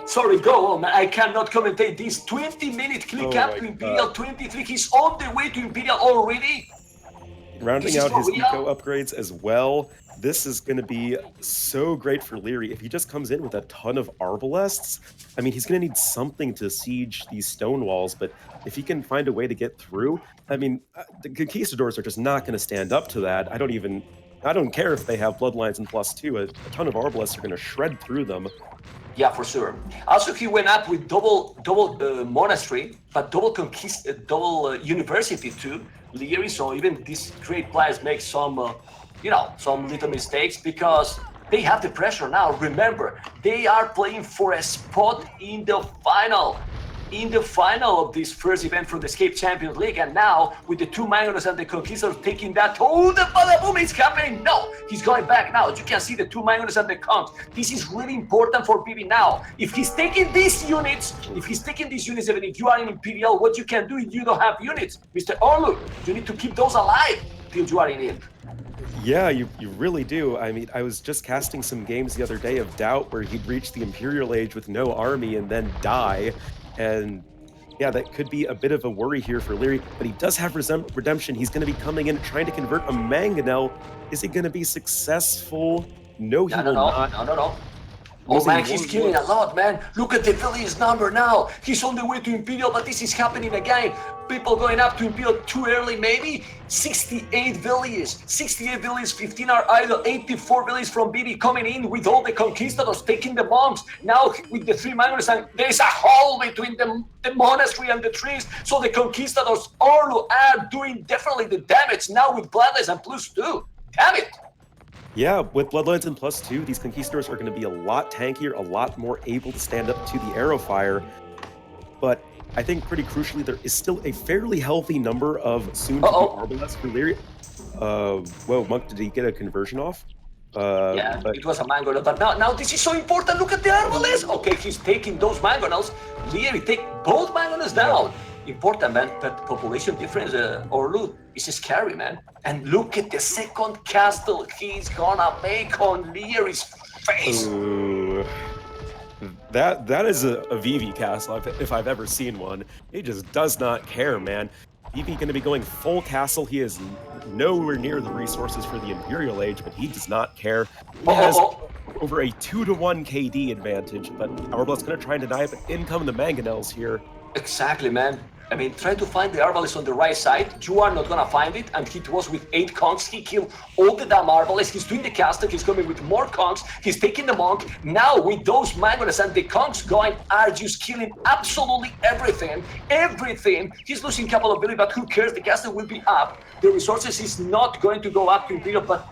sorry, go on, man. I cannot commentate this 20-minute click up to Imperial 23. He's on the way to Imperial already. Rounding out his eco upgrades as well. This is going to be so great for Liereyy. If he just comes in with a ton of arbalests, I mean, he's going to need something to siege these stone walls, but if he can find a way to get through, I mean, the conquistadors are just not going to stand up to that. I don't care if they have bloodlines and +2. A ton of arbalests are going to shred through them. Yeah, for sure. Also, he went up with double monastery, but double university too. Liereyy, so even these great players make some little mistakes because they have the pressure now. Remember, they are playing for a spot in the final of this first event from the Escape Champions League, and now with the 2 minors and the conquistadors taking that, the bada-boom is happening. No, he's going back now. You can see the 2 minors and the conks. This is really important for Vivi now. If he's taking these units, even if you are in Imperial, what you can do if you don't have units, Mr. Orlu, you need to keep those alive till you are in Imp. Yeah, you really do. I mean, I was just casting some games the other day of Doubt where he'd reach the Imperial Age with no army and then die. And yeah, that could be a bit of a worry here for Liereyy, but he does have redemption. He's going to be coming in trying to convert a mangonel. Is he going to be successful? No, he No, no, will no, not. no, no, no. Oh Using man, he's more killing a looks. lot, man. Look at the Phillies number now. He's on the way to Imperial, but this is happening again. People going up to Imperial too early, maybe. 68 Villiers, 68 Villiers, 15 are idle, 84 Villiers from Vivi coming in with all the conquistadors taking the monks. Now with the three miners, and there's a hole between the monastery and the trees. So the conquistadors are doing definitely the damage now with Bloodless and +2. Damn it. Yeah, with Bloodlines and +2, these Conquistadors are going to be a lot tankier, a lot more able to stand up to the arrow fire. But I think pretty crucially, there is still a fairly healthy number of soon-to-be Uh-oh. Arbalests for Liereyy. Whoa, Monk, did he get a conversion off? Yeah, But it was a mangonel, but now this is so important. Look at the arbalest. Okay, he's taking those mangonels. Liereyy take both mangonels down. Important, man. But population difference, Orlu, is scary, man. And look at the second castle he's gonna make on Lierey's face. ooh, that is a Vivi castle if I've ever seen one. He just does not care, man. Vivi going to be going full castle. He is nowhere near the resources for the Imperial Age, but he does not care. He Oh, has oh, oh. over a 2-to-1 KD advantage, but Arbalett's going to try and deny it, but in come the Mangonels here. Exactly, man. I mean, try to find the arbalest on the right side. You are not gonna find it. And he was with 8 conks. He killed all the damn arbalest. He's doing the castle. He's coming with more conks. He's taking the monk. Now with those mangonels and the conks going, are just killing absolutely everything. Everything. He's losing capability, but who cares? The castle will be up. The resources is not going to go up to Imperial, but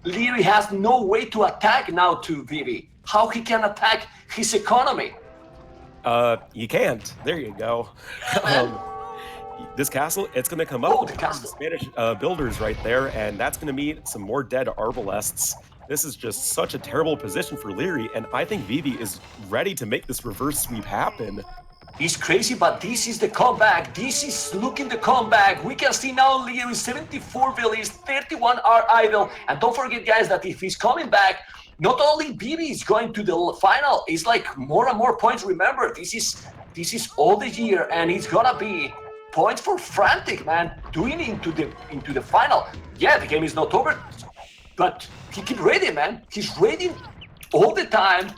Liereyy has no way to attack now to Vivi. How he can attack his economy? You can't. There you go. This castle, it's going to come up Oh, with the the castle. Spanish builders right there, and that's going to mean some more dead Arbalests. This is just such a terrible position for Liereyy, and I think Vivi is ready to make this reverse sweep happen. It's crazy, but this is the comeback. This is looking the comeback. We can see now Liereyy 74 Villiers, 31 are idle. And don't forget, guys, that if he's coming back, not only Vivi is going to the final, it's like more and more points. Remember, this is all the year, and it's gonna be points for Frantic, man, doing into the final. Yeah, the game is not over, but he keep raiding, man. He's raiding all the time,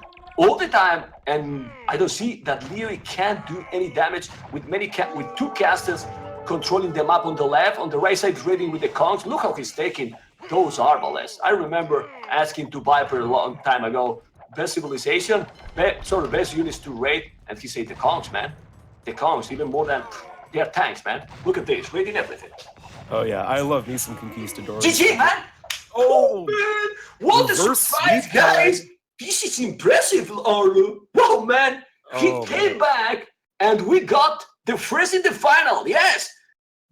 and I don't see that Liereyy can't do any damage with with 2 casters controlling the map on the left. On the right side, raiding with the conks. Look how he's taking those arbalests. I remember asking to Viper a long time ago, best civilization, best units to raid, and he said the conks, man. The conks, even more than they're tanks, man. Look at this, raiding everything. Oh yeah, I love me some Conquistadors. GG, man! Oh, Man! What a reverse surprise, sweep guys! time. This is impressive, Arlu. Wow, man! He Oh, came man. back, and we got the first in the final. Yes,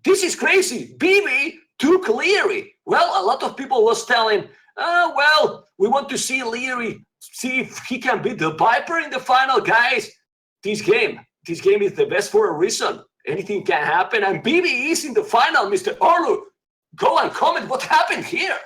this is crazy. Vivi took Liereyy. Well, a lot of people was telling, well, we want to see Liereyy, see if he can beat the Viper in the final, guys. This game is the best for a reason. Anything can happen, and Vivi is in the final, Mr. Arlu. Go and comment what happened here.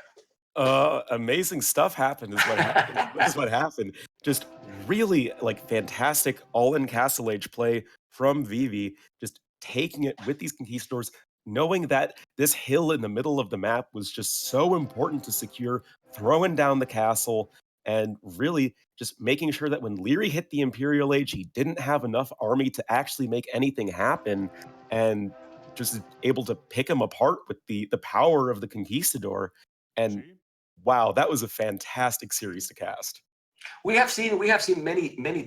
Amazing stuff happened is what happened. This is what happened. Just really like fantastic all-in Castle Age play from Vivi, just taking it with these Conquistadors, knowing that this hill in the middle of the map was just so important to secure, throwing down the castle, and really just making sure that when Liereyy hit the Imperial Age, he didn't have enough army to actually make anything happen, and just able to pick him apart with the power of the Conquistador. And wow, that was a fantastic series to cast. We have seen many